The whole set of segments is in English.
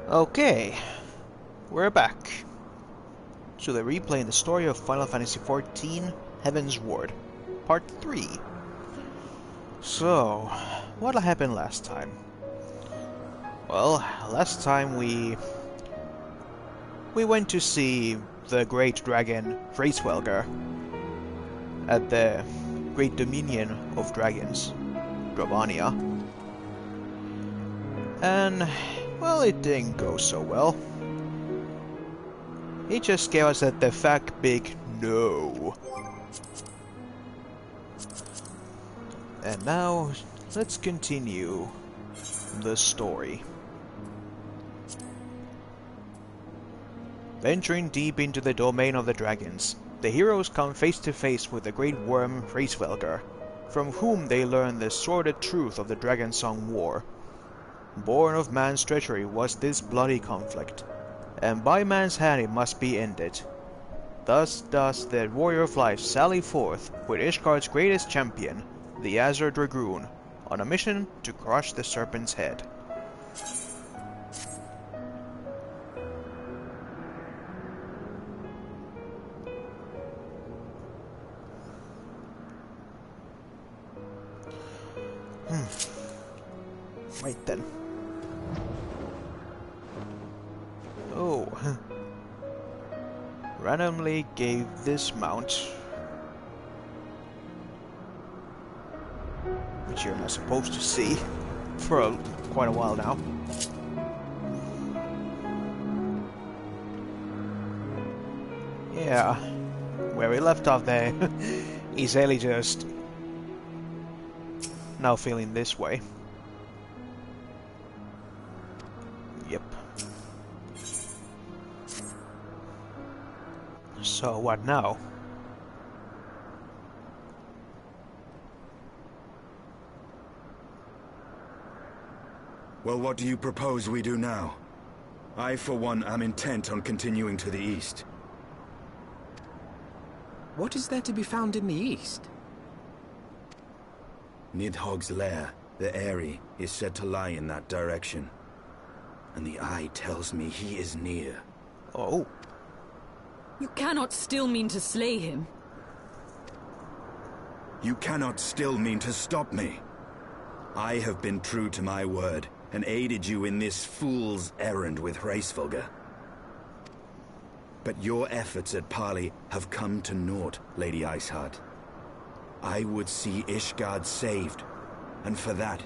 Okay, we're back to the replay in the story of Final Fantasy XIV, Heavensward, Part 3. So, what happened last time? Well, last time we went to see the great dragon Freyswelger at the great dominion of dragons, Dravania. And, well, it didn't go so well. He just gave us the fat big no. And now, let's continue the story. Venturing deep into the domain of the dragons, the heroes come face to face with the great worm Freyswelger, from whom they learn the sordid truth of the Dragon Song War. Born of man's treachery was this bloody conflict, and by man's hand it must be ended. Thus does the Warrior of Life sally forth with Ishgard's greatest champion, the Azure Dragoon, on a mission to crush the serpent's head. Right then. Oh. Randomly gave this mount, which you're not supposed to see for quite a while now. Yeah, where we left off there, Iseli just now feeling this way. Yep. So what now? Well, what do you propose we do now? I, for one, am intent on continuing to the east. What is there to be found in the east? Nidhogg's lair, the Eyrie, is said to lie in that direction. And the eye tells me he is near. Oh. You cannot still mean to slay him. You cannot still mean to stop me. I have been true to my word, and aided you in this fool's errand with Freyswelger. But your efforts at parley have come to naught, Lady Iceheart. I would see Ishgard saved, and for that,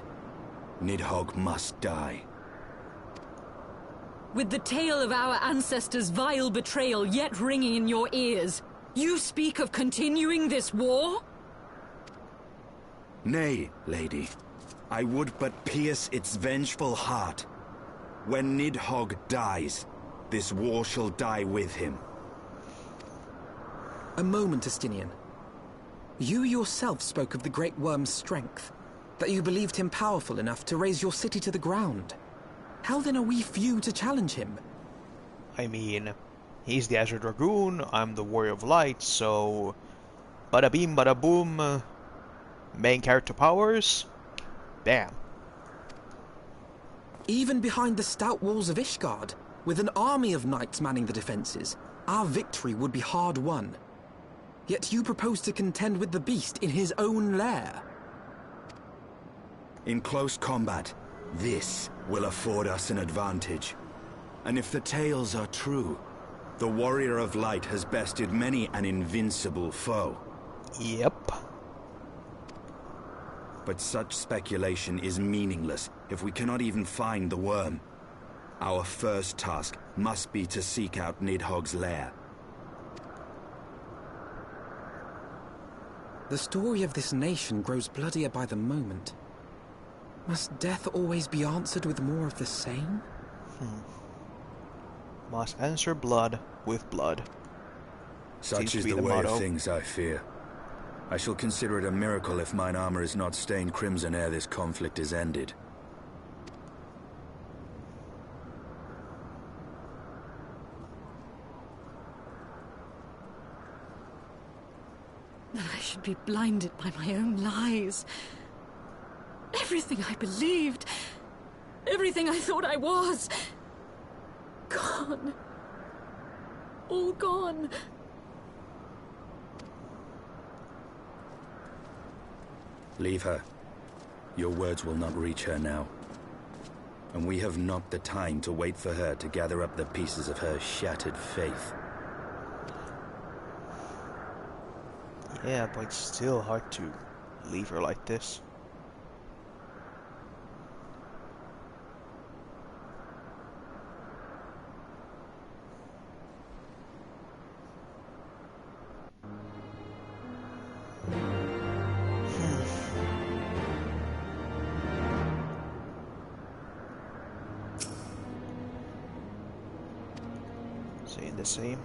Nidhogg must die. With the tale of our ancestors' vile betrayal yet ringing in your ears, you speak of continuing this war? Nay, lady. I would but pierce its vengeful heart. When Nidhogg dies, this war shall die with him. A moment, Estinian. You yourself spoke of the Great Worm's strength, that you believed him powerful enough to raise your city to the ground. How then are we few to challenge him? I mean, he's the Azure Dragoon, I'm the Warrior of Light, so... Bada beam, bada boom... main character powers? Bam. Even behind the stout walls of Ishgard, with an army of knights manning the defenses, our victory would be hard won. Yet you propose to contend with the beast in his own lair. In close combat, this will afford us an advantage. And if the tales are true, the Warrior of Light has bested many an invincible foe. Yep. But such speculation is meaningless if we cannot even find the worm. Our first task must be to seek out Nidhogg's lair. The story of this nation grows bloodier by the moment. Must death always be answered with more of the same? Must answer blood with blood. Such is the way of things, I fear. I shall consider it a miracle if mine armor is not stained crimson ere this conflict is ended. I should be blinded by my own lies. Everything I believed, everything I thought I was. Gone. All gone. Leave her. Your words will not reach her now. And we have not the time to wait for her to gather up the pieces of her shattered faith. Yeah, but it's still hard to leave her like this. Saying the same.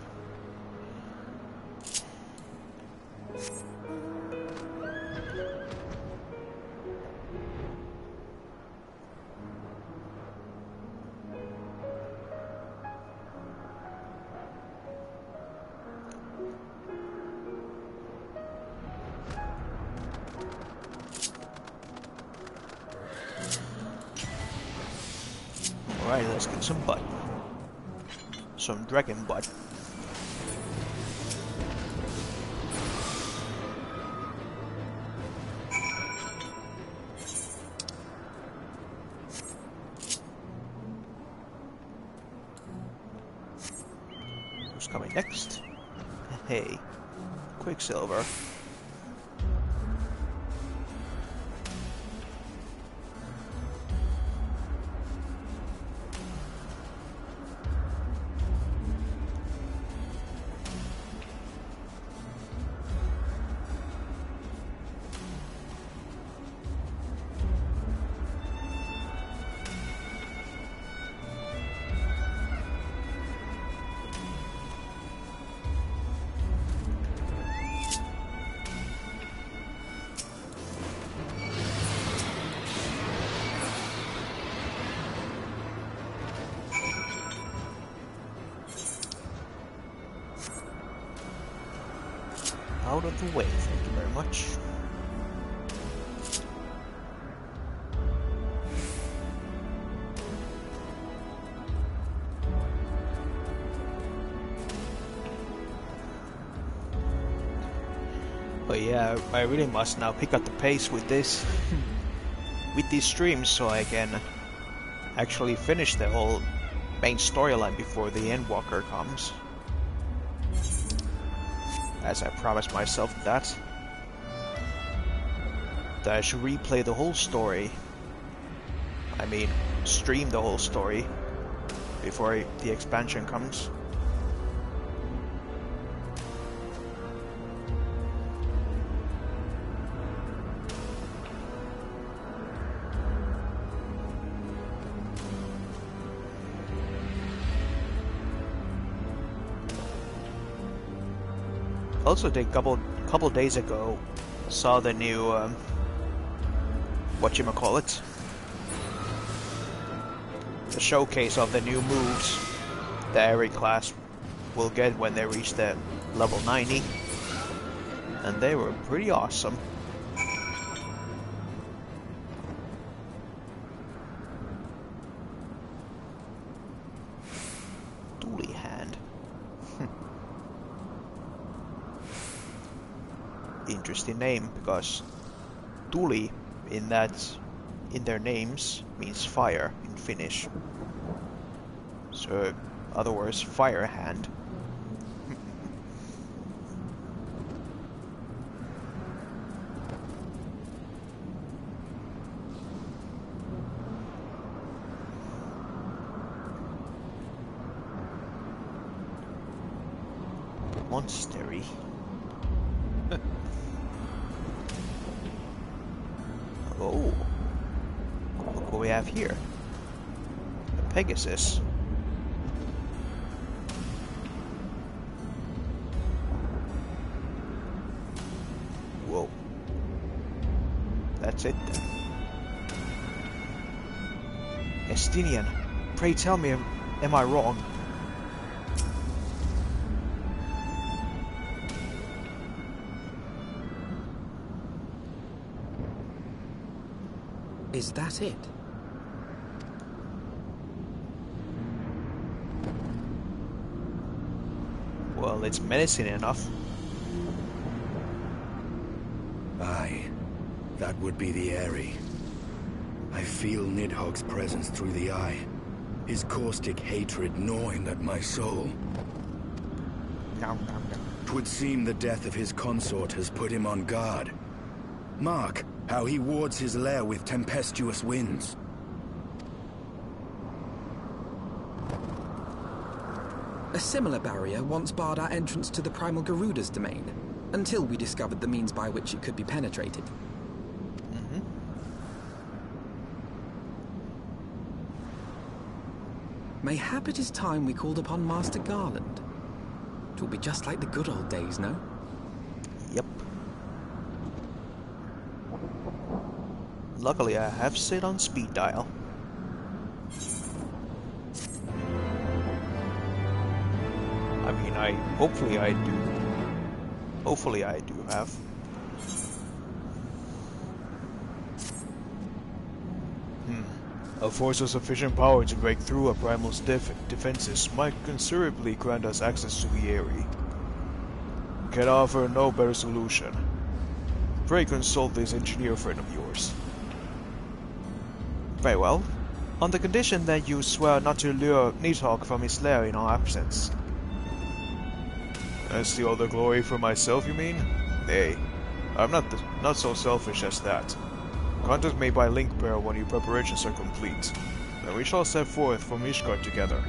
Alright, let's get some butt. Some dragon butt. Who's coming next? Hey, Quicksilver. Out of the way, thank you very much. But yeah, I really must now pick up the pace with this, with these streams, so I can actually finish the whole main storyline before the Endwalker comes. As I promised myself that I should replay the whole story. I mean, stream the whole story before the expansion comes. Also, a couple days ago, saw the new whatchamacallit, the showcase of the new moves that every class will get when they reach the level 90, and they were pretty awesome. Dooley hand. Interesting name, because Tuli in their names means fire in Finnish. So, other words, fire hand. Monstery. Oh, look what we have here. A Pegasus. Whoa. That's it then. Estinian, pray tell me, am I wrong? Is that it? Well, it's menacing enough. Aye, that would be the Eyrie. I feel Nidhogg's presence through the eye, his caustic hatred gnawing at my soul. 'Twould seem the death of his consort has put him on guard. Mark how he wards his lair with tempestuous winds. A similar barrier once barred our entrance to the Primal Garuda's domain, until we discovered the means by which it could be penetrated. Mayhap it is time we called upon Master Garland. It will be just like the good old days, no? Yep. Luckily, I have set on speed dial. I mean, hopefully I do. Hopefully I do have. A force of sufficient power to break through a primal's defenses might considerably grant us access to the Eyrie. Can offer no better solution. Pray consult this engineer friend of yours. Very well. On the condition that you swear not to lure Nidhogg from his lair in our absence. And steal the glory for myself, you mean? Nay, I'm not so selfish as that. Contact me by link pair when your preparations are complete. Then we shall set forth from Ishgard together.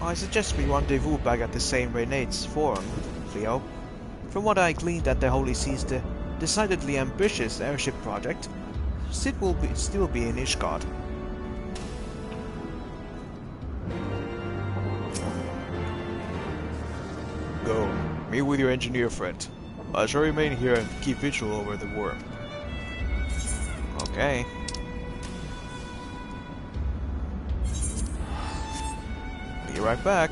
I suggest we rendezvous back at the St. Renate's Forum, Theo. From what I gleaned at the Holy Sea's decidedly ambitious airship project, Sid will still be in Ishgard. Go. Meet with your engineer friend. I shall remain here and keep vigil over the worm. Okay. Be right back.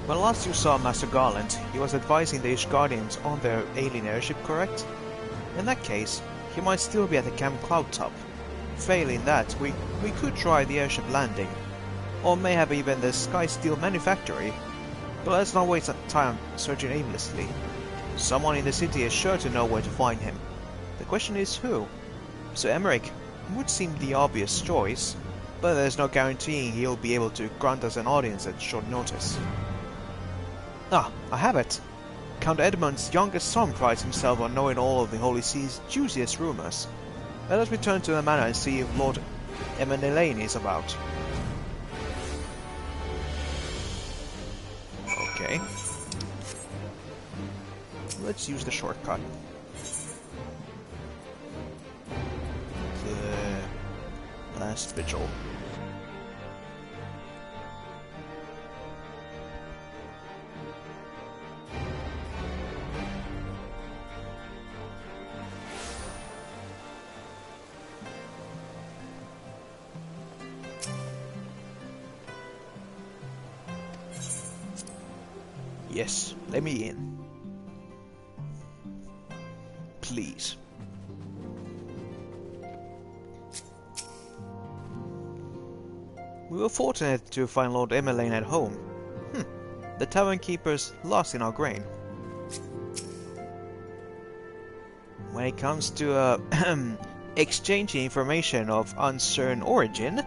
When last you saw Master Garland, he was advising the Ishgardians on their alien airship, correct? In that case, he might still be at the Camp Cloudtop. Failing that, we could try the airship landing, or may have even the Sky Steel manufactory. But let's not waste time searching aimlessly. Someone in the city is sure to know where to find him. The question is who? So Emmerich would seem the obvious choice, but there's no guaranteeing he'll be able to grant us an audience at short notice. Ah, I have it! Count Edmund's youngest son prides himself on knowing all of the Holy Sea's juiciest rumors. Let us return to the manor and see if Lord Elaine is about. Okay. Let's use the shortcut. The last vigil. Yes, let me in. Please. We were fortunate to find Lord Elaine at home. The tavern keeper's lost in our grain. When it comes to exchanging information of uncertain origin,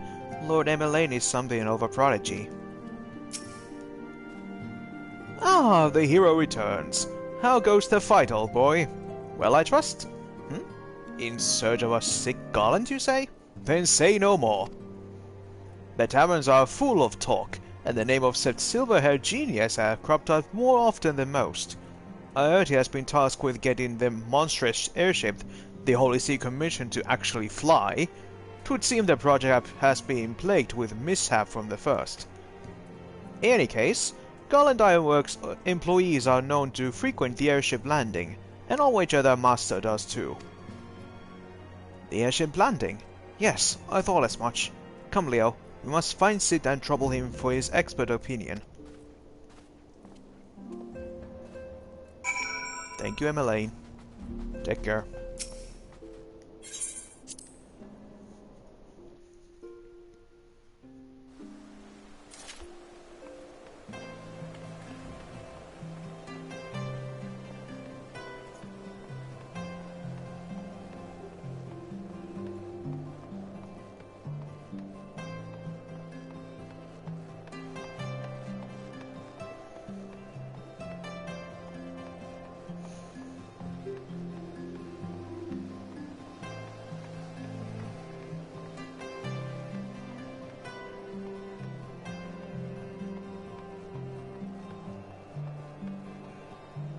Lord Elaine is something of a prodigy. Ah, the hero returns. How goes the fight, old boy? Well, I trust? In search of a sick Garland, you say? Then say no more. The taverns are full of talk, and the name of said silver-haired genius have cropped up more often than most. I heard he has been tasked with getting the monstrous airship the Holy See commissioned to actually fly. 'Twould seem the project has been plagued with mishap from the first. In any case, Garland Ironworks employees are known to frequent the airship landing, and I'll wager their master does too. The airship landing? Yes, I thought as much. Come, Leo, we must find Sid and trouble him for his expert opinion. Thank you, Emmeline. Take care.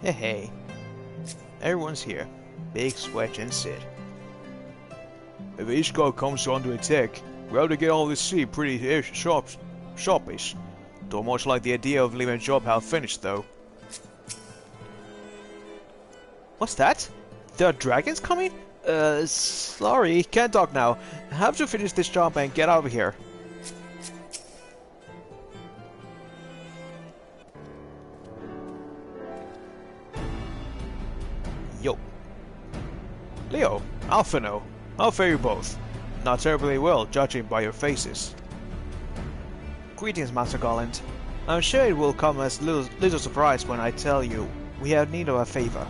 Hey, everyone's here. Big, Switch, and Sid. If Ishgard comes under attack, we have to get all this sea pretty sharpish. Don't much like the idea of leaving a job half finished, though. What's that? There are dragons coming? Sorry, can't talk now. Have to finish this job and get out of here. Yo. Leo, Alphino, how fare you both? Not terribly well, judging by your faces. Greetings, Master Garland. I'm sure it will come as little surprise when I tell you we have need of a favor.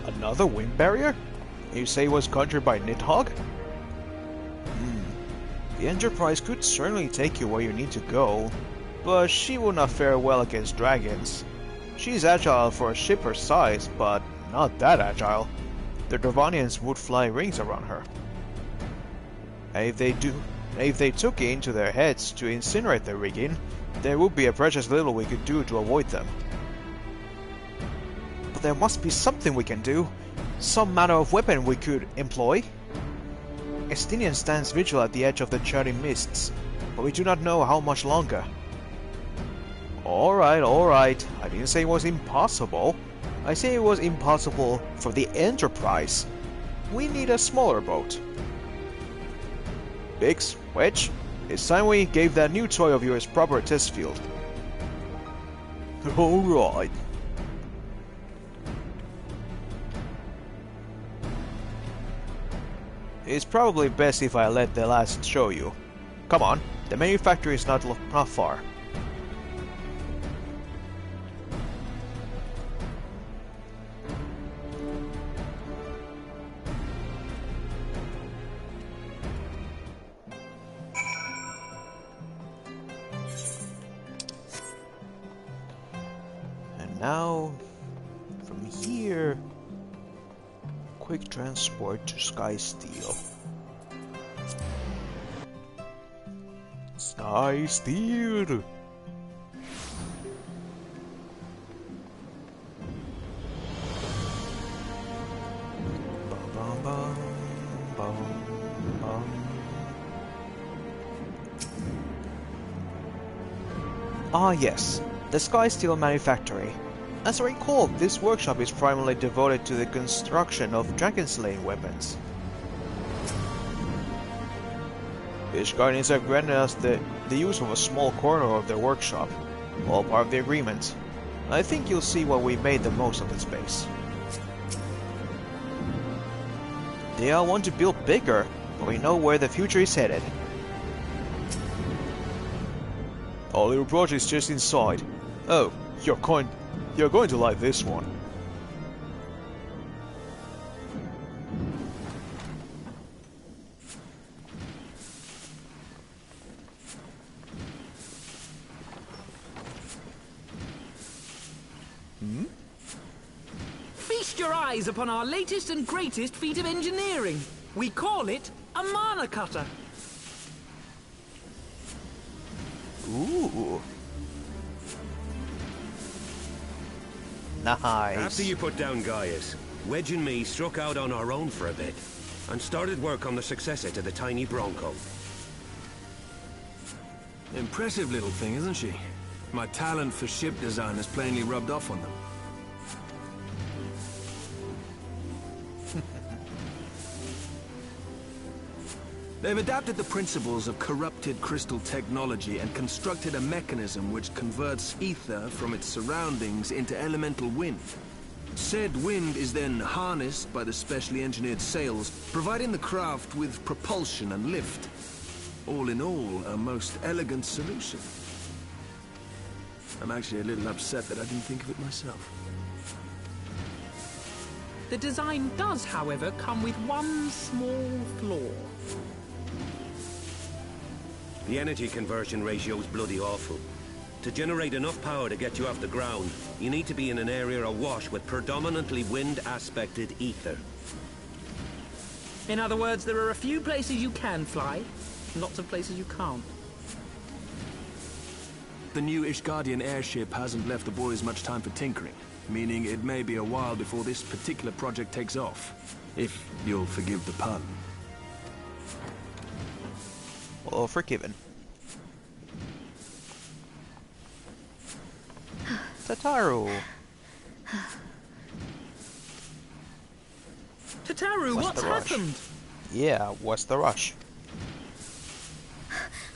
Another wind barrier? You say it was conjured by Nidhogg? The Enterprise could certainly take you where you need to go, but she will not fare well against dragons. She's agile for a ship her size, but not that agile. The Dravanians would fly rings around her. And if they took it into their heads to incinerate the rigging, there would be a precious little we could do to avoid them. But there must be something we can do. Some manner of weapon we could employ. Estinian stands vigil at the edge of the churning mists, but we do not know how much longer. Alright. I didn't say it was impossible. I say it was impossible for the Enterprise. We need a smaller boat. Biggs, Wedge, it's time we gave that new toy of yours proper test field. Alright. It's probably best if I let the last show you. Come on, the manufactory is not far. And now, from here, quick transport to Sky Steel. Sky Steel! Bum, bum, bum, bum. Ah yes, the Sky Steel Manufactory. As I recall, this workshop is primarily devoted to the construction of dragon-slaying weapons. Fish Guardians have granted us the use of a small corner of their workshop, all part of the agreement. I think you'll see why we made the most of the space. They all want to build bigger, but we know where the future is headed. Our little project's just inside. Oh, you're going to like this one. Feast your eyes upon our latest and greatest feat of engineering. We call it a mana cutter. Ooh. Nice. After you put down Gaius, Wedge and me struck out on our own for a bit, and started work on the successor to the tiny Bronco. Impressive little thing, isn't she? My talent for ship design has plainly rubbed off on them. They've adapted the principles of corrupted crystal technology and constructed a mechanism which converts ether from its surroundings into elemental wind. Said wind is then harnessed by the specially engineered sails, providing the craft with propulsion and lift. All in all, a most elegant solution. I'm actually a little upset that I didn't think of it myself. The design does, however, come with one small flaw. The energy conversion ratio is bloody awful. To generate enough power to get you off the ground, you need to be in an area awash with predominantly wind-aspected ether. In other words, there are a few places you can fly, lots of places you can't. The new Ishgardian airship hasn't left the boys much time for tinkering, meaning it may be a while before this particular project takes off. If you'll forgive the pun. Well, forgiven. Tataru! Tataru, what's happened? Yeah, what's the rush?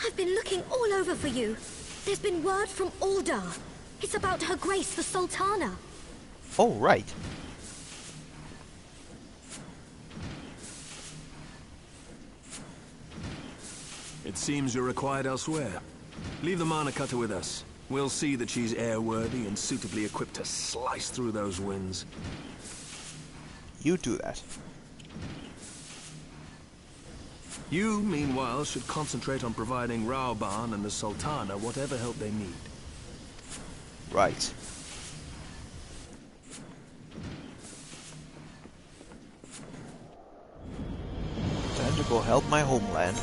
I've been looking all over for you. There's been word from Aldar. It's about Her Grace the Sultana. Oh, right. It seems you're required elsewhere. Leave the mana cutter with us. We'll see that she's airworthy and suitably equipped to slice through those winds. You do that. You, meanwhile, should concentrate on providing Raoban and the Sultana whatever help they need. Right. Time to go help my homeland.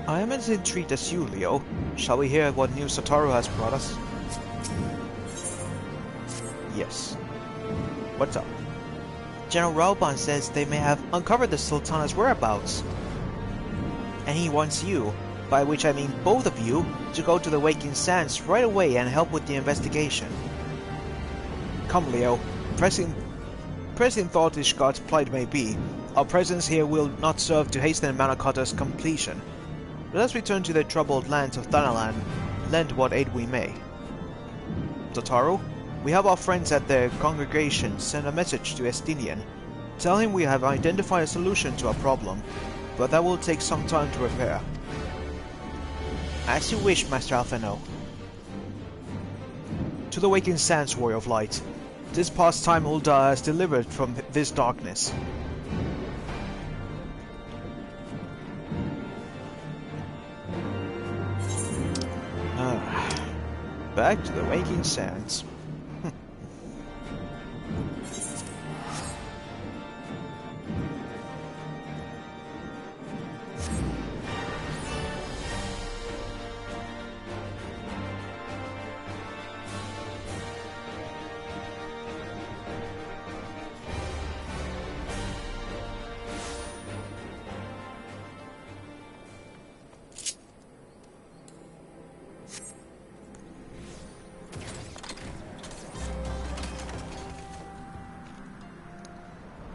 I am as intrigued as you, Leo. Shall we hear what news Satoru has brought us? Yes. What's up? General Raoban says they may have uncovered the Sultana's whereabouts. And he wants you, by which I mean both of you, to go to the Waking Sands right away and help with the investigation. Come, Leo. Pressing thought Ishgard's plight may be, our presence here will not serve to hasten Manakata's completion. Let us return to the troubled lands of Thanalan, lend what aid we may. Tataru, we have our friends at the congregation send a message to Estinian. Tell him we have identified a solution to our problem, but that will take some time to repair. As you wish, Master Alpheno. To the Waking Sands, Warrior of Light. This past time Uldar has delivered from this darkness. Back to the Waking Sands.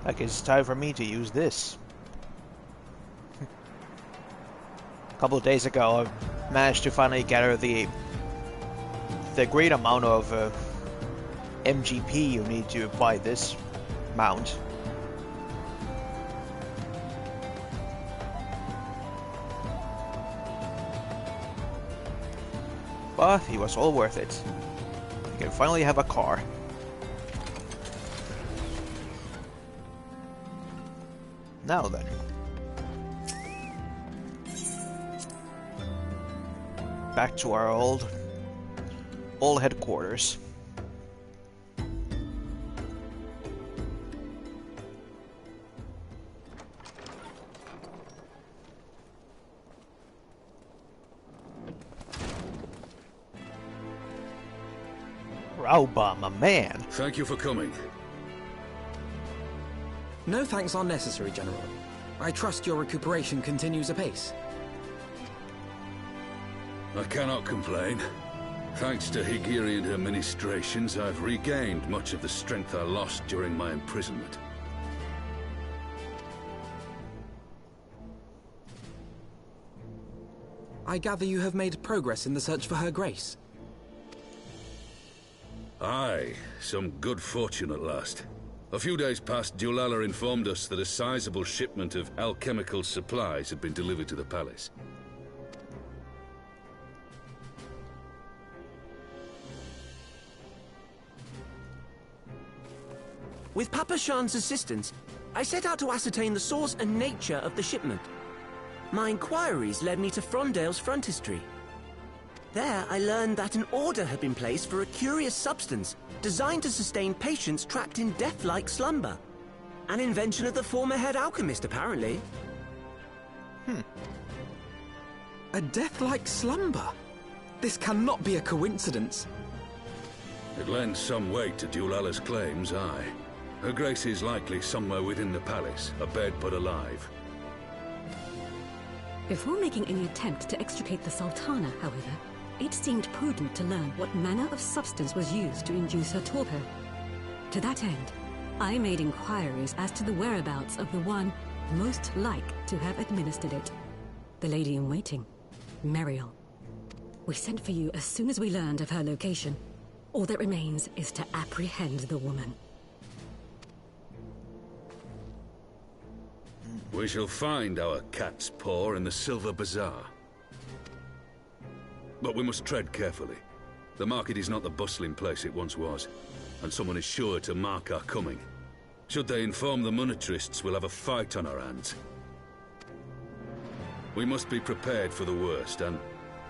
I guess it's time for me to use this. A couple of days ago, I managed to finally gather the great amount of MGP you need to buy this mount. But it was all worth it. You can finally have a car. Now then. Back to our old headquarters. Rauba, my man. Thank you for coming. No thanks are necessary, General. I trust your recuperation continues apace. I cannot complain. Thanks to Higirian administrations, I've regained much of the strength I lost during my imprisonment. I gather you have made progress in the search for Her Grace. Aye, some good fortune at last. A few days past, Dulala informed us that a sizable shipment of alchemical supplies had been delivered to the palace. With Papa Shan's assistance, I set out to ascertain the source and nature of the shipment. My inquiries led me to Frondale's frontistery. There, I learned that an order had been placed for a curious substance designed to sustain patients trapped in death-like slumber. An invention of the former head alchemist, apparently. A death-like slumber? This cannot be a coincidence. It lends some weight to Dulala's claims, aye. Her Grace is likely somewhere within the palace, abed but alive. Before making any attempt to extricate the Sultana, however, it seemed prudent to learn what manner of substance was used to induce her torpor. To that end, I made inquiries as to the whereabouts of the one most like to have administered it. The lady-in-waiting, Meriel. We sent for you as soon as we learned of her location. All that remains is to apprehend the woman. We shall find our cat's paw in the Silver Bazaar. But we must tread carefully. The market is not the bustling place it once was, and someone is sure to mark our coming. Should they inform the monetarists, we'll have a fight on our hands. We must be prepared for the worst, and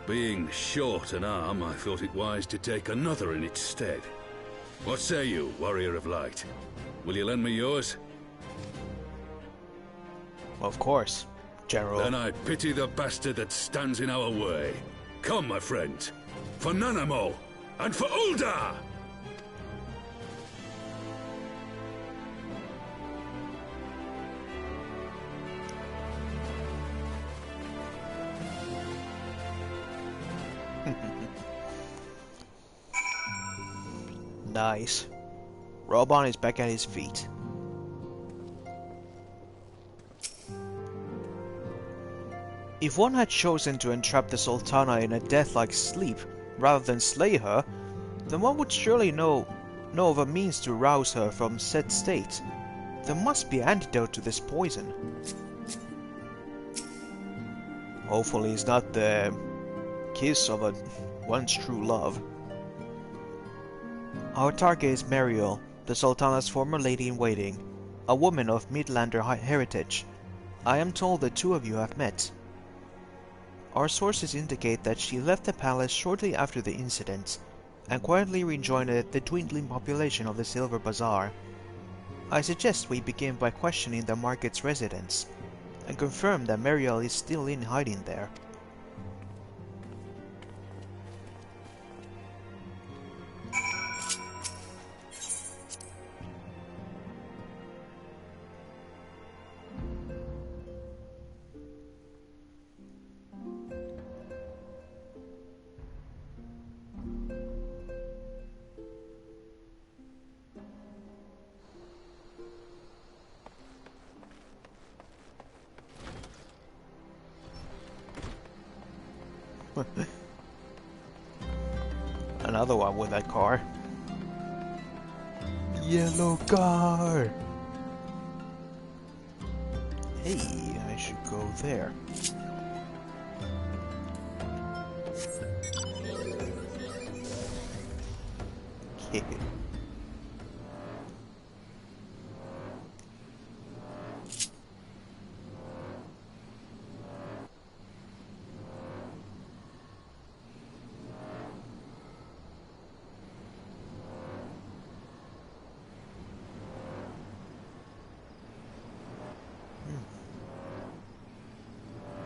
being short an arm, I thought it wise to take another in its stead. What say you, Warrior of Light? Will you lend me yours? Of course, General. Then I pity the bastard that stands in our way. Come, my friends, for Nanamo, and for Ul'dah! Nice. Robon is back at his feet. If one had chosen to entrap the Sultana in a death-like sleep rather than slay her, then one would surely know of a means to rouse her from said state. There must be an antidote to this poison. Hopefully it's not the kiss of a once true love. Our target is Meriel, the Sultana's former lady-in-waiting, a woman of Midlander heritage. I am told the two of you have met. Our sources indicate that she left the palace shortly after the incident, and quietly rejoined the dwindling population of the Silver Bazaar. I suggest we begin by questioning the market's residents, and confirm that Meriel is still in hiding there. Another one with that car. Yellow car! Hey, I should go there. Okay.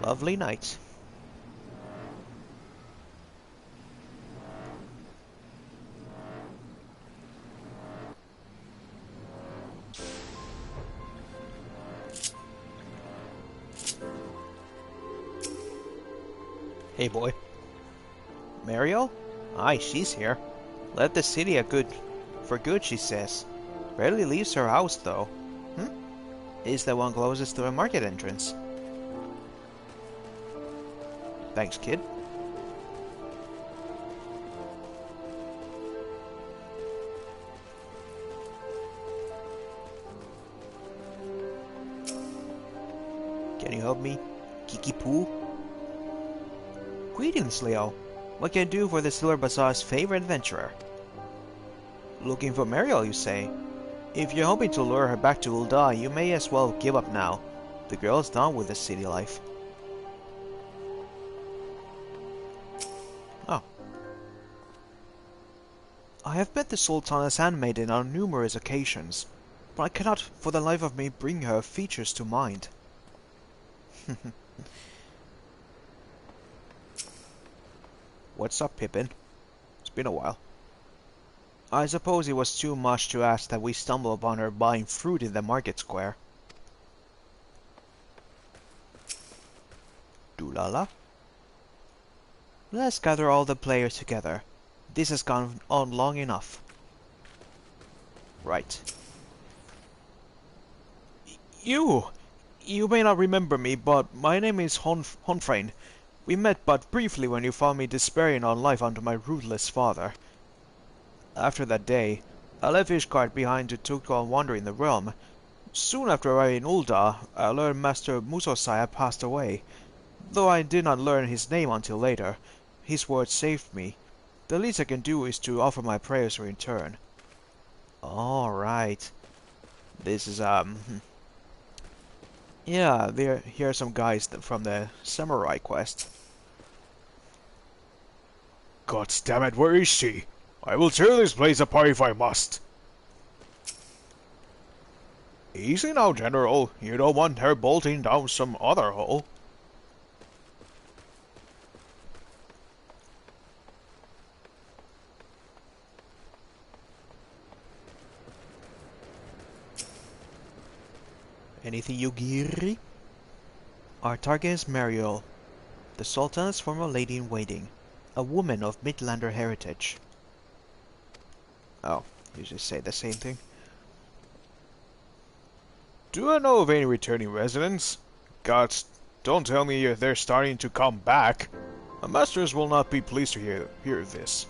Lovely night. Hey boy. Mariel? Aye, she's here. Left the city for good, she says. Rarely leaves her house, though. Is the one closest to a market entrance. Thanks, kid. Can you help me, Kiki Poo? Greetings, Leo. What can I do for the Silver Bazaar's favorite adventurer? Looking for Mariel, you say? If you're hoping to lure her back to Ul'dah, you may as well give up now. The girl's done with the city life. Oh. I have met the Sultana's handmaiden on numerous occasions, but I cannot for the life of me bring her features to mind. What's up, Pippin? It's been a while. I suppose it was too much to ask that we stumble upon her buying fruit in the market square. Doolala? Let's gather all the players together. This has gone on long enough. Right. You may not remember me, but my name is Honfrain. We met but briefly when you found me despairing on life under my ruthless father. After that day, I left Ishgard behind to go on wandering the realm. Soon after arriving in Ul'dah, I learned Master Musosai had passed away. Though I did not learn his name until later, his words saved me. The least I can do is to offer my prayers in return. Alright. This is, yeah, here are some guys from the samurai quest. God damn it, where is she? I will tear this place apart if I must. Easy now, General. You don't want her bolting down some other hole. Anything, Yugiri? Our target is Mariel, the Sultan's former lady-in-waiting, a woman of Midlander heritage. Oh, you just say the same thing. Do I know of any returning residents? Gods, don't tell me they're starting to come back. My masters will not be pleased to hear this.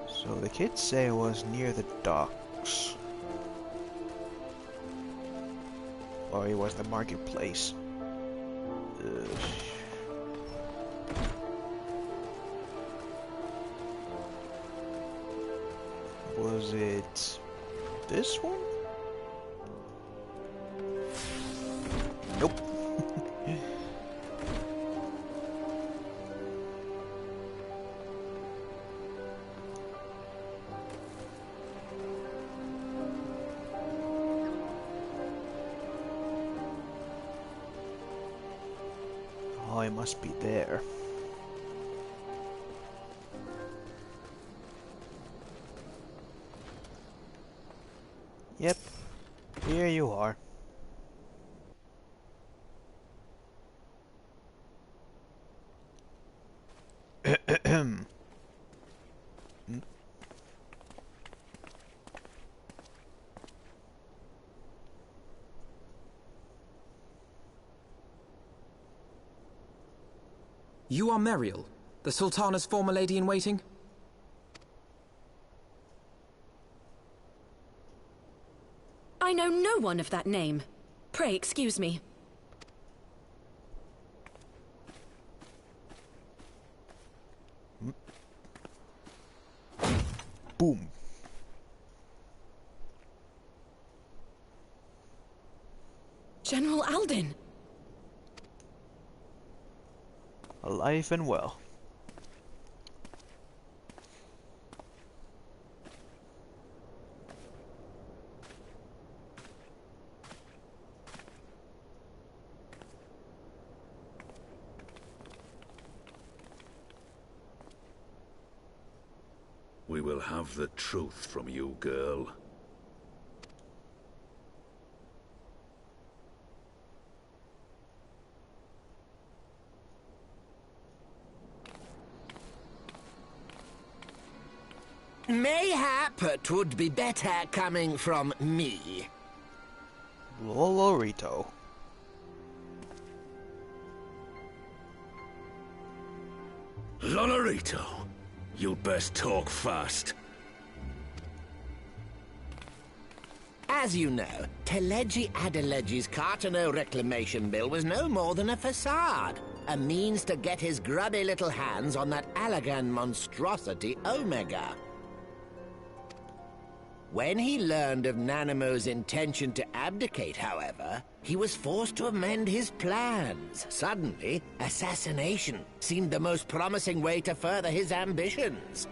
So the kids say it was near the docks. Or it was the marketplace. Was it this one? Nope. Oh, it must be there. Yep, here you are. You are Mariel, the Sultana's former lady-in-waiting? I know no one of that name. Pray excuse me. Boom. General Alden. Alive and well. we will have the truth from you, girl. Mayhap 'twould be better coming from me. Lolorito. Lolorito, you'd best talk fast. As you know, Teleji Adeleji's Cartano reclamation bill was no more than a facade, a means to get his grubby little hands on that Allagan monstrosity Omega. When he learned of Nanamo's intention to abdicate, however, he was forced to amend his plans. Suddenly, assassination seemed the most promising way to further his ambitions.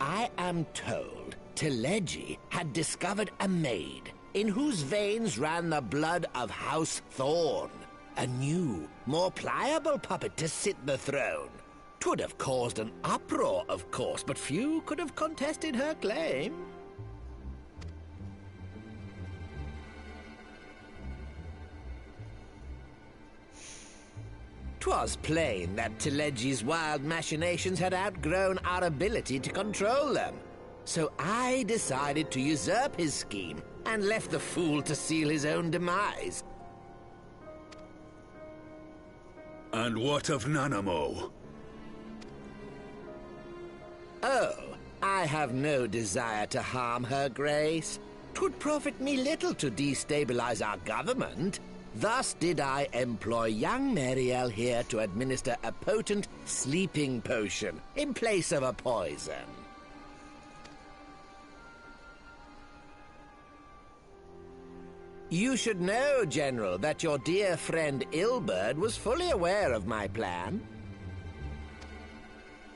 I am told Teleji had discovered a maid in whose veins ran the blood of House Thorn, a new, more pliable puppet to sit the throne. 'Twould have caused an uproar, of course, but few could have contested her claim. 'Twas plain that Teleji's wild machinations had outgrown our ability to control them. So I decided to usurp his scheme and left the fool to seal his own demise. And what of Nanamo? Oh, I have no desire to harm her grace. 'Twould profit me little to destabilize our government. Thus did I employ young Mariel here to administer a potent sleeping potion in place of a poison. You should know, General, that your dear friend Ilberd was fully aware of my plan.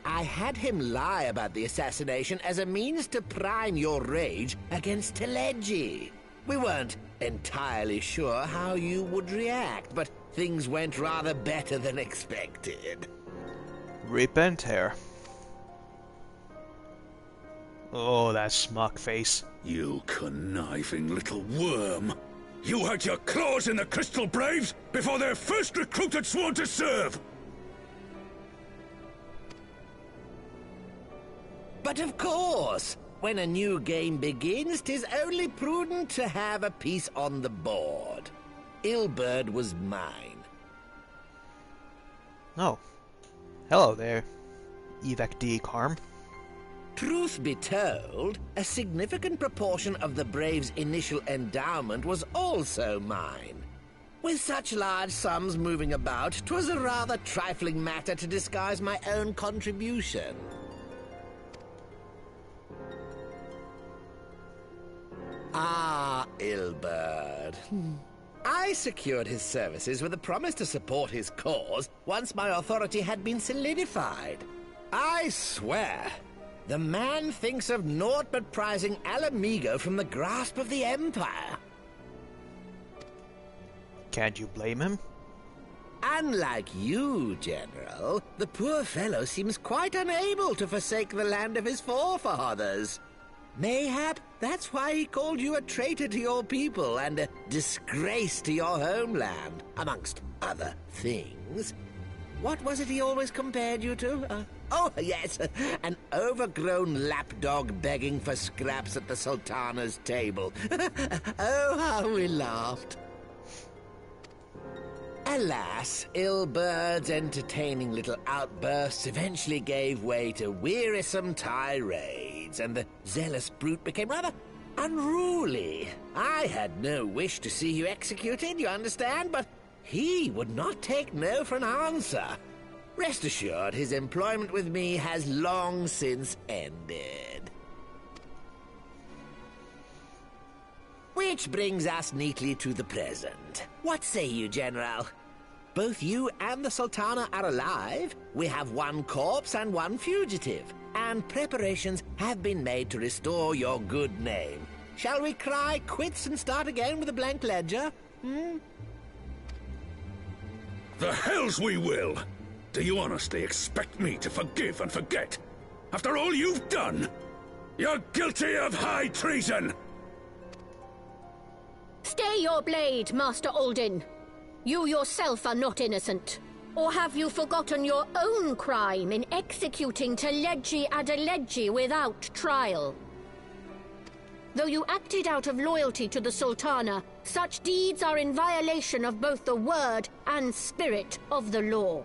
I had him lie about the assassination as a means to prime your rage against Teleji. We weren't entirely sure how you would react, but things went rather better than expected. Repent here. Oh, that smug face. You conniving little worm! You had your claws in the Crystal Braves before their first recruit had sworn to serve! But of course, when a new game begins, 'tis only prudent to have a piece on the board. Ilberd was mine. Oh. Hello there, Evac D. Carm. Truth be told, a significant proportion of the Braves' initial endowment was also mine. With such large sums moving about, 'twas a rather trifling matter to disguise my own contribution. Ah, Ilberd. I secured his services with a promise to support his cause once my authority had been solidified. I swear, the man thinks of naught but prizing Alamigo from the grasp of the Empire. Can't you blame him? Unlike you, General, the poor fellow seems quite unable to forsake the land of his forefathers. Mayhap that's why he called you a traitor to your people and a disgrace to your homeland, amongst other things. What was it he always compared you to? Oh, yes, an overgrown lapdog begging for scraps at the Sultana's table. Oh, how we laughed. Alas, Ilberd's entertaining little outbursts eventually gave way to wearisome tirades, and the zealous brute became rather unruly. I had no wish to see you executed, you understand, but he would not take no for an answer. Rest assured, his employment with me has long since ended. Which brings us neatly to the present. What say you, General? Both you and the Sultana are alive. We have one corpse and one fugitive, and preparations have been made to restore your good name. Shall we cry quits and start again with a blank ledger? The hells we will! Do you honestly expect me to forgive and forget? After all you've done? You're guilty of high treason! Stay your blade, Master Alden. You yourself are not innocent. Or have you forgotten your own crime in executing Teledji Adeledji without trial? Though you acted out of loyalty to the Sultana, such deeds are in violation of both the word and spirit of the law.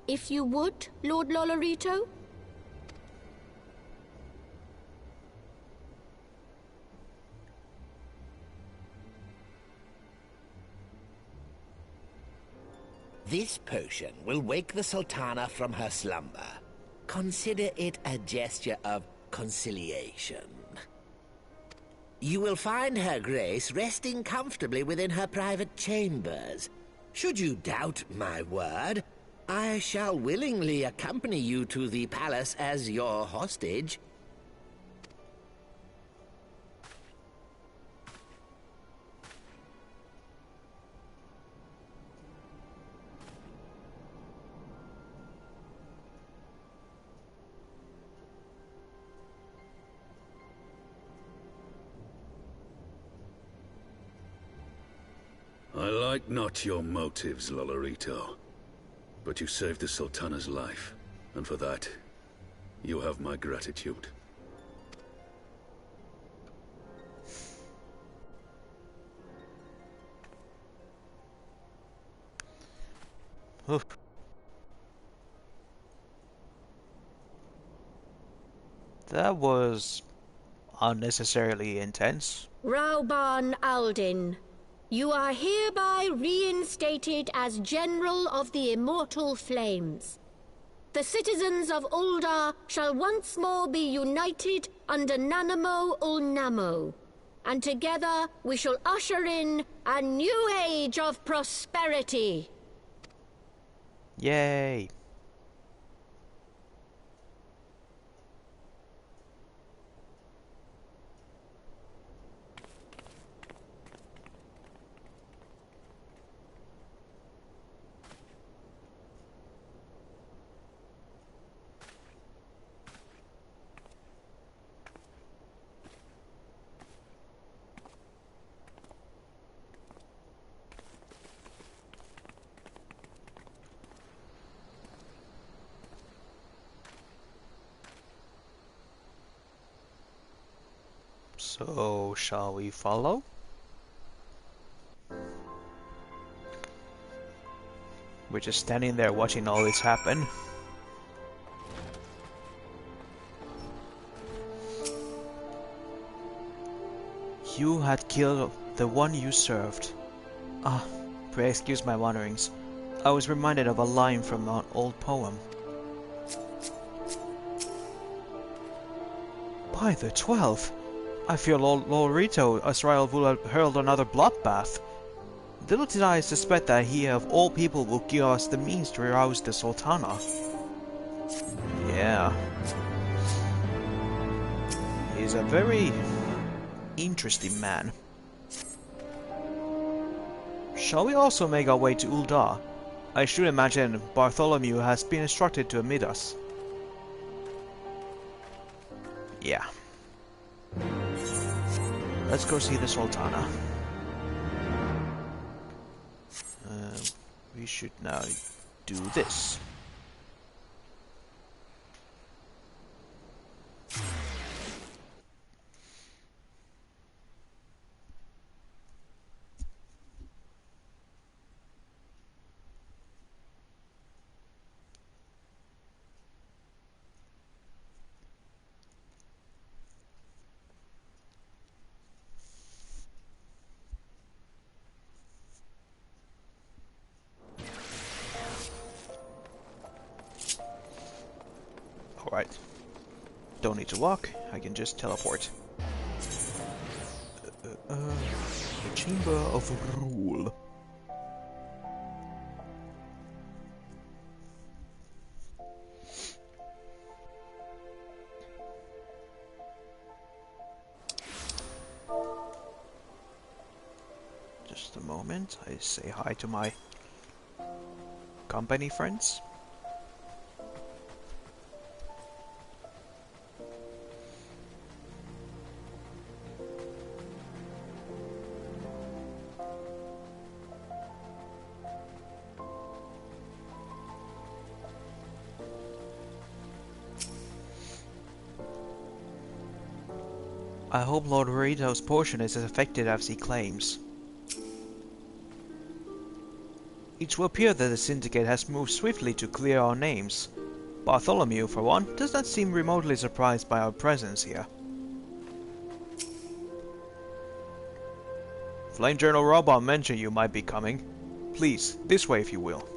If you would, Lord Lolorito? This potion will wake the Sultana from her slumber. Consider it a gesture of conciliation. You will find her grace resting comfortably within her private chambers. Should you doubt my word, I shall willingly accompany you to the palace as your hostage. I like not your motives, Lolorito. But you saved the Sultana's life, and for that, you have my gratitude. Oof. That was unnecessarily intense. Rauban Aldin, you are hereby reinstated as General of the Immortal Flames. The citizens of Ul'dah shall once more be united under Nanamo Ul'Namo, and together we shall usher in a new age of prosperity. Yay! So, shall we follow? We're just standing there watching all this happen. You had killed the one you served. Ah, pray excuse my wanderings. I was reminded of a line from an old poem. By the 12! I fear Lolorito Azrael will have hurled another bloodbath. Little did I suspect that he of all people will give us the means to arouse the Sultana. Yeah. He's a very interesting man. Shall we also make our way to Ul'dah? I should imagine Bartholomew has been instructed to admit us. Yeah. Let's go see the Sultana. We should now do this. Alright. Don't need to walk, I can just teleport. The Chamber of Rule. Just a moment, I say hi to my company friends. I hope Lord Rito's portion is as effective as he claims. It will appear that the Syndicate has moved swiftly to clear our names. Bartholomew, for one, does not seem remotely surprised by our presence here. Flame Journal Robot mentioned you might be coming. Please, this way if you will.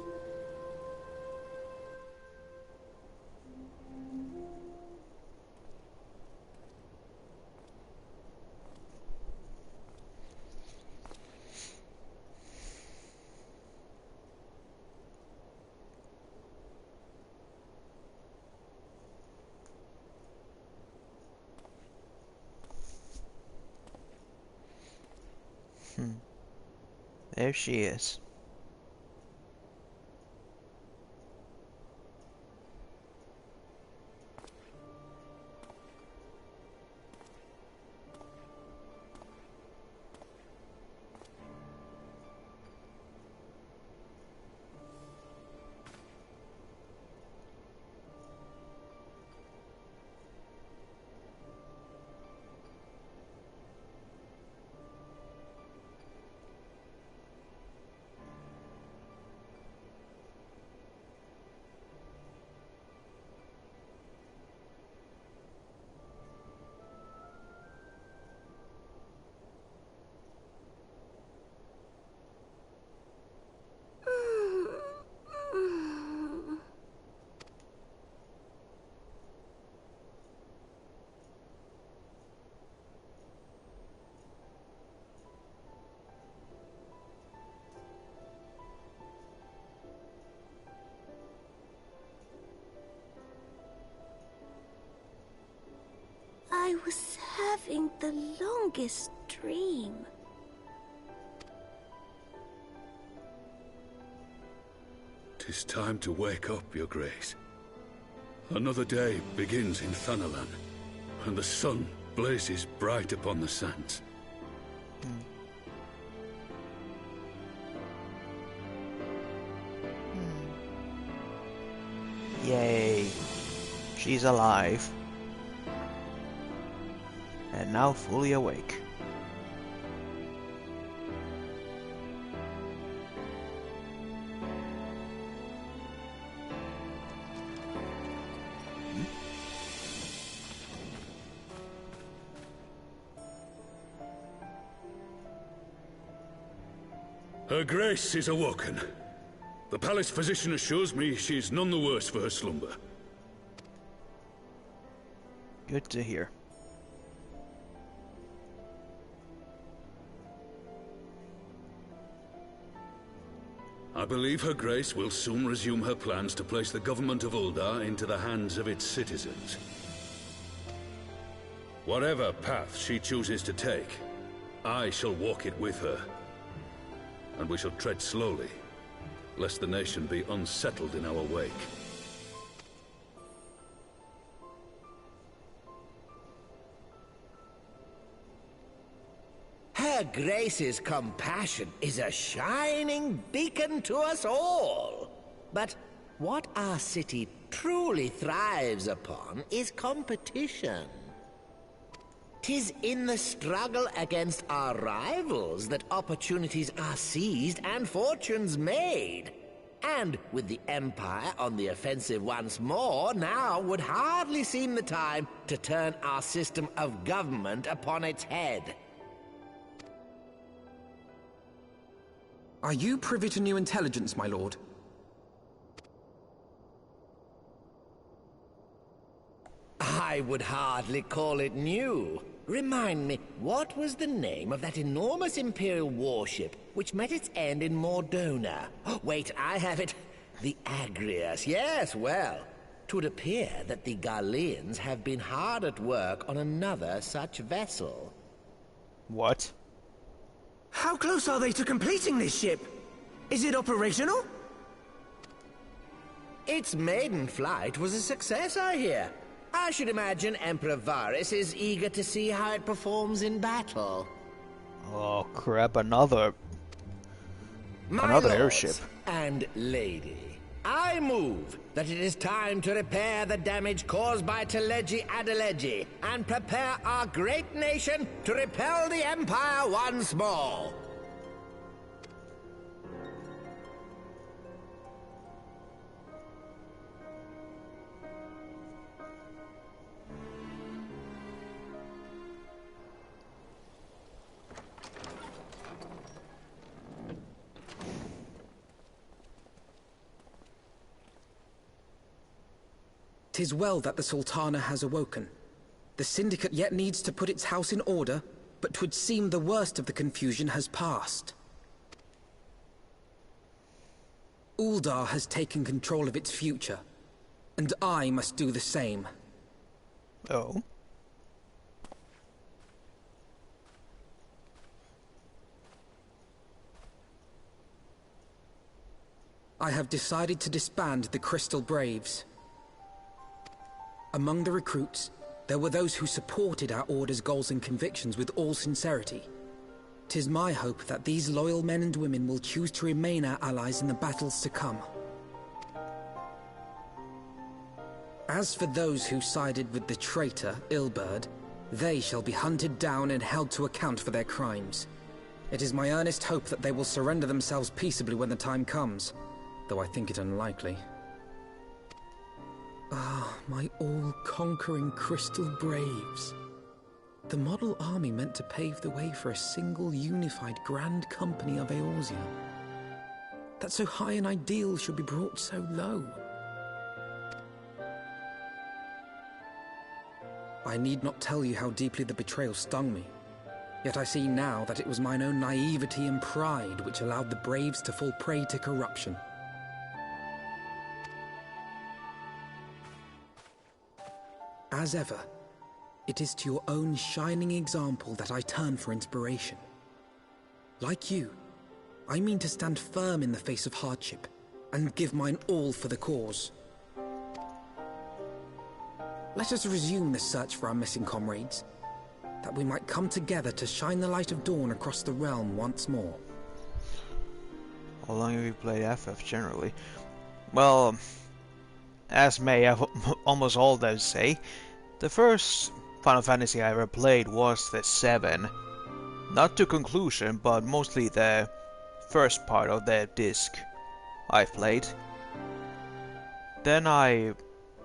There she is. I was having the longest dream. "'Tis time to wake up, Your Grace. Another day begins in Thanalan, and the sun blazes bright upon the sands. Yay. She's alive. And now fully awake. Her Grace is awoken. The palace physician assures me she is none the worse for her slumber. Good to hear. I believe Her Grace will soon resume her plans to place the government of Uldar into the hands of its citizens. Whatever path she chooses to take, I shall walk it with her. And we shall tread slowly, lest the nation be unsettled in our wake. Her Grace's compassion is a shining beacon to us all. But what our city truly thrives upon is competition. 'Tis in the struggle against our rivals that opportunities are seized and fortunes made. And with the Empire on the offensive once more, now would hardly seem the time to turn our system of government upon its head. Are you privy to new intelligence, my lord? I would hardly call it new. Remind me, what was the name of that enormous Imperial warship which met its end in Mordona? Wait, I have it. The Agrias. Yes, well, 'twould appear that the Garleans have been hard at work on another such vessel. What? How close are they to completing this ship? Is it operational? Its maiden flight was a success, I hear. I should imagine Emperor Varys is eager to see how it performs in battle. Oh crap, another My airship. lords and lady, I move that it is time to repair the damage caused by Teleji Adeleji and prepare our great nation to repel the Empire once more. "'Tis well that the Sultana has awoken. The Syndicate yet needs to put its house in order, but 'twould seem the worst of the confusion has passed. Uldar has taken control of its future, and I must do the same." Oh? I have decided to disband the Crystal Braves. Among the recruits, there were those who supported our Order's goals and convictions with all sincerity. 'Tis my hope that these loyal men and women will choose to remain our allies in the battles to come. As for those who sided with the traitor, Ilberd, they shall be hunted down and held to account for their crimes. It is my earnest hope that they will surrender themselves peaceably when the time comes, though I think it unlikely. Ah, my all-conquering Crystal Braves. The model army meant to pave the way for a single, unified Grand Company of Eorzea. That so high an ideal should be brought so low. I need not tell you how deeply the betrayal stung me. Yet I see now that it was mine own naivety and pride which allowed the Braves to fall prey to corruption. As ever, it is to your own shining example that I turn for inspiration. Like you, I mean to stand firm in the face of hardship and give mine all for the cause. Let us resume the search for our missing comrades, that we might come together to shine the light of dawn across the realm once more. How long have you played FF generally? Well, as may have almost all those say, the first Final Fantasy I ever played was the 7. Not to conclusion, but mostly the first part of the disc I played. Then I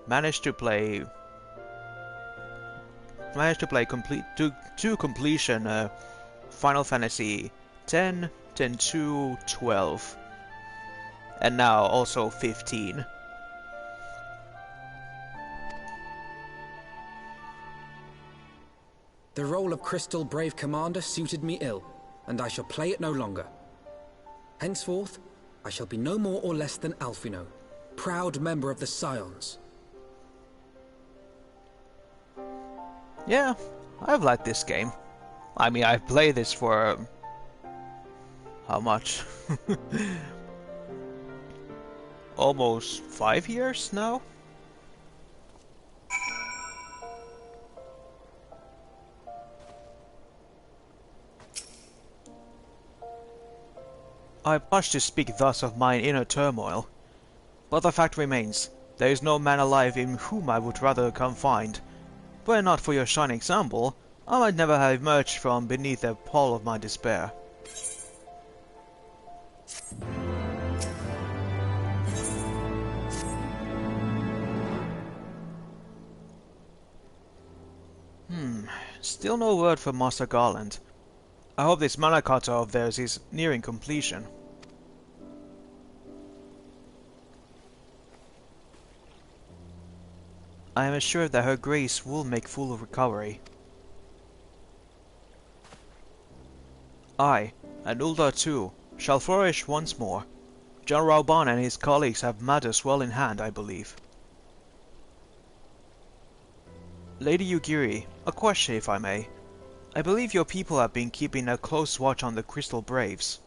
managed to play to completion Final Fantasy 10, 10-2, 12, and now also 15. The role of Crystal Brave Commander suited me ill, and I shall play it no longer. Henceforth, I shall be no more or less than Alphino, proud member of the Scions. Yeah, I've liked this game. I mean, I've played this for... how much? Almost 5 years now? I blush to speak thus of mine inner turmoil, but the fact remains, there is no man alive in whom I would rather confide. Were it not for your shining example, I might never have emerged from beneath the pall of my despair. Still no word from Master Garland. I hope this mana cutter of theirs is nearing completion. I am assured that her grace will make full recovery. I, and Uldar too, shall flourish once more. General Rauban and his colleagues have matters well in hand, I believe. Lady Yugiri, a question if I may. I believe your people have been keeping a close watch on the Crystal Braves.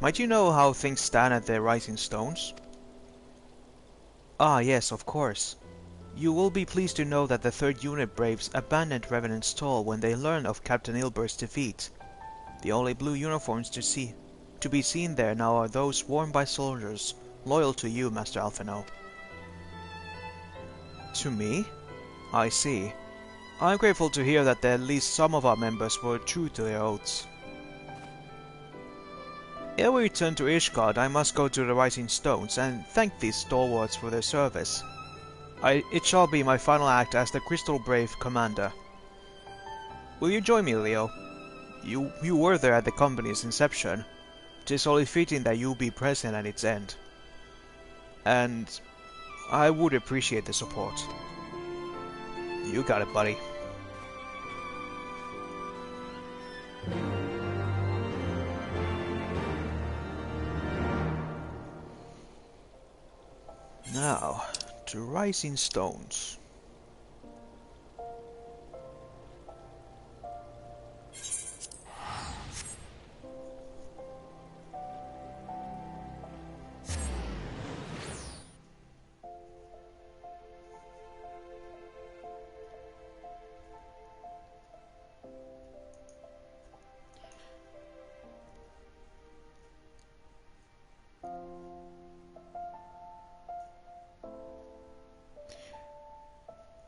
Might you know how things stand at the Rising Stones? Ah, yes, of course. You will be pleased to know that the 3rd Unit Braves abandoned Revenant's Stall when they learned of Captain Ilbert's defeat. The only blue uniforms to be seen there now are those worn by soldiers loyal to you, Master Alphino. To me? I see. I'm grateful to hear that at least some of our members were true to their oaths. Ere we return to Ishgard, I must go to the Rising Stones and thank these stalwarts for their service. It shall be my final act as the Crystal Brave Commander. Will you join me, Leo? You were there at the company's inception. 'Tis only fitting that you be present at its end. And I would appreciate the support. You got it, buddy. Now, to Rising Stones.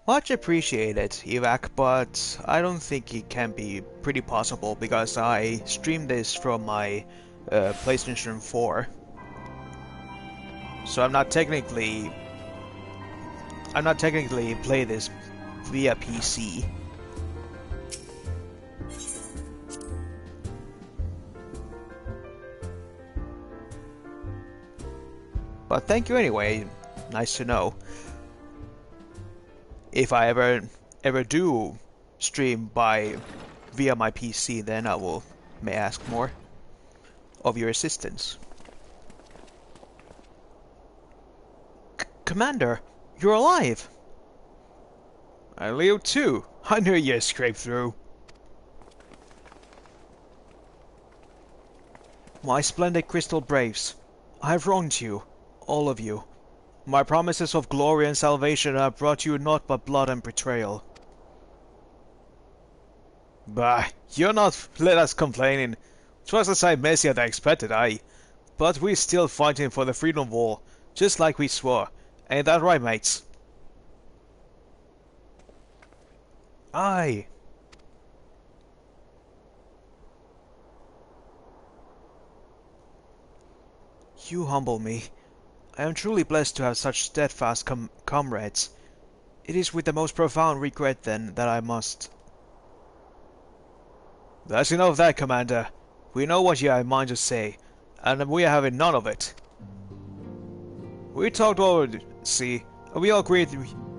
Much appreciated, Evac, but I don't think it can be pretty possible because I streamed this from my PlayStation 4. So I'm not technically play this via PC. But thank you anyway, nice to know. If I ever do stream via my PC, then I may ask more of your assistance. Commander, you're alive! I live too. I knew you'd scrape through. My splendid Crystal Braves, I have wronged you, all of you. My promises of glory and salvation have brought you naught but blood and betrayal. Bah, you're not let us complaining. 'Twas a sight messier than expected, aye. But we're still fighting for the freedom war, just like we swore. Ain't that right, mates? Aye. You humble me. I am truly blessed to have such steadfast comrades. It is with the most profound regret, then, that I must... That's enough of that, Commander. We know what you have in mind to say, and we are having none of it. We talked over, see, and we all agreed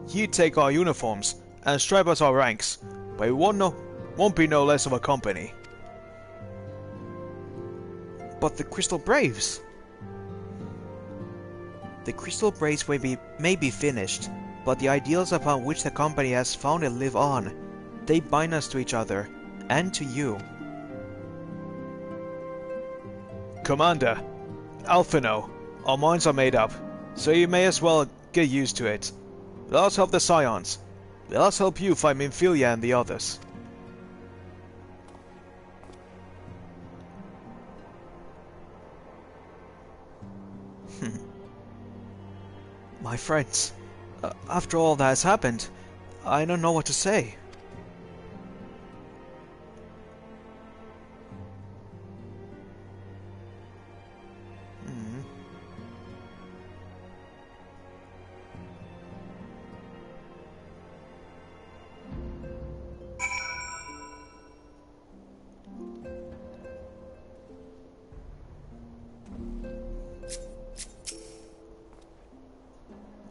you'd take our uniforms and stripe us our ranks, but we won't be no less of a company. But the Crystal Braves... The Crystal Braves may be finished, but the ideals upon which the company has founded live on. They bind us to each other, and to you. Commander, Alphino, our minds are made up, so you may as well get used to it. Let us help the Scions. Let us help you fight Minfilia and the others. My friends, after all that has happened, I don't know what to say.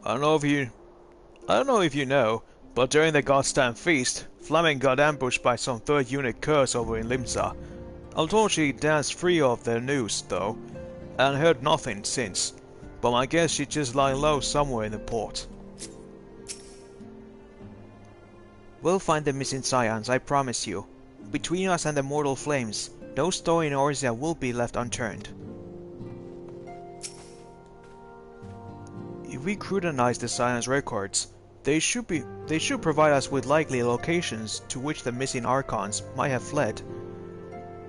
I don't know if you know, but during the Godstamp feast, Fleming got ambushed by some 3rd Unit Curs over in Limsa. Unfortunately, she danced free of the news, though, and heard nothing since, but I guess she's just lying low somewhere in the port. We'll find the missing scions, I promise you. Between us and the mortal flames, no stone in Orzia will be left unturned. If we scrutinize the scions' records, they should provide us with likely locations to which the missing Archons might have fled.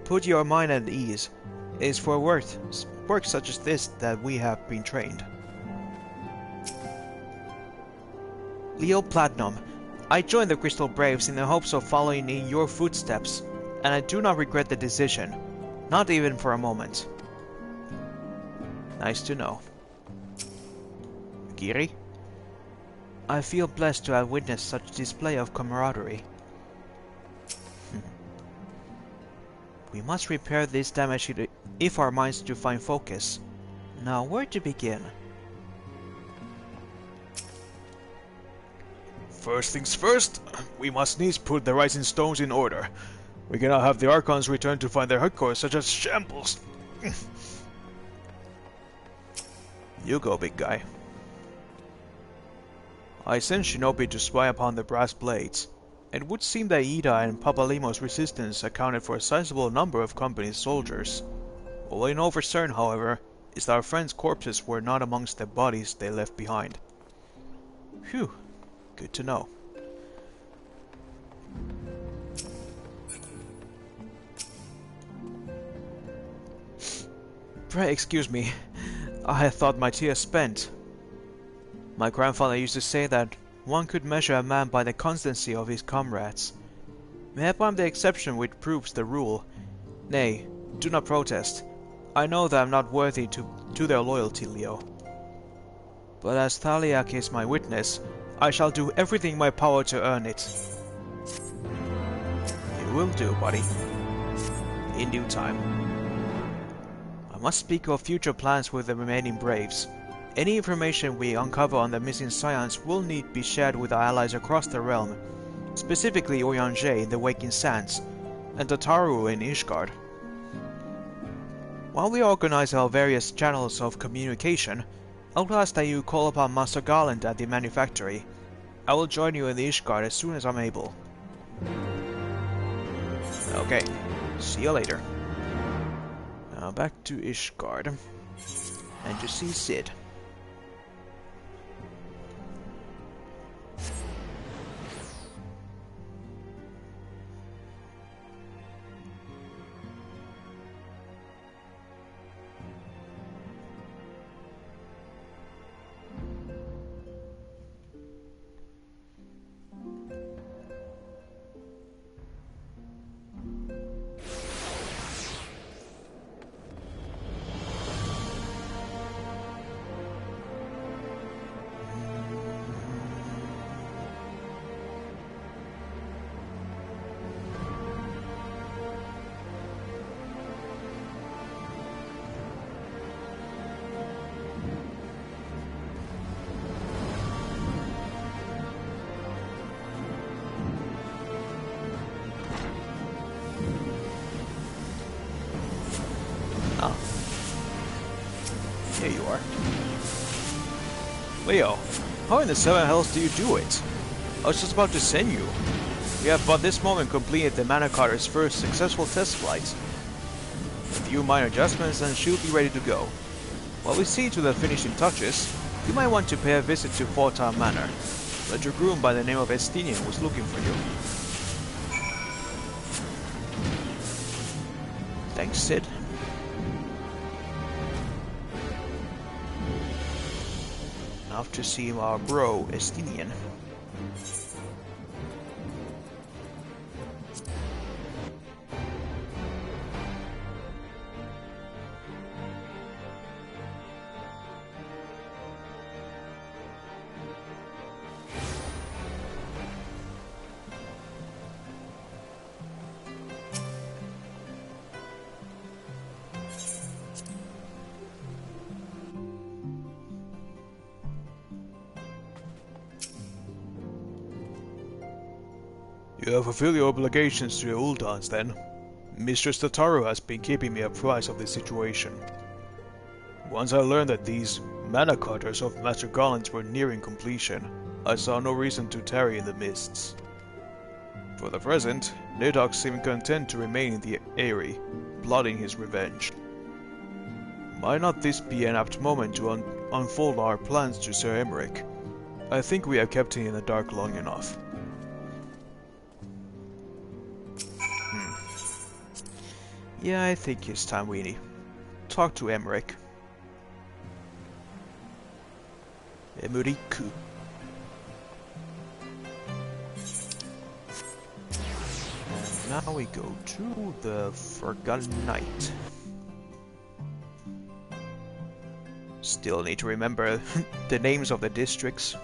Put your mind at ease. It is for work such as this that we have been trained. Leo Platinum, I joined the Crystal Braves in the hopes of following in your footsteps, and I do not regret the decision, not even for a moment. Nice to know. Giri? I feel blessed to have witnessed such display of camaraderie. We must repair this damage if our minds do find focus. Now, where to begin? First things first, we must needs put the rising stones in order. We cannot have the Archons return to find their headquarters such as shambles. You go, big guy. I sent Shinobi to spy upon the brass blades. It would seem that Ida and Papalimo's resistance accounted for a sizable number of company's soldiers. All I know for certain, however, is that our friends' corpses were not amongst the bodies they left behind. Phew, good to know. Pray excuse me, I had thought my tea spent. My grandfather used to say that one could measure a man by the constancy of his comrades. Mayhap I am the exception which proves the rule. Nay, do not protest. I know that I am not worthy to their loyalty, Leo. But as Thaliak is my witness, I shall do everything in my power to earn it. You will do, buddy. In due time. I must speak of future plans with the remaining Braves. Any information we uncover on the missing scions will need to be shared with our allies across the realm, specifically Oyanje in the Waking Sands, and Tataru in Ishgard. While we organize our various channels of communication, I will ask that you call upon Master Garland at the manufactory. I will join you in the Ishgard as soon as I'm able. Okay, see you later. Now back to Ishgard, and to see Sid. Here you are. Leo, how in the seven hells do you do it? I was just about to send you. We have but this moment completed the Mana Carter's first successful test flight. A few minor adjustments and she'll be ready to go. While we see to the finishing touches, you might want to pay a visit to Fortar Manor. But your groom by the name of Estinian was looking for you. Thanks, Sid. Off to see our bro, Estinian. You have fulfilled your obligations to the Uldans, then. Mistress Tataru has been keeping me apprised of the situation. Once I learned that these mana cutters of Master Garland's were nearing completion, I saw no reason to tarry in the mists. For the present, Nidhogg seemed content to remain in the Eyrie, plotting his revenge. Might not this be an apt moment to unfold our plans to Sir Emmerich? I think we have kept him in the dark long enough. Yeah, I think it's time we talk to Emmerich. Emmerich. And now we go to the Forgotten Night. Still need to remember the names of the districts.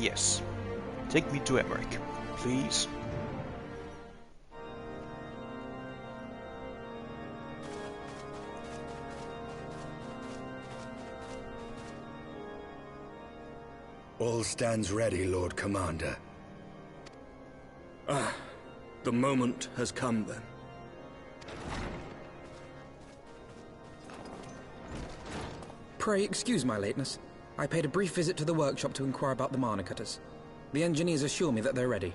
Yes. Take me to Emmerich, please. All stands ready, Lord Commander. Ah, the moment has come then. Pray excuse my lateness. I paid a brief visit to the workshop to inquire about the mana cutters. The engineers assure me that they're ready.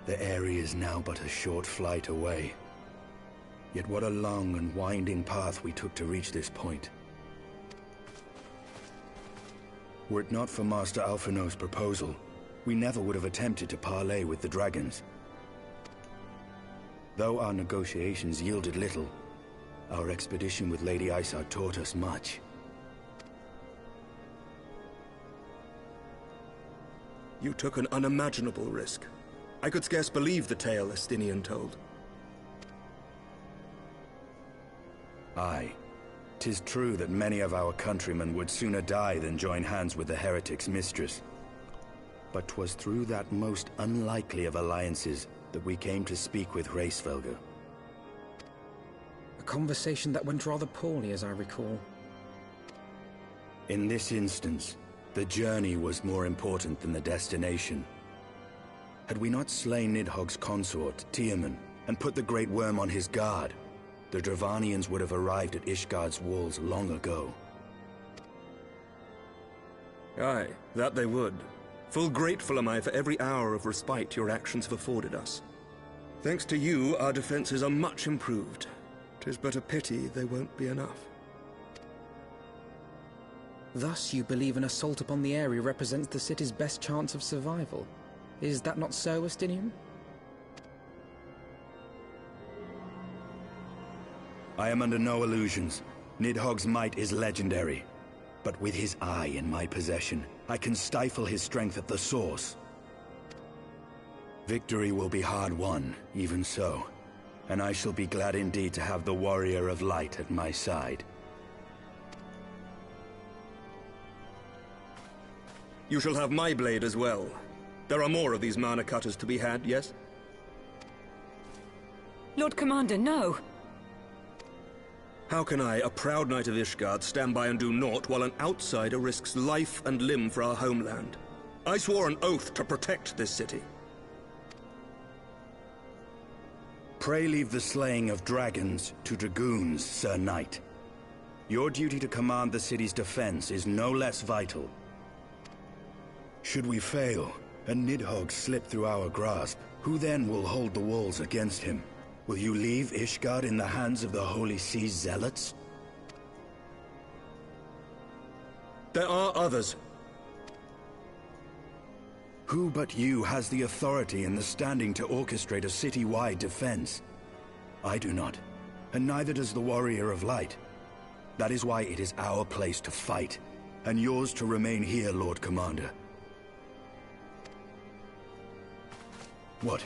The area is now but a short flight away. Yet what a long and winding path we took to reach this point. Were it not for Master Alphinaud's proposal, we never would have attempted to parley with the dragons. Though our negotiations yielded little, our expedition with Lady Isar taught us much. You took an unimaginable risk. I could scarce believe the tale Estinian told. Aye. 'Tis true that many of our countrymen would sooner die than join hands with the heretic's mistress. But 'twas through that most unlikely of alliances that we came to speak with Hraesvelgr. A conversation that went rather poorly, as I recall. In this instance, the journey was more important than the destination. Had we not slain Nidhogg's consort, Tiaman, and put the Great Worm on his guard, the Dravanians would have arrived at Ishgard's walls long ago. Aye, that they would. Full grateful am I for every hour of respite your actions have afforded us. Thanks to you, our defenses are much improved. 'Tis but a pity they won't be enough. Thus you believe an assault upon the area represents the city's best chance of survival. Is that not so, Estinian? I am under no illusions. Nidhogg's might is legendary. But with his eye in my possession, I can stifle his strength at the source. Victory will be hard won, even so. And I shall be glad indeed to have the Warrior of Light at my side. You shall have my blade as well. There are more of these mana cutters to be had, yes? Lord Commander, no! How can I, a proud knight of Ishgard, stand by and do naught while an outsider risks life and limb for our homeland? I swore an oath to protect this city. Pray leave the slaying of dragons to dragoons, Sir Knight. Your duty to command the city's defense is no less vital. Should we fail, and Nidhogg slip through our grasp, who then will hold the walls against him? Will you leave Ishgard in the hands of the Holy Sea's zealots? There are others. Who but you has the authority and the standing to orchestrate a city-wide defense? I do not, and neither does the Warrior of Light. That is why it is our place to fight, and yours to remain here, Lord Commander. What?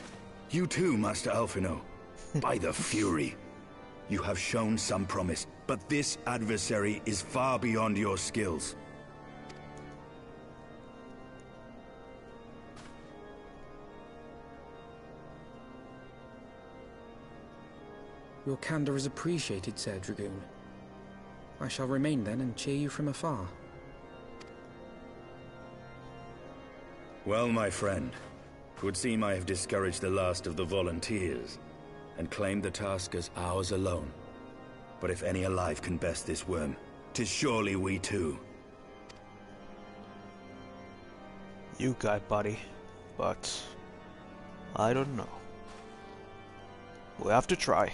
You too, Master Alphinaud? By the Fury! You have shown some promise, but this adversary is far beyond your skills. Your candor is appreciated, Sir Dragoon. I shall remain then and cheer you from afar. Well, my friend, 'twould seem I have discouraged the last of the volunteers, and claimed the task as ours alone. But if any alive can best this worm, 'tis surely we too. You got it, buddy, but I don't know. We'll have to try.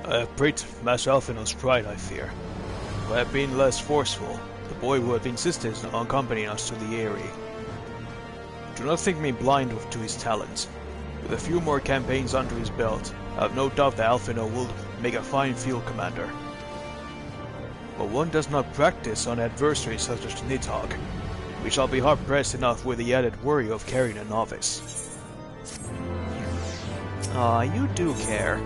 I have pricked Master Alphinaud's pride, I fear. If I had been less forceful, the boy would have insisted on accompanying us to the Eyrie. Do not think me blind to his talents. With a few more campaigns under his belt, I have no doubt that Alphinaud will make a fine field commander. But one does not practice on adversaries such as Nidhogg. We shall be hard-pressed enough with the added worry of carrying a novice. Ah, you do care.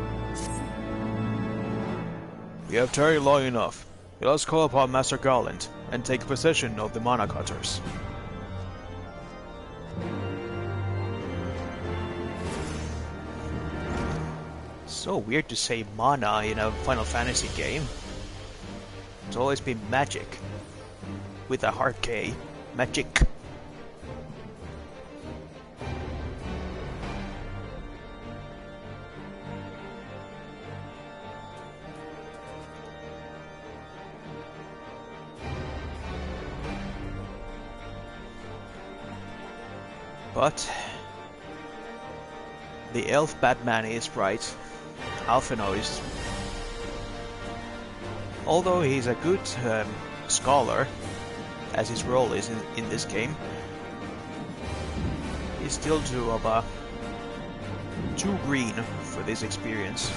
We have tarried long enough. Let us call upon Master Garland and take possession of the Mana Cutters. So weird to say mana in a Final Fantasy game. It's always been magic. With a hard K. Magic. But the elf Batman is right. Alphinaud is, although he's a good scholar, as his role is in this game, he's still too green for this experience.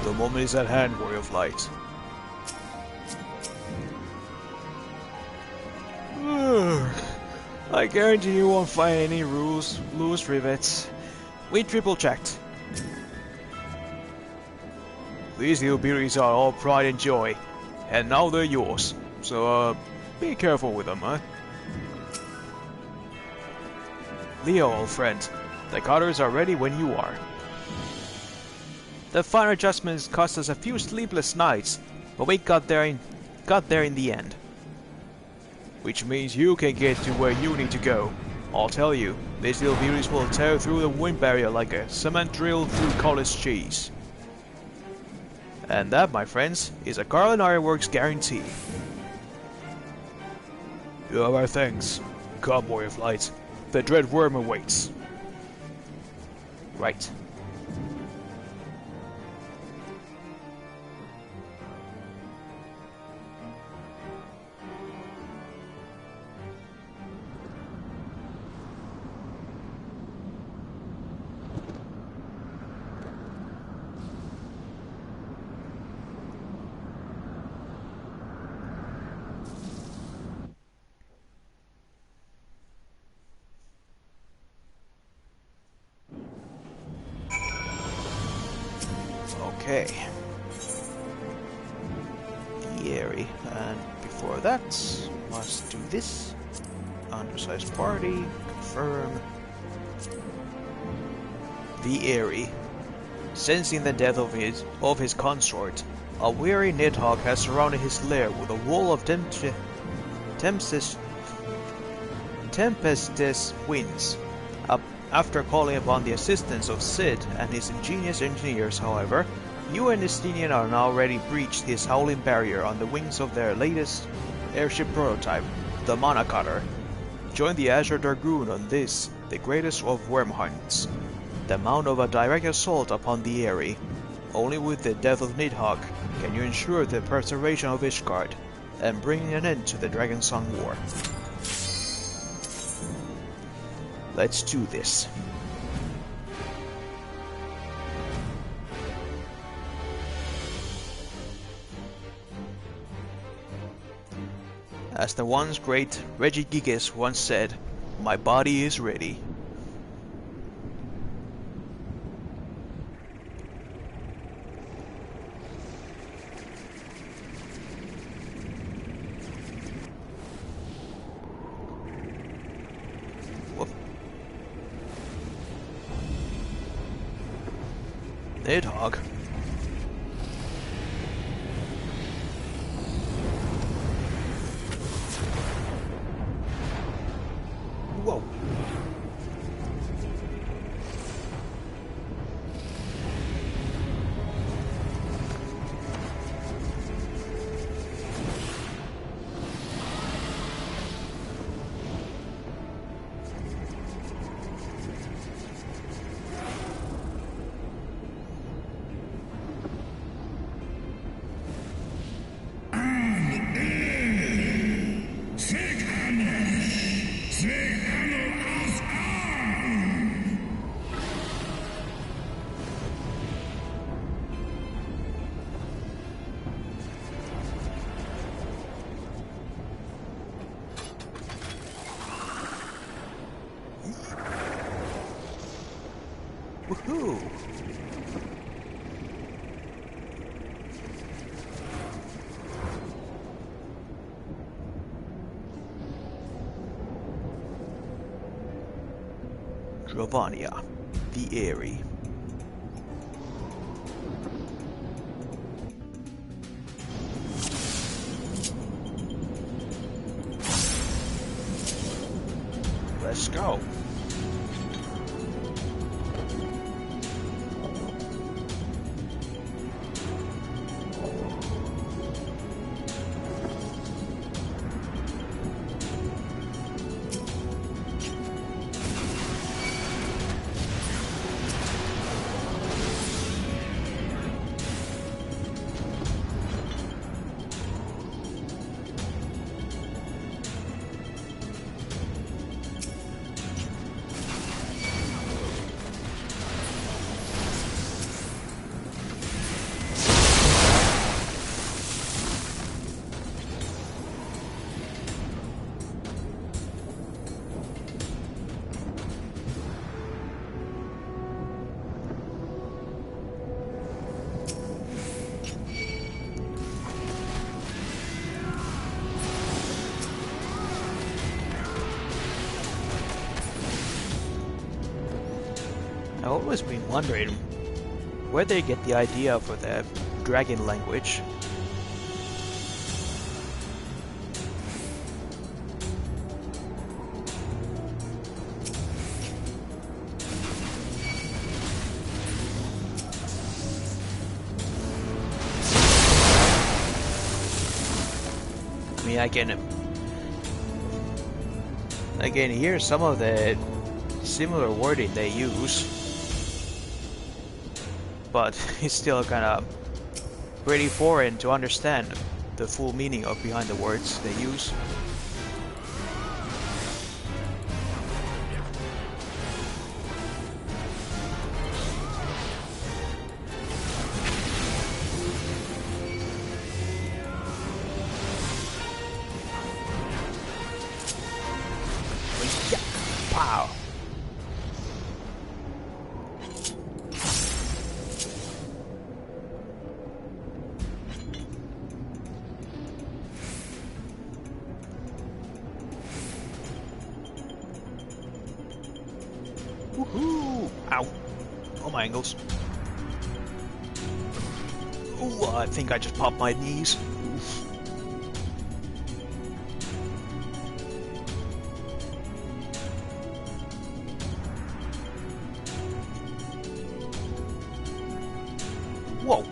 The moment is at hand, Warrior of Light. I guarantee you won't find any loose rivets. We triple-checked. These little beauties are all pride and joy, and now they're yours. So, be careful with them, huh? Leo, old friend, the cutters are ready when you are. The finer adjustments cost us a few sleepless nights, but we got there in the end. Which means you can get to where you need to go. I'll tell you, these little beauties will tear through the wind barrier like a cement drill through cottage cheese. And that, my friends, is a Garland Ironworks guarantee. You have our thanks. Come, Warrior of Light. The dread worm awaits. Right. Okay. The Eyrie, and before that, must do this. Undersized party, confirm. The Eyrie. Sensing the death of his consort, a weary Nidhogg has surrounded his lair with a wall of tempestuous winds. After calling upon the assistance of Sid and his ingenious engineers, however, you and Estinian are now ready to breach his howling barrier on the wings of their latest airship prototype, the Mana Cutter. Join the Azure Dragoon on this, the greatest of worm hunts. The mount of a direct assault upon the Eyrie. Only with the death of Nidhogg can you ensure the preservation of Ishgard, and bring an end to the Dragonsong War. Let's do this. As the once great Regigigas once said, my body is ready. Whoop. Nidhogg. Whoa. Woohoo! Drovania, the Airy. Let's go. I've always been wondering where they get the idea for the dragon language. I mean, I can hear some of the similar wording they use, but it's still kind of pretty foreign to understand the full meaning of behind the words they use. Pow! Woohoo! Ow! All my angles. Ooh, I think I just popped my knees. Oof. Whoa!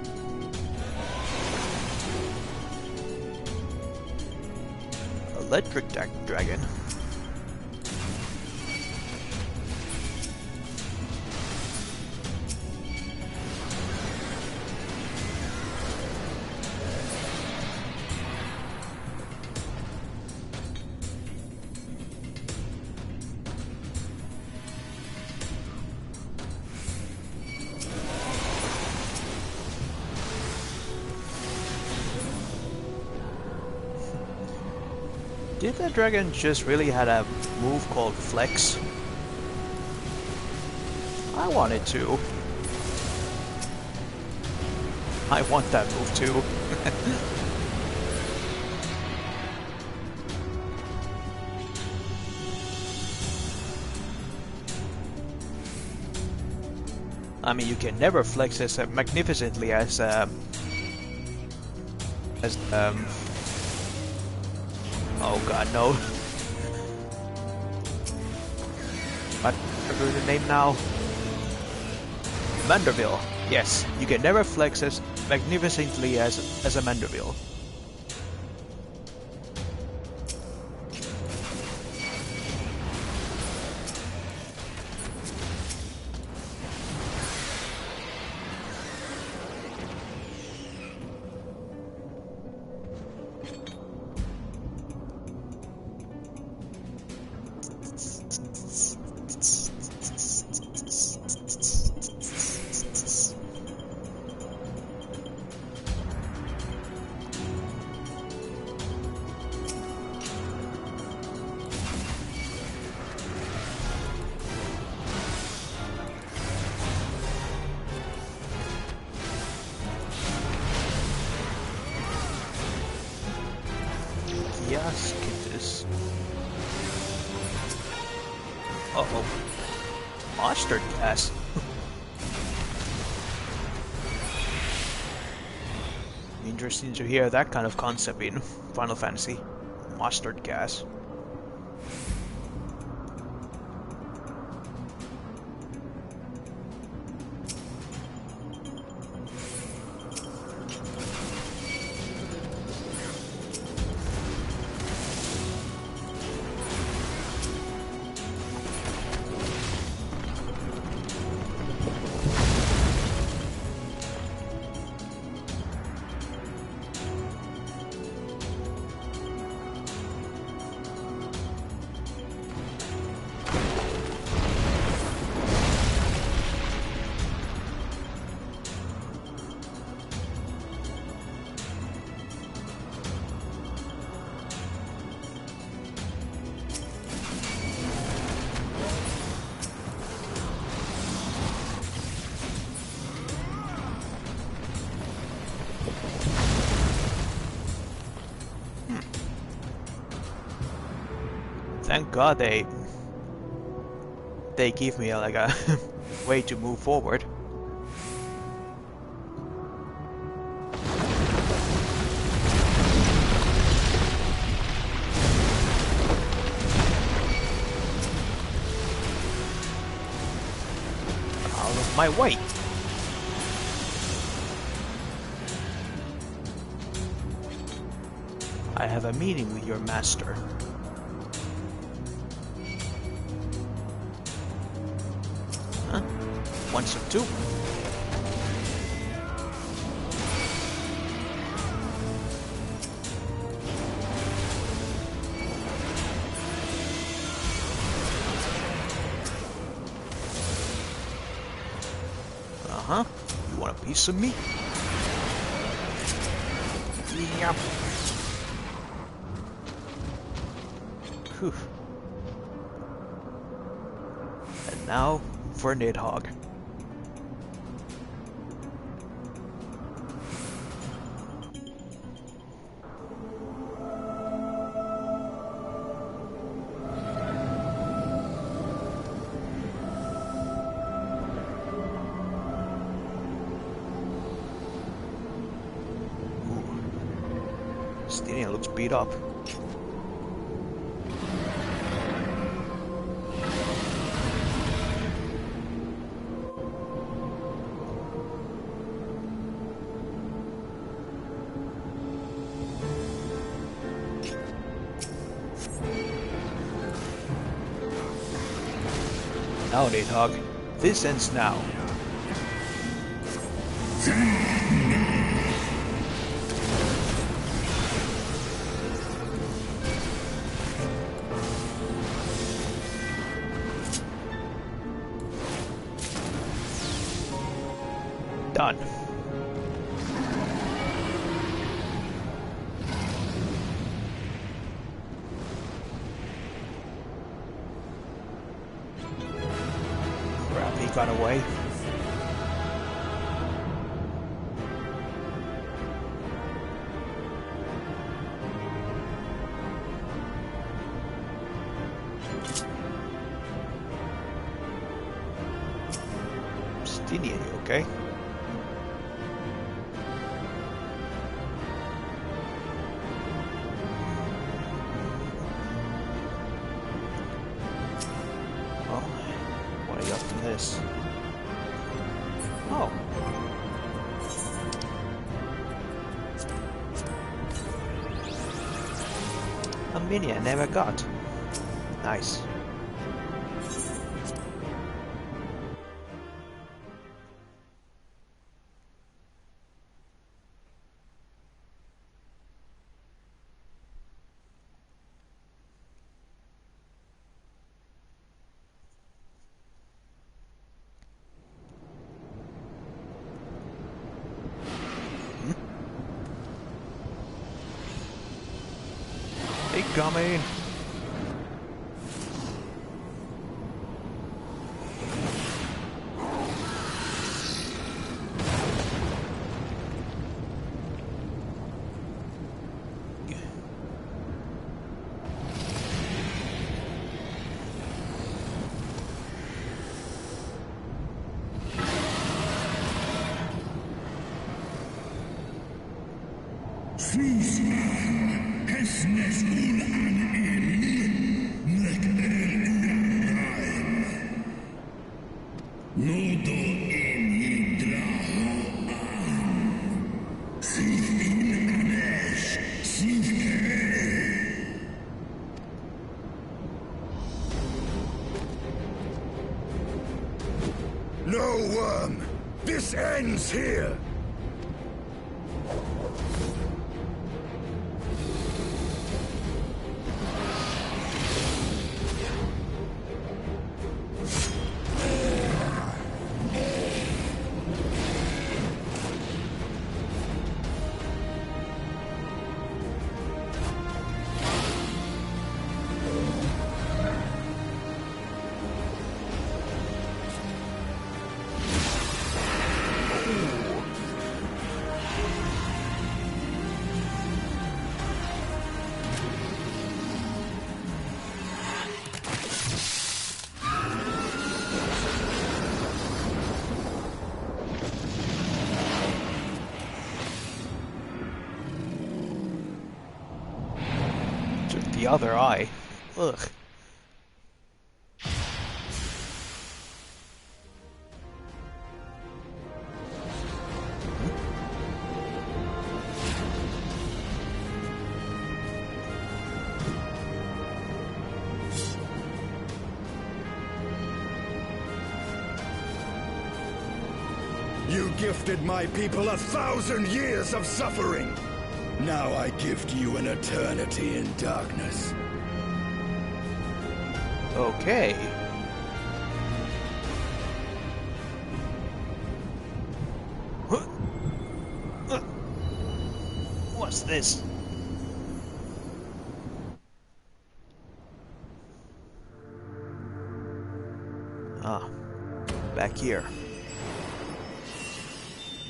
Electric dragon. Did the dragon just really had a move called Flex? I want it to. I want that move too. I mean, you can never flex as magnificently as oh god, no. Whatever the name now? Manderville. Yes, you can never flex as magnificently as a Manderville. Yes, get this. Uh-oh. Mustard gas. Interesting to hear that kind of concept in Final Fantasy. Mustard gas. Thank God they give me like a way to move forward. Out of my way. I have a meeting with your master. Once or two. Uh-huh. You want a piece of me? Yep. Whew. And now for Nidhogg. Stinia looks beat up. Now, Nidhogg, this ends now. Done. got away. Stini, are you okay? What are you up to this? Oh. A mini I never got. Nice. Incoming! No, worm! This ends here! The other eye. Ugh. You gifted my people 1,000 years of suffering! Now I gift you an eternity in darkness. Okay. What's this? Ah, back here.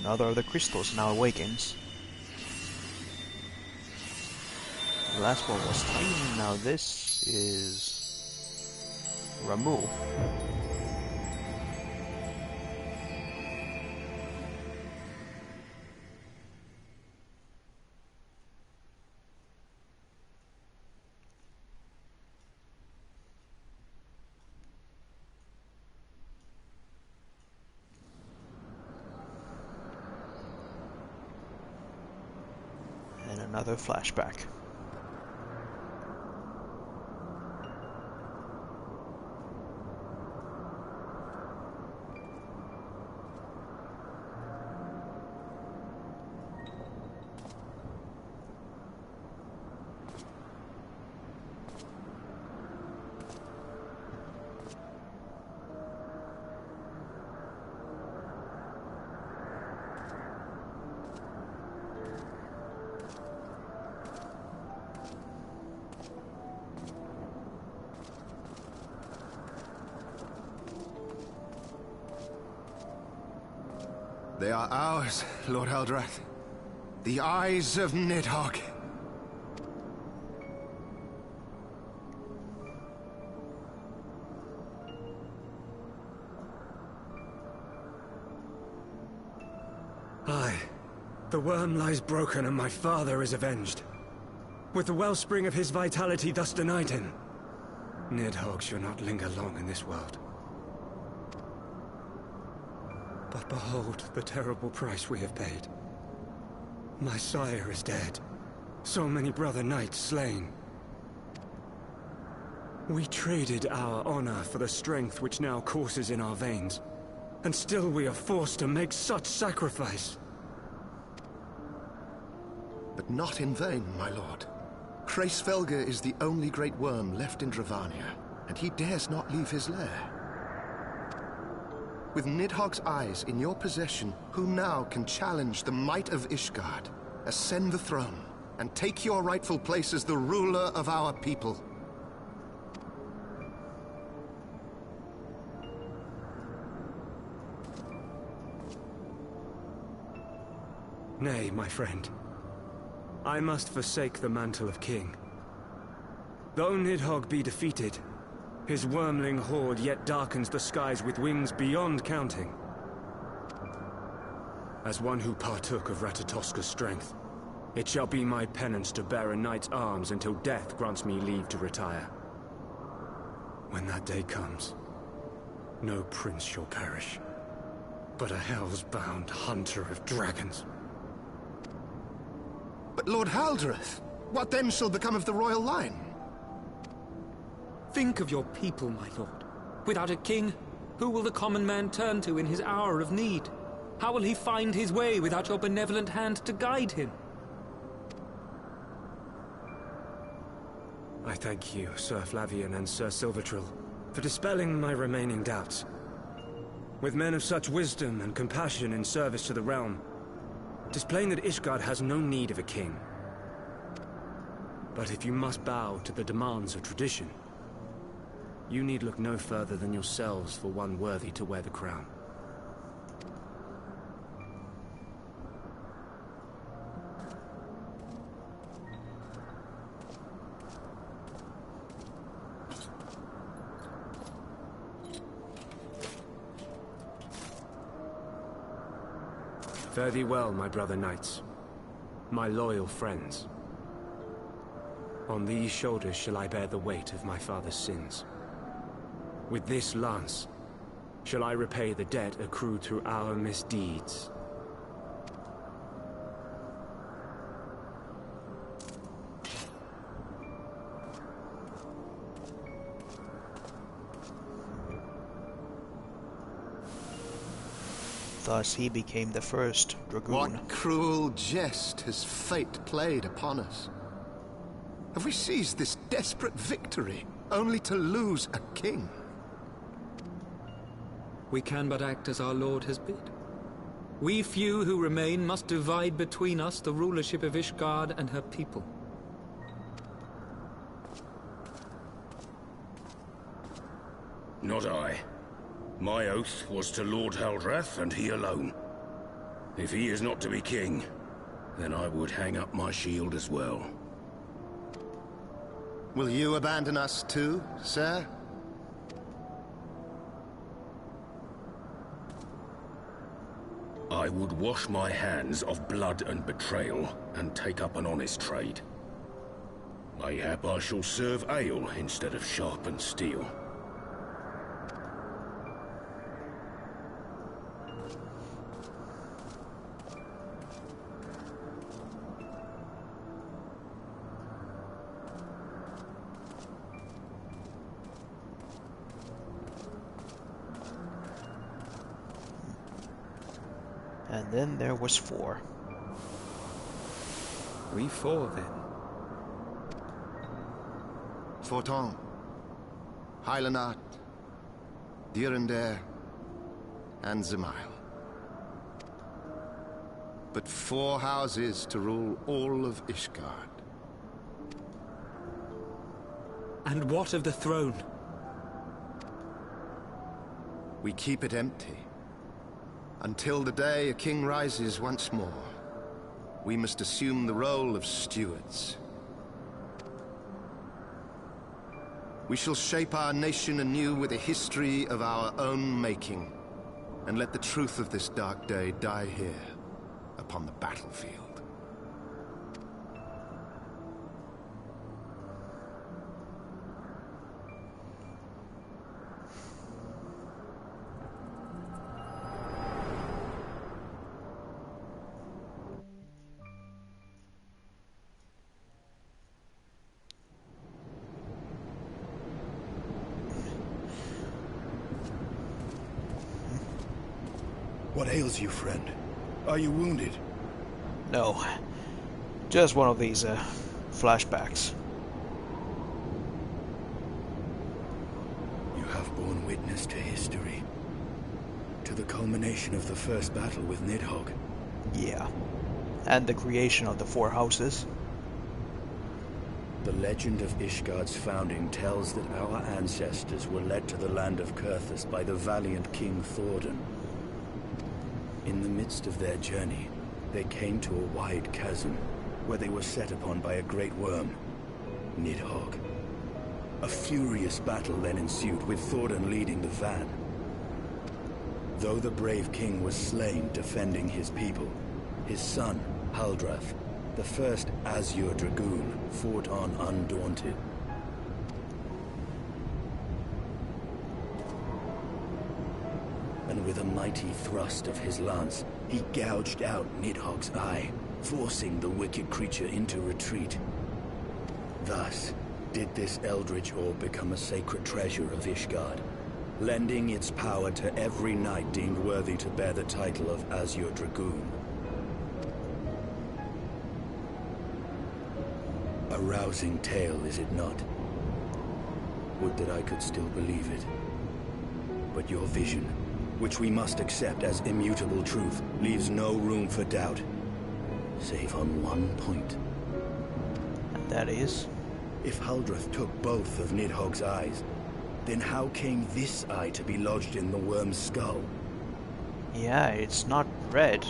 Another of the crystals now awakens. The last one was Titan, now this is Ramu. And another flashback. They are ours, Lord Eldrath. The eyes of Nidhogg. Aye. The worm lies broken and my father is avenged. With the wellspring of his vitality thus denied him, Nidhogg shall not linger long in this world. But behold the terrible price we have paid. My sire is dead. So many brother knights slain. We traded our honor for the strength which now courses in our veins. And still we are forced to make such sacrifice. But not in vain, my lord. Hraesvelgr is the only great worm left in Dravania, and he dares not leave his lair. With Nidhogg's eyes in your possession, who now can challenge the might of Ishgard, ascend the throne, and take your rightful place as the ruler of our people? Nay, my friend. I must forsake the mantle of king. Though Nidhogg be defeated, his wormling horde yet darkens the skies with wings beyond counting. As one who partook of Ratatoska's strength, it shall be my penance to bear a knight's arms until death grants me leave to retire. When that day comes, no prince shall perish, but a hell's-bound hunter of dragons. But Lord Haldreth, what then shall become of the royal line? Think of your people, my lord. Without a king, who will the common man turn to in his hour of need? How will he find his way without your benevolent hand to guide him? I thank you, Sir Flavian and Sir Silvertrill, for dispelling my remaining doubts. With men of such wisdom and compassion in service to the realm, it is plain that Ishgard has no need of a king. But if you must bow to the demands of tradition, you need look no further than yourselves for one worthy to wear the crown. Fare thee well, my brother knights, my loyal friends. On these shoulders shall I bear the weight of my father's sins. With this lance shall I repay the debt accrued through our misdeeds. Thus he became the first dragoon. What cruel jest has fate played upon us? Have we seized this desperate victory, only to lose a king? We can but act as our lord has bid. We few who remain must divide between us the rulership of Ishgard and her people. Not I. My oath was to Lord Haldrath, and he alone. If he is not to be king, then I would hang up my shield as well. Will you abandon us too, sir? I would wash my hands of blood and betrayal, and take up an honest trade. Mayhap I shall serve ale instead of sharpened steel. And then there was 4. We 4 then. Forton, Hylanat, Dyrendare, and Zemail. But 4 houses to rule all of Ishgard. And what of the throne? We keep it empty. Until the day a king rises once more, we must assume the role of stewards. We shall shape our nation anew with a history of our own making, and let the truth of this dark day die here, upon the battlefield. What ails you, friend? Are you wounded? No. Just one of these, flashbacks. You have borne witness to history. To the culmination of the first battle with Nidhogg. Yeah. And the creation of the four houses. The legend of Ishgard's founding tells that our ancestors were led to the land of Kurthus by the valiant King Thordan. In the midst of their journey, they came to a wide chasm, where they were set upon by a great worm, Nidhogg. A furious battle then ensued, with Thordan leading the van. Though the brave king was slain defending his people, his son, Haldrath, the first Azure Dragoon, fought on undaunted. And with a mighty thrust of his lance, he gouged out Nidhogg's eye, forcing the wicked creature into retreat. Thus did this eldritch orb become a sacred treasure of Ishgard, lending its power to every knight deemed worthy to bear the title of Azure Dragoon. A rousing tale, is it not? Would that I could still believe it. But your vision, which we must accept as immutable truth, leaves no room for doubt, save on one point. And that is? If Haldrath took both of Nidhogg's eyes, then how came this eye to be lodged in the worm's skull? Yeah, it's not red.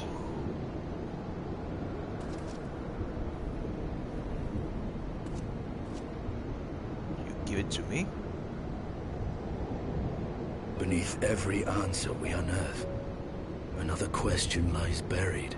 You give it to me? Beneath every answer we unearth, another question lies buried.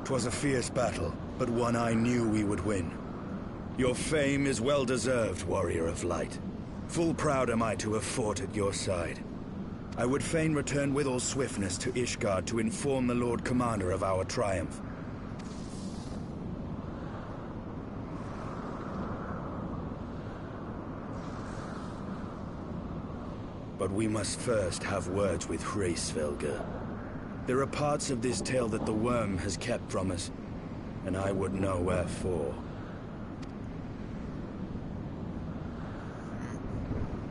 Twas a fierce battle, but one I knew we would win. Your fame is well deserved, warrior of light. Full proud am I to have fought at your side. I would fain return with all swiftness to Ishgard to inform the Lord Commander of our triumph. But we must first have words with Hraesvelgr. There are parts of this tale that the worm has kept from us, and I would know wherefore.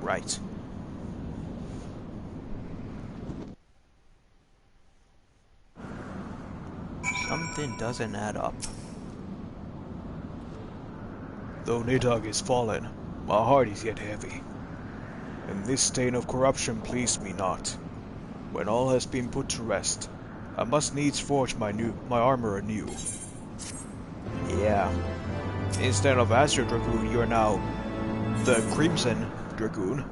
Right. Something doesn't add up. Though Nidhogg is fallen, my heart is yet heavy, and this stain of corruption pleased me not. When all has been put to rest, I must needs forge my armor anew. Yeah. Instead of Azure Dragoon, you're now the Crimson Dragoon.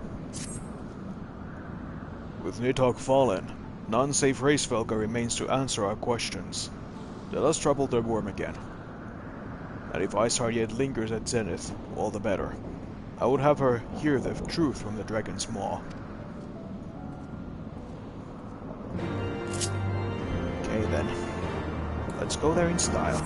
With Nidhogg fallen, none save Hraesvelgr remains to answer our questions. Let us trouble the worm again. And if Isar yet lingers at Zenith, all the better. I would have her hear the truth from the dragon's maw. Okay then. Let's go there in style.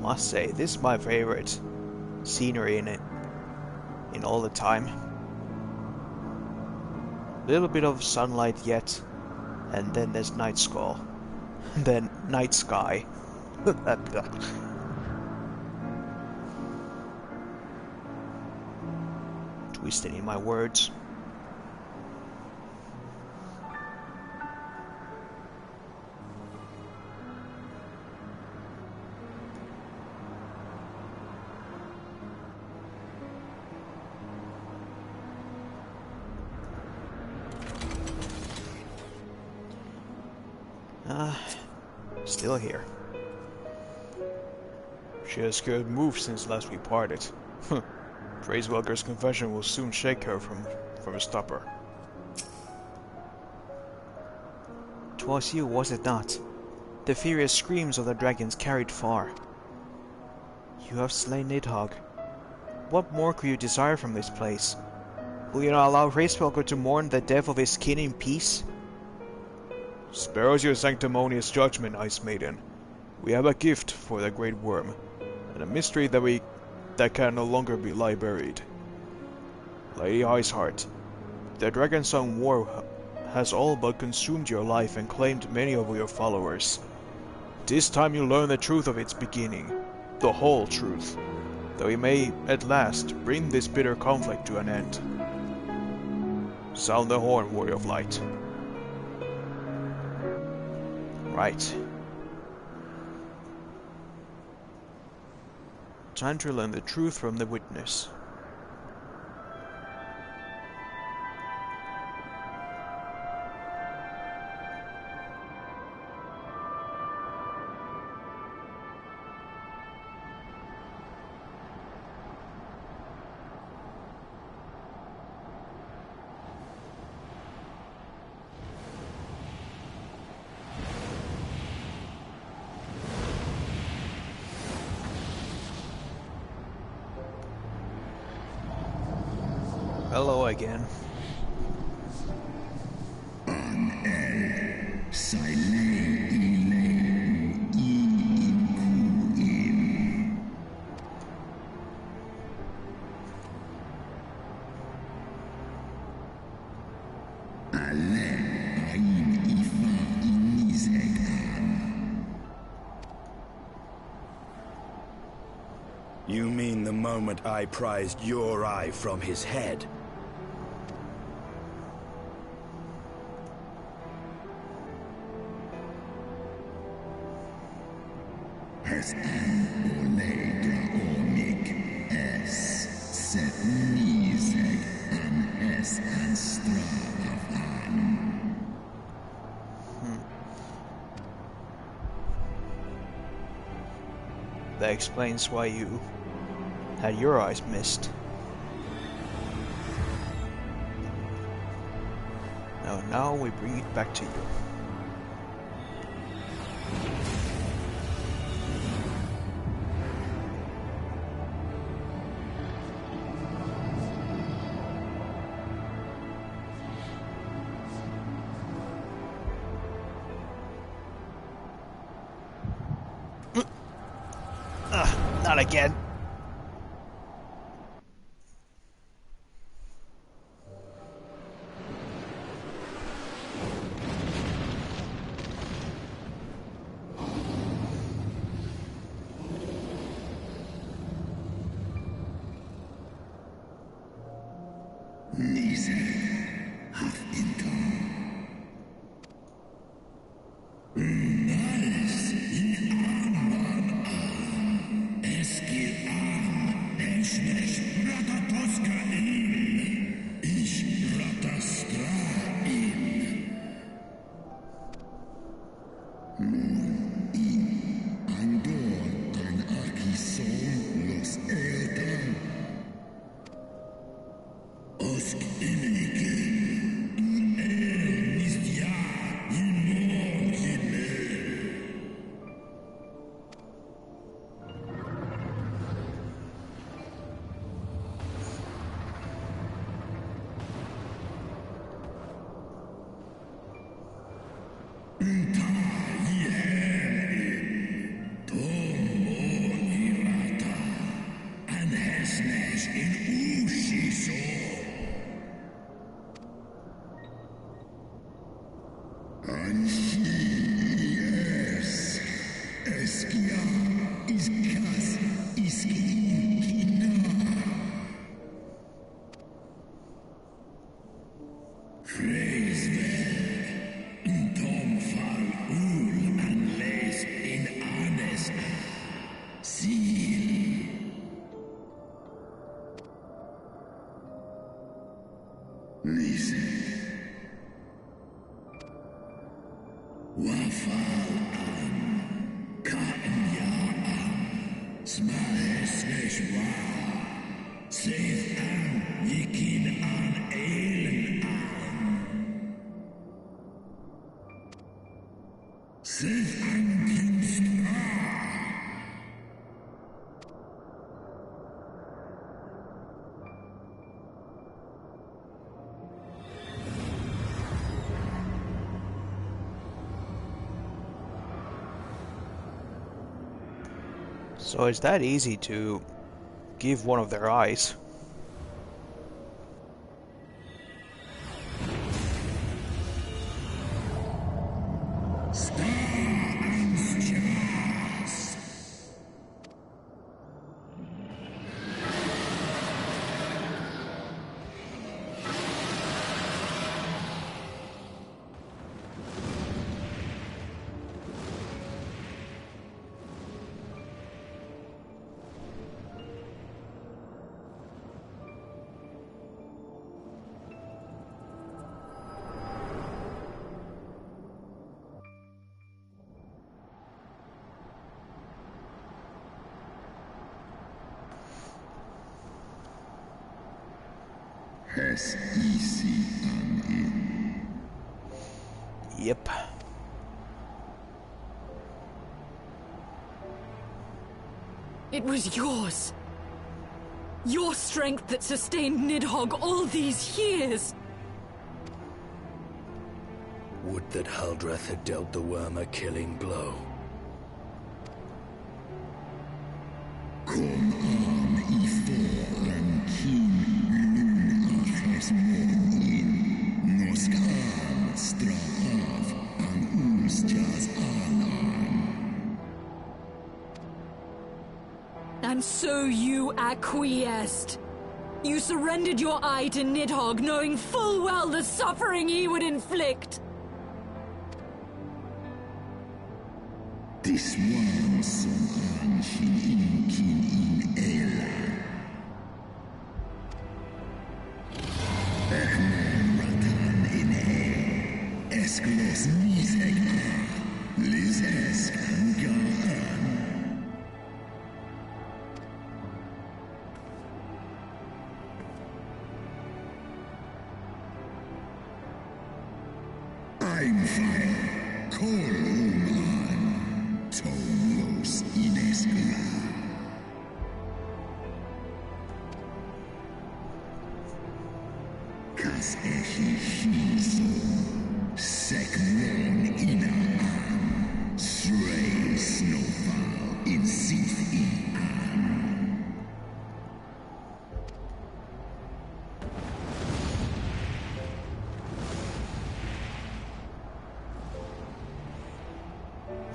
must say, this is my favorite scenery in it, in all the time. Little bit of sunlight yet, and then there's night skull, and then night sky. Twisted in my words. Still here. She has scared moves since last we parted. Praisewelker's confession will soon shake her from a stupor. 'Twas you, was it not? The furious screams of the dragons carried far. You have slain Nidhogg. What more could you desire from this place? Will you not allow Praisewelker to mourn the death of his kin in peace? Spare us your sanctimonious judgment, Ice Maiden. We have a gift for the Great Worm, and a mystery that can no longer lie buried. Lady Iceheart, the Dragonsong War has all but consumed your life and claimed many of your followers. This time you learn the truth of its beginning, the whole truth, that we may, at last, bring this bitter conflict to an end. Sound the horn, Warrior of Light. Right. Time to learn the truth from the witness. Hello again. You mean the moment I prized your eye from his head? That explains why you had your eyes missed. Now we bring it back to you. Not again. Osk inige So it's that easy to give one of their eyes. Yep. It was yours. Your strength that sustained Nidhogg all these years. Would that Haldreth had dealt the worm a killing blow. And so you acquiesced. You surrendered your eye to Nidhogg, knowing full well the suffering he would inflict. This one som anshin inkin in ela. Echnon ratan in he. Esklos miseg a. Liz esk angaan. I'm fire. Koluman. Tomos ineskla. Kas echi shiso. Sekmon inaan. Stray snowfall in sith an.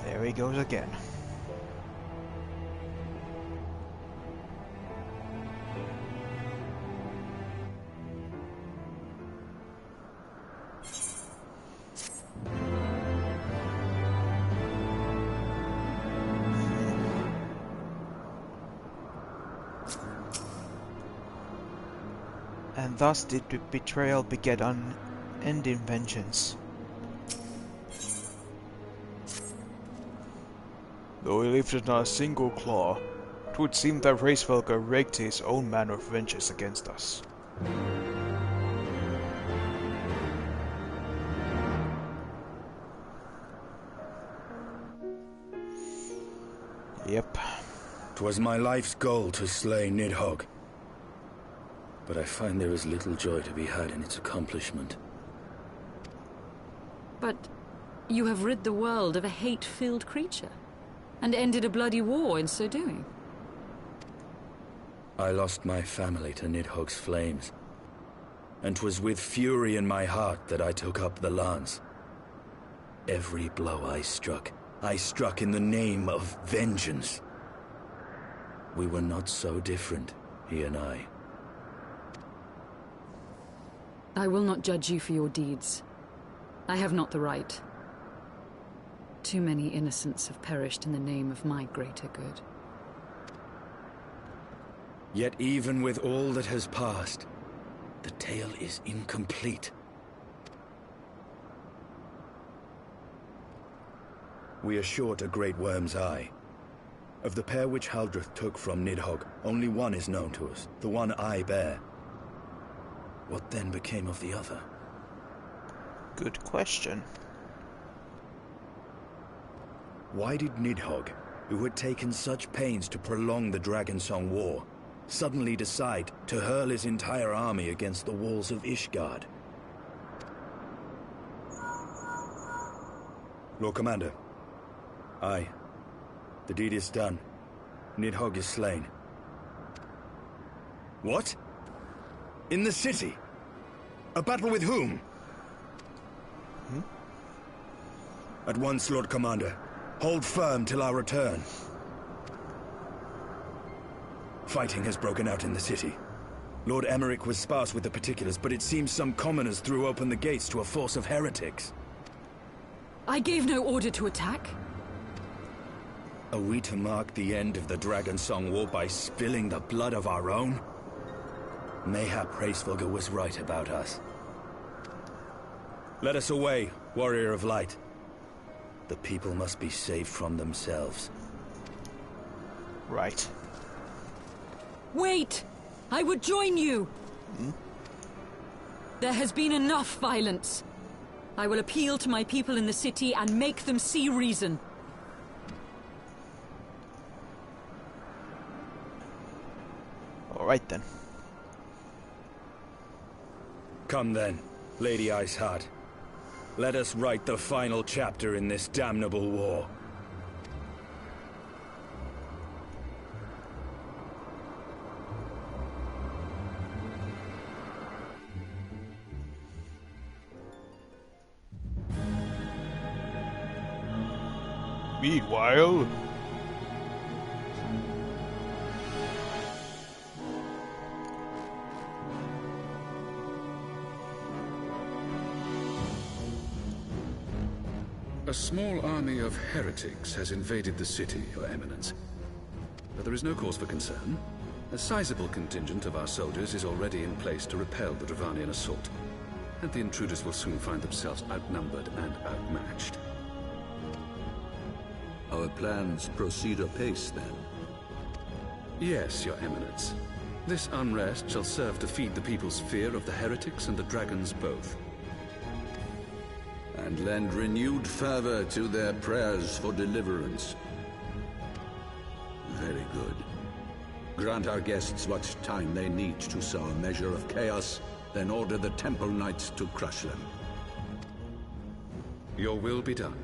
There he goes again. And thus did the betrayal beget unending vengeance. Though he lifted not a single claw, 'twould seem that Hraesvelgr wreaked his own manner of vengeance against us. Yep. 'Twas my life's goal to slay Nidhogg, but I find there is little joy to be had in its accomplishment. But you have rid the world of a hate-filled creature, and ended a bloody war in so doing. I lost my family to Nidhogg's flames, and 'twas with fury in my heart that I took up the lance. Every blow I struck in the name of vengeance. We were not so different, he and I. I will not judge you for your deeds. I have not the right. Too many innocents have perished in the name of my greater good. Yet even with all that has passed, the tale is incomplete. We are short a great worm's eye. Of the pair which Haldreth took from Nidhogg, only one is known to us, the one I bear. What then became of the other? Good question. Why did Nidhogg, who had taken such pains to prolong the Dragonsong War, suddenly decide to hurl his entire army against the walls of Ishgard? Lord Commander. Aye. The deed is done. Nidhogg is slain. What? In the city? A battle with whom? At once, Lord Commander. Hold firm till our return. Fighting has broken out in the city. Lord Emmerich was sparse with the particulars, but it seems some commoners threw open the gates to a force of heretics. I gave no order to attack. Are we to mark the end of the Dragonsong War by spilling the blood of our own? Mayhap Hraesvelgr was right about us. Let us away, Warrior of Light. The people must be saved from themselves. Right. Wait! I would join you! There has been enough violence. I will appeal to my people in the city and make them see reason. Alright then. Come then, Lady Iceheart. Let us write the final chapter in this damnable war. Meanwhile... A small army of heretics has invaded the city, Your Eminence. But there is no cause for concern. A sizable contingent of our soldiers is already in place to repel the Dravanian assault. And the intruders will soon find themselves outnumbered and outmatched. Our plans proceed apace, then? Yes, Your Eminence. This unrest shall serve to feed the people's fear of the heretics and the dragons both. And lend renewed fervor to their prayers for deliverance. Very good. Grant our guests what time they need to sow a measure of chaos, then order the Temple Knights to crush them. Your will be done.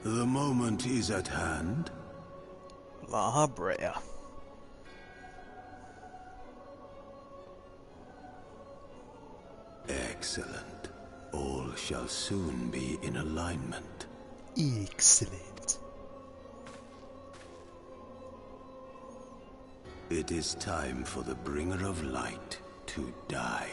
The moment is at hand. La Brea. Excellent. All shall soon be in alignment. Excellent. It is time for the Bringer of Light to die.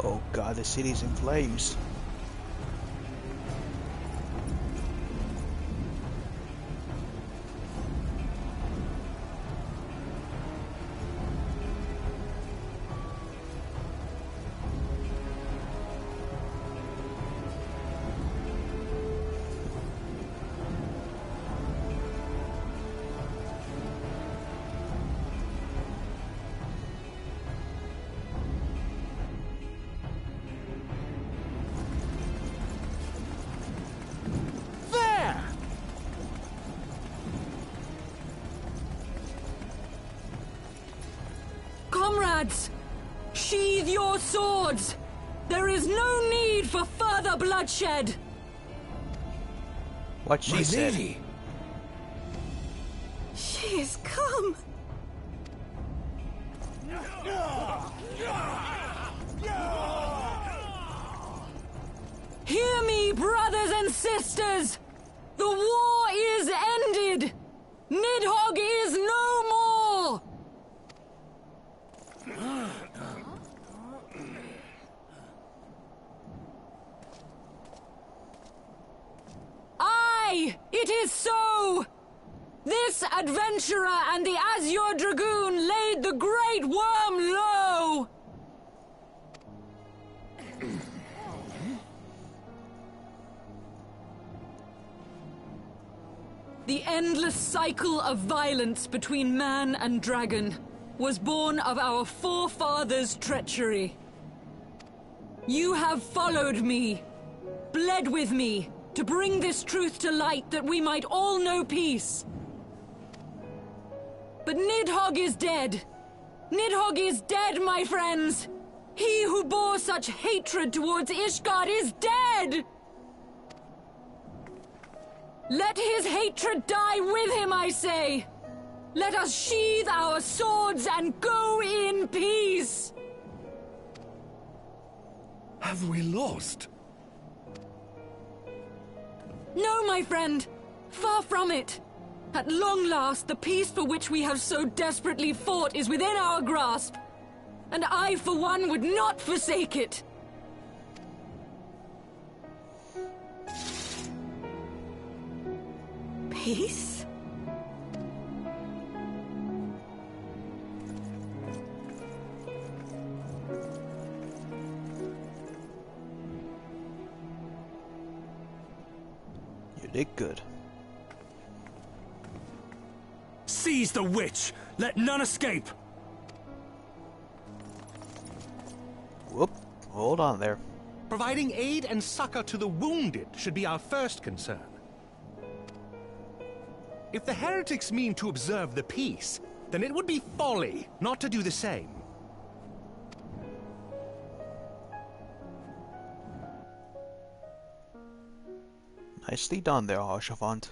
Oh god, the city's in flames. lads! Sheathe your swords! There is no need for further bloodshed! What she said. Lady. She has come. Hear me, brothers and sisters! The war is ended! Nidhogg is no more! Aye, it is so! This adventurer and the Azure Dragoon laid the Great Worm low! The endless cycle of violence between man and dragon was born of our forefathers' treachery. You have followed me, bled with me, to bring this truth to light that we might all know peace. But Nidhogg is dead. Nidhogg is dead, my friends! He who bore such hatred towards Ishgard is dead! Let his hatred die with him, I say! Let us sheathe our swords and go in peace! Have we lost? No, my friend! Far from it! At long last, the peace for which we have so desperately fought is within our grasp, and I, for one, would not forsake it! Peace? You did good. Seize the witch! Let none escape! Whoop. Hold on there. Providing aid and succor to the wounded should be our first concern. If the heretics mean to observe the peace, then it would be folly not to do the same. Nicely done there, Harshavant.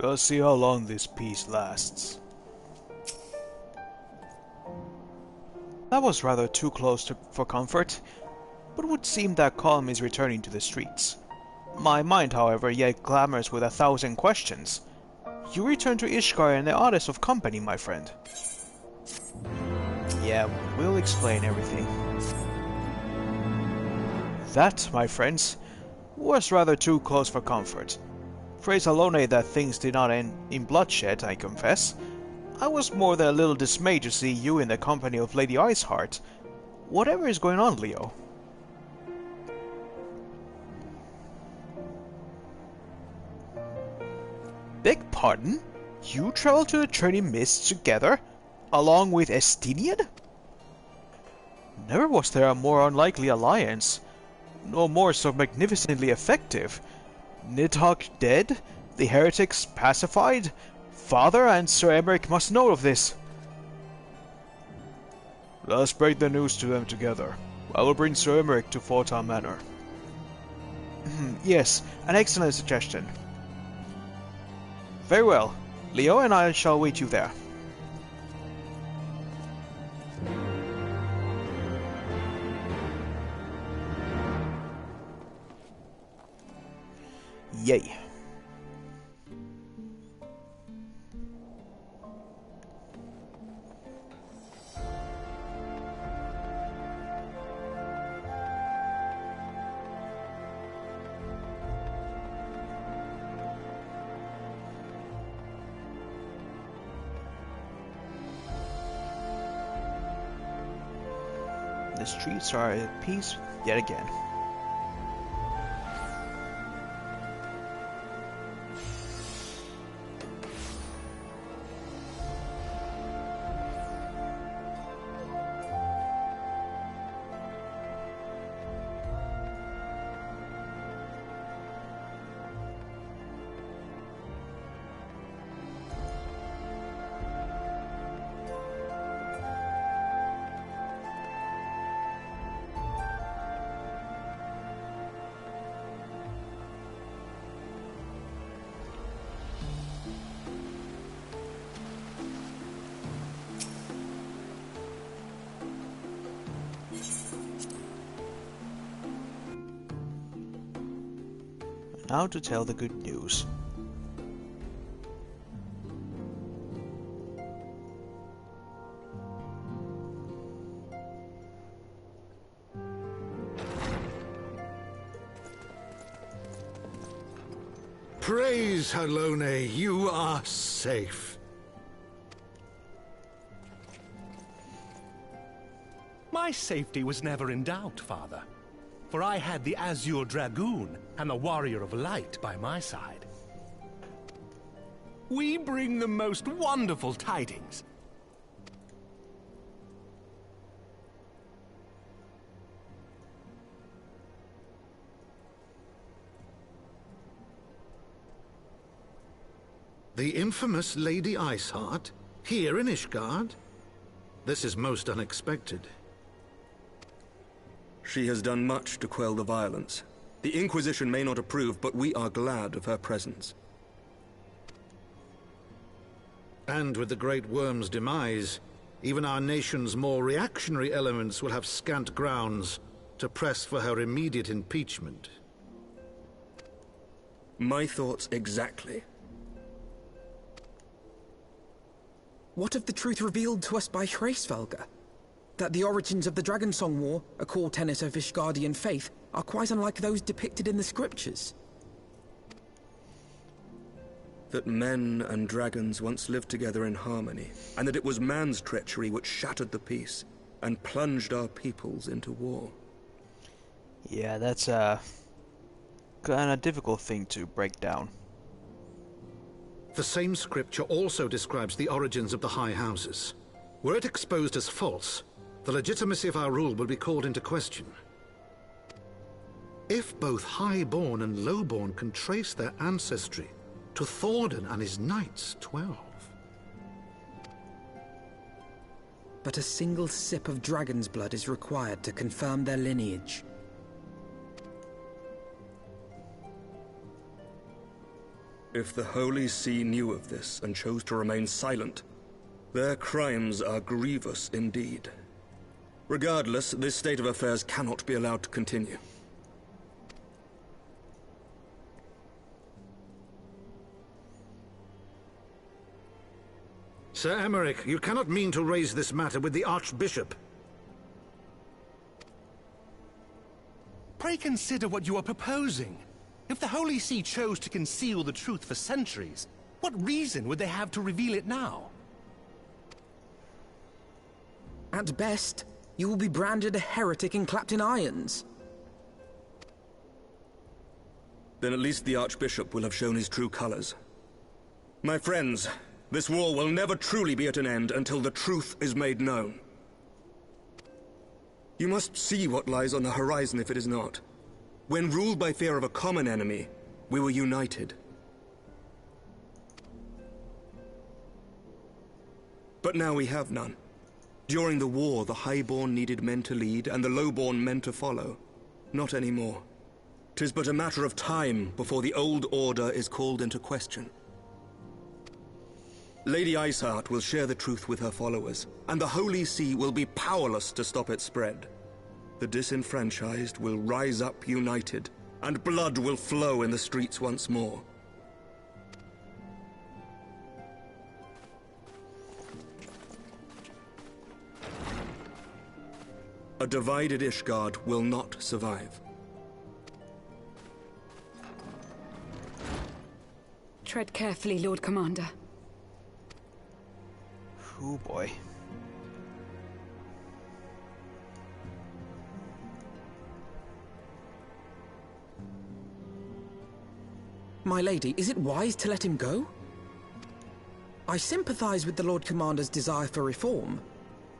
We'll see how long this peace lasts. That was rather too close for comfort, but it would seem that calm is returning to the streets. My mind, however, yet clamors with 1,000 questions. You return to Ishgard in the oddest of company, my friend. Yeah, we'll explain everything. That, my friends, was rather too close for comfort. Praise Alone that things did not end in bloodshed, I confess. I was more than a little dismayed to see you in the company of Lady Iceheart. Whatever is going on, Leo? Beg pardon? You traveled to the Turning Mists together, along with Estinian? Never was there a more unlikely alliance, nor more so magnificently effective. Nidhogg dead, the heretics pacified. Father and Sir Emeric must know of this. Let us break the news to them together. I will bring Sir Emeric to Forta Manor. Yes, an excellent suggestion. Very well. Leo and I shall await you there. Yay. The streets are at peace yet again. Now to tell the good news. Praise Halone, you are safe. My safety was never in doubt, Father. For I had the Azure Dragoon and the Warrior of Light by my side. We bring the most wonderful tidings. The infamous Lady Iceheart? Here in Ishgard? This is most unexpected. She has done much to quell the violence. The Inquisition may not approve, but we are glad of her presence. And with the Great Worm's demise, even our nation's more reactionary elements will have scant grounds to press for her immediate impeachment. My thoughts exactly. What of the truth revealed to us by Hraesvelgr? That the origins of the Dragonsong War, a core tenet of Ishgardian faith, are quite unlike those depicted in the scriptures. That men and dragons once lived together in harmony, and that it was man's treachery which shattered the peace and plunged our peoples into war. Yeah, that's a kinda difficult thing to break down. The same scripture also describes the origins of the High Houses. Were it exposed as false, the legitimacy of our rule will be called into question. If both Highborn and Lowborn can trace their ancestry to Thordan and his Knights 12. But a single sip of dragon's blood is required to confirm their lineage. If the Holy See knew of this and chose to remain silent, their crimes are grievous indeed. Regardless, this state of affairs cannot be allowed to continue. Sir Emmerich, you cannot mean to raise this matter with the Archbishop. Pray consider what you are proposing. If the Holy See chose to conceal the truth for centuries, what reason would they have to reveal it now? At best, you will be branded a heretic and clapped in irons. Then at least the Archbishop will have shown his true colors. My friends, this war will never truly be at an end until the truth is made known. You must see what lies on the horizon if it is not. When ruled by fear of a common enemy, we were united. But now we have none. During the war, the Highborn needed men to lead, and the Lowborn men to follow. Not anymore. 'Tis but a matter of time before the old order is called into question. Lady Iceheart will share the truth with her followers, and the Holy See will be powerless to stop its spread. The disenfranchised will rise up united, and blood will flow in the streets once more. A divided Ishgard will not survive. Tread carefully, Lord Commander. Oh boy. My lady, is it wise to let him go? I sympathize with the Lord Commander's desire for reform,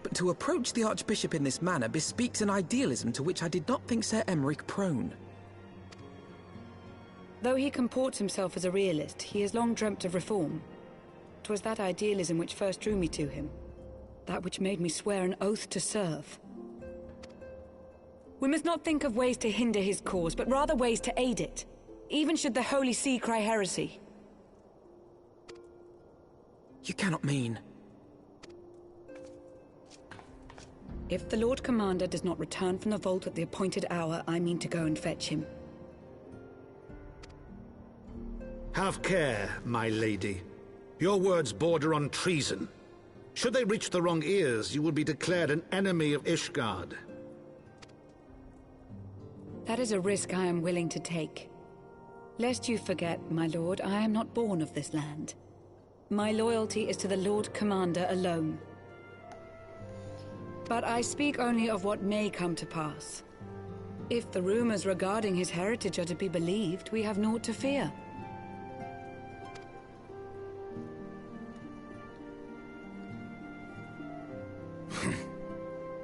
but to approach the Archbishop in this manner bespeaks an idealism to which I did not think Sir Emmerich prone. Though he comports himself as a realist, he has long dreamt of reform. 'Twas that idealism which first drew me to him, that which made me swear an oath to serve. We must not think of ways to hinder his cause, but rather ways to aid it, even should the Holy See cry heresy. You cannot mean... If the Lord Commander does not return from the vault at the appointed hour, I mean to go and fetch him. Have care, my lady. Your words border on treason. Should they reach the wrong ears, you will be declared an enemy of Ishgard. That is a risk I am willing to take. Lest you forget, my lord, I am not born of this land. My loyalty is to the Lord Commander alone. But I speak only of what may come to pass. If the rumors regarding his heritage are to be believed, we have naught to fear.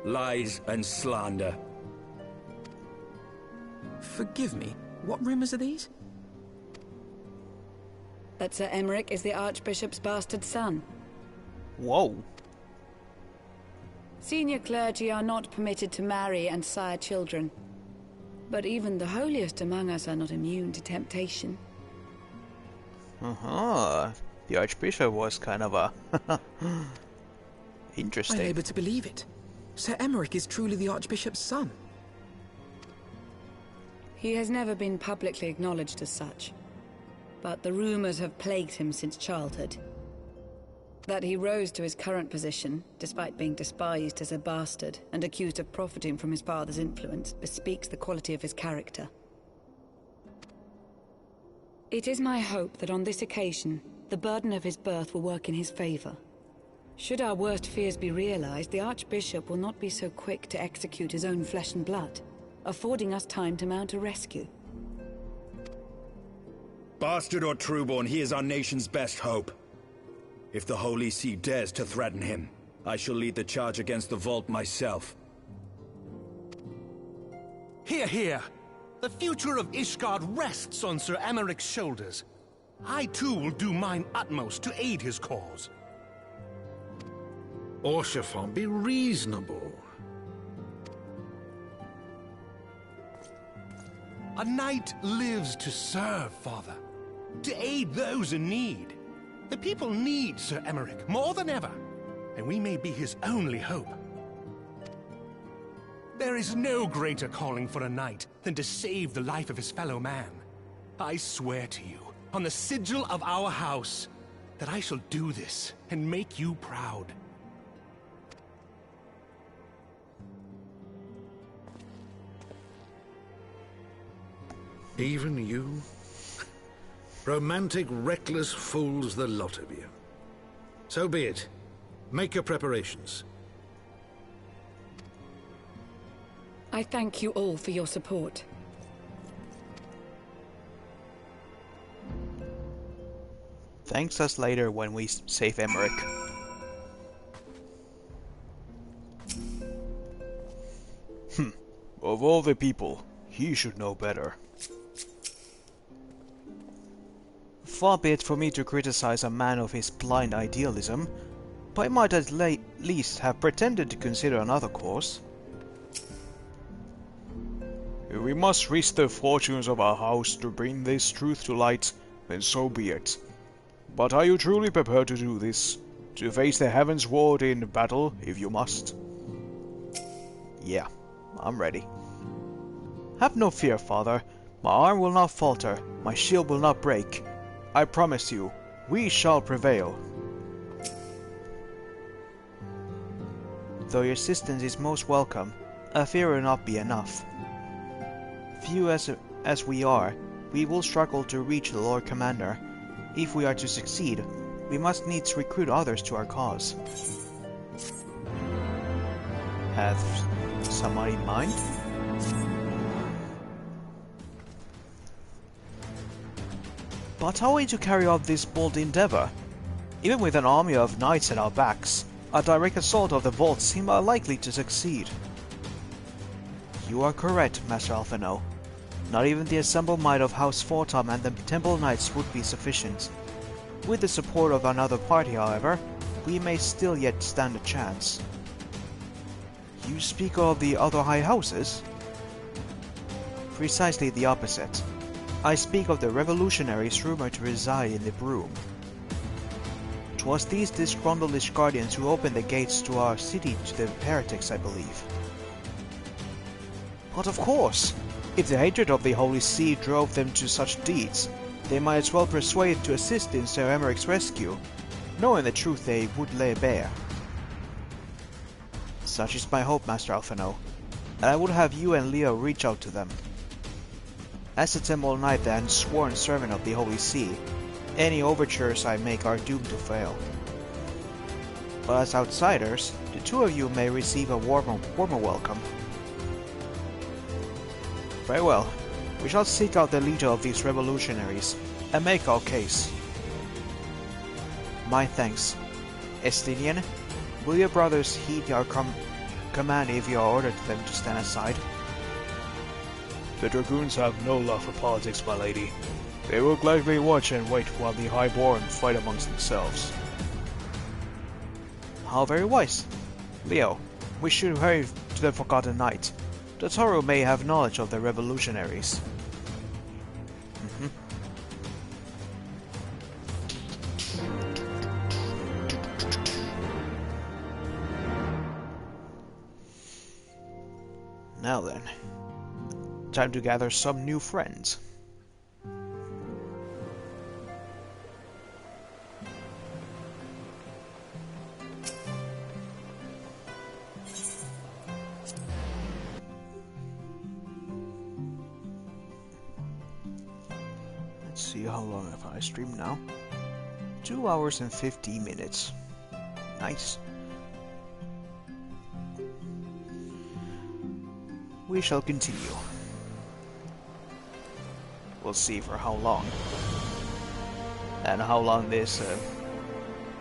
Lies and slander. Forgive me, what rumors are these? That Sir Emmerich is the Archbishop's bastard son. Whoa. Senior clergy are not permitted to marry and sire children. But even the holiest among us are not immune to temptation. Uh-huh. The Archbishop was kind of a... interesting. I'm able to believe it. Sir Emmerich is truly the Archbishop's son. He has never been publicly acknowledged as such. But the rumors have plagued him since childhood. That he rose to his current position, despite being despised as a bastard and accused of profiting from his father's influence, bespeaks the quality of his character. It is my hope that on this occasion, the burden of his birth will work in his favor. Should our worst fears be realized, the Archbishop will not be so quick to execute his own flesh and blood, affording us time to mount a rescue. Bastard or trueborn, he is our nation's best hope. If the Holy See dares to threaten him, I shall lead the charge against the Vault myself. Hear, hear! The future of Ishgard rests on Sir Emmerich's shoulders. I too will do mine utmost to aid his cause. Orshafon, be reasonable. A knight lives to serve, Father. To aid those in need. The people need Sir Emmerich more than ever, and we may be his only hope. There is no greater calling for a knight than to save the life of his fellow man. I swear to you, on the sigil of our house, that I shall do this and make you proud. Even you? Romantic, reckless fools, the lot of you. So be it. Make your preparations. I thank you all for your support. Thanks us later when we save Emmerich. Of all the people, he should know better. Far be it for me to criticize a man of his blind idealism, but I might at least have pretended to consider another course. If we must risk the fortunes of our house to bring this truth to light, then so be it. But are you truly prepared to do this? To face the Heavensward in battle, if you must? Yeah, I'm ready. Have no fear, Father. My arm will not falter, my shield will not break. I promise you, we shall prevail. Though your assistance is most welcome, a fear will not be enough. Few as we are, we will struggle to reach the Lord Commander. If we are to succeed, we must needs recruit others to our cause. Have someone in mind? But how are we to carry out this bold endeavor? Even with an army of knights at our backs, a direct assault of the vault seems unlikely to succeed. You are correct, Master Alphino. Not even the assembled might of House Fortam and the Temple Knights would be sufficient. With the support of another party, however, we may still yet stand a chance. You speak of the other high houses? Precisely the opposite. I speak of the revolutionaries rumored to reside in the Broom. 'Twas these disgruntled Ishgardians who opened the gates to our city to the heretics, I believe. But of course! If the hatred of the Holy See drove them to such deeds, they might as well persuade to assist in Sir Emeric's rescue, knowing the truth they would lay bare. Such is my hope, Master Alphino, and I would have you and Leo reach out to them. As a Temple Knight and sworn servant of the Holy See, any overtures I make are doomed to fail. But as outsiders, the two of you may receive a warmer welcome. Very well. We shall seek out the leader of these revolutionaries and make our case. My thanks. Estinian, will your brothers heed our command if you are ordered them to stand aside? The dragoons have no love for politics, my lady. They will gladly watch and wait while the Highborn fight amongst themselves. How very wise. Leo, we should hurry to the Forgotten Knight. Totoro may have knowledge of the revolutionaries. Now then, time to gather some new friends. Let's see how long have I streamed now. 2 hours and 50 minutes. Nice. We shall continue. We'll see for how long. And how long this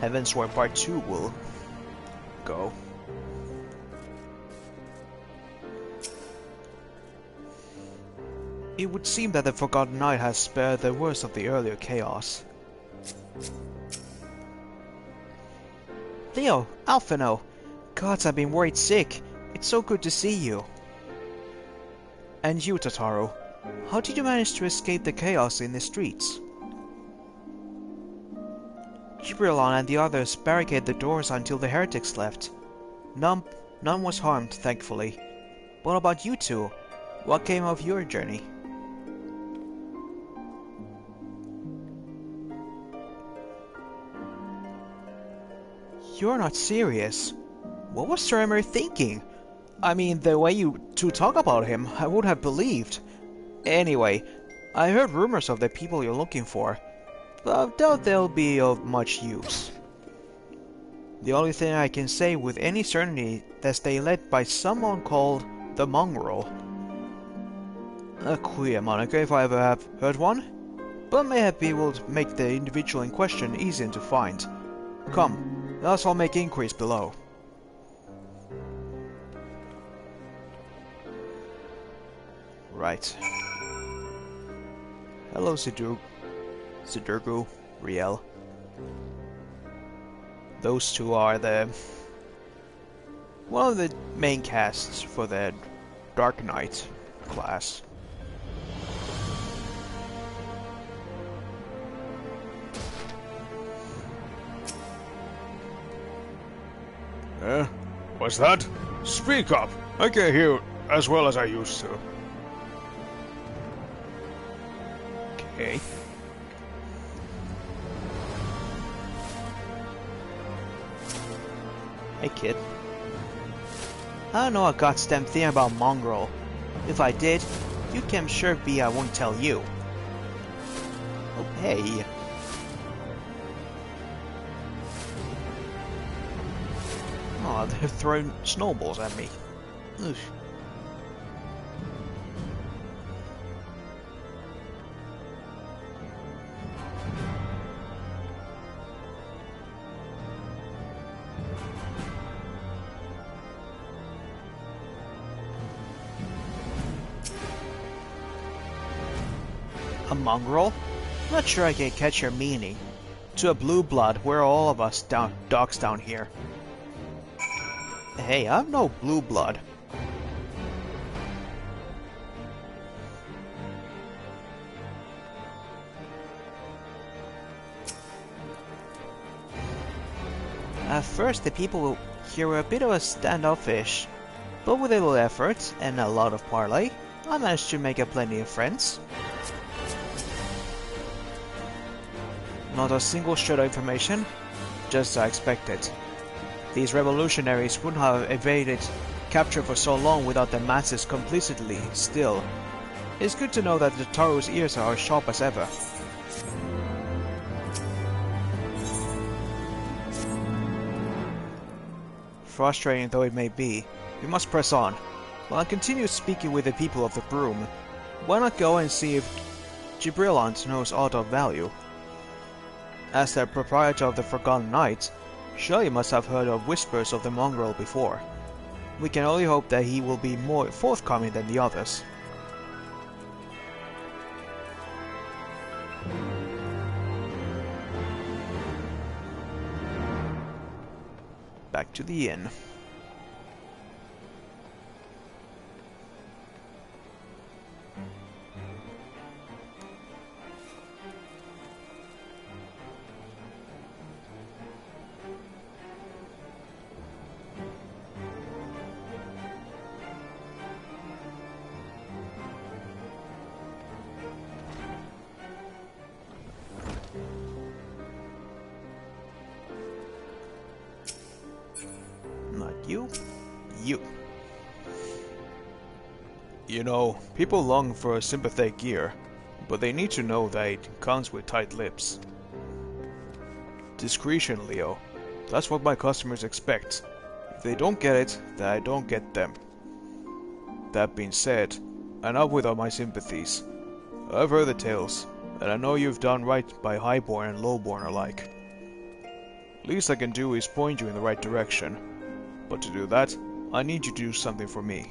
Heavensward Part 2 will go. It would seem that the Forgotten Knight has spared the worst of the earlier chaos. Leo, Alphino, gods, I've been worried sick. It's so good to see you. And you, Totoro, how did you manage to escape the chaos in the streets? Gibralon and the others barricaded the doors until the heretics left. None was harmed, thankfully. What about you two? What came of your journey? You're not serious. What was Sir Emery thinking? I mean, the way you two talk about him, I would have believed. Anyway, I heard rumors of the people you're looking for, but I doubt they'll be of much use. The only thing I can say with any certainty is they led by someone called the Mongrel. A queer moniker if I ever have heard one, but maybe will make the individual in question easier to find. Come, let us all make inquiries below. Right. Hello, Sidurgu, Riel. Those two are one of the main casts for the Dark Knight class. What's that? Speak up! I can't hear as well as I used to. Okay. Hey kid. I don't know a goddamn thing about Mongrel. If I did, you can sure be I won't tell you. Oh, hey. Oh, they're throwing snowballs at me. Ugh. A mongrel? Not sure I can catch your meaning. To a blue blood, we're all of us dogs down here. Hey, I'm no blue blood. At first, the people here were a bit of a standoffish, but with a little effort and a lot of parley, I managed to make plenty of friends. Not a single shred of information, just as I expected. These revolutionaries wouldn't have evaded capture for so long without the masses complicitly. Still, it's good to know that the Taro's ears are as sharp as ever. Frustrating though it may be, we must press on. While I continue speaking with the people of the Broom, why not go and see if Gibrillant knows aught of value? As the proprietor of the Forgotten Knight, surely he must have heard of whispers of the mongrel before. We can only hope that he will be more forthcoming than the others. Back to the inn. You. You know, people long for a sympathetic ear, but they need to know that it comes with tight lips. Discretion, Leo. That's what my customers expect. If they don't get it, then I don't get them. That being said, enough with all my sympathies. I've heard the tales, and I know you've done right by highborn and lowborn alike. Least I can do is point you in the right direction. But to do that, I need you to do something for me.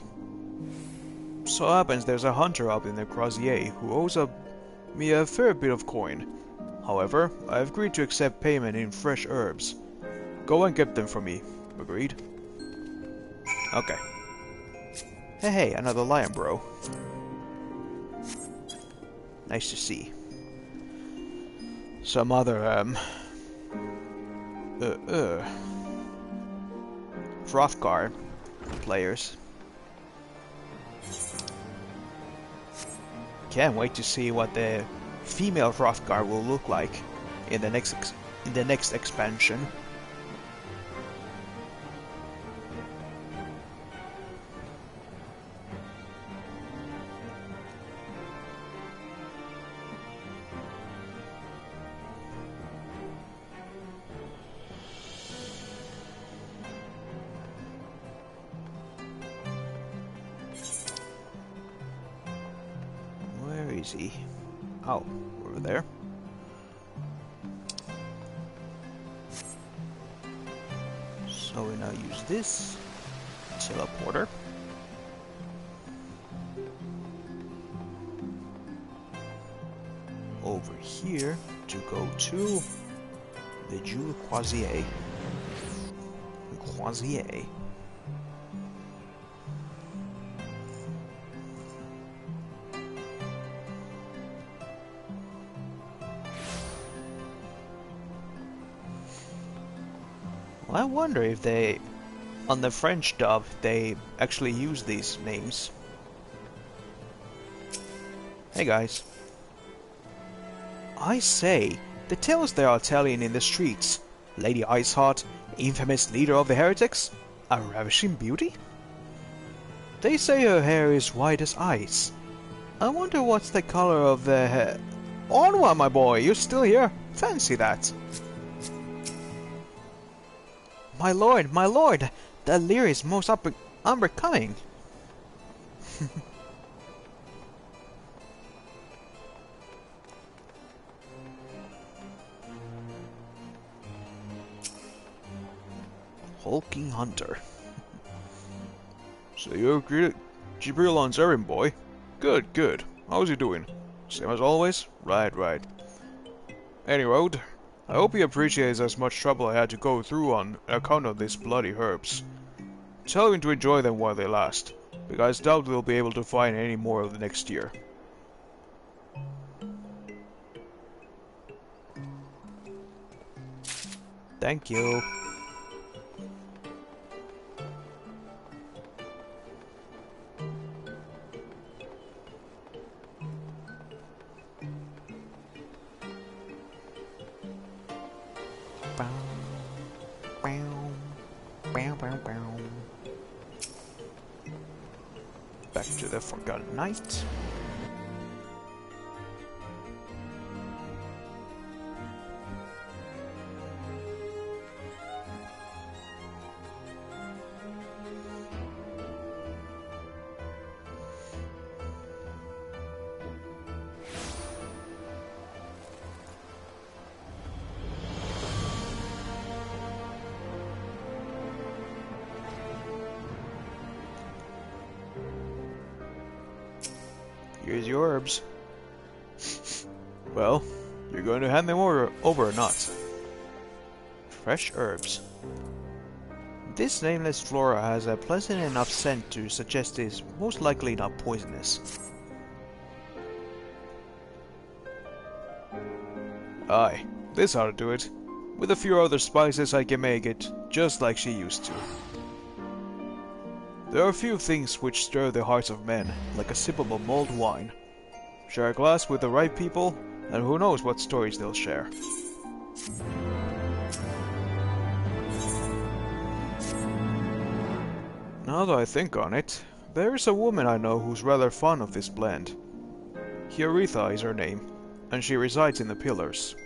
So happens there's a hunter up in the Crozier who owes me a fair bit of coin. However, I have agreed to accept payment in fresh herbs. Go and get them for me. Agreed? Okay. Hey, another lion, bro. Nice to see. Some other, Hrothgar players. Can't wait to see what the female Hrothgar will look like in the next expansion. Oh, over there. So we now use this teleporter. Over here to go to the Jewel Crozier. I wonder if they, on the French dub, they actually use these names. Hey guys. I say, the tales they are telling in the streets. Lady Iceheart, infamous leader of the heretics, a ravishing beauty? They say her hair is white as ice. I wonder what's the color of the hair. Onward, my boy, you're still here? Fancy that. My lord, the leer is most unbecoming. Hulking hunter. So you're Gibrillon's errand boy? Good, good. How's he doing? Same as always? Right. Anyway, I hope he appreciates as much trouble I had to go through on account of these bloody herbs. Tell him to enjoy them while they last, because I doubt we'll be able to find any more of the next year. Thank you. back to the Forgotten Knight. Here's your herbs. Well, you're going to hand them over or not? Fresh herbs. This nameless flora has a pleasant enough scent to suggest it is most likely not poisonous. Aye, this ought to do it. With a few other spices I can make it just like she used to. There are few things which stir the hearts of men like a sip of mulled wine. Share a glass with the right people, and who knows what stories they'll share. Now that I think on it, there is a woman I know who's rather fond of this blend. Hieritha is her name, and she resides in the Pillars.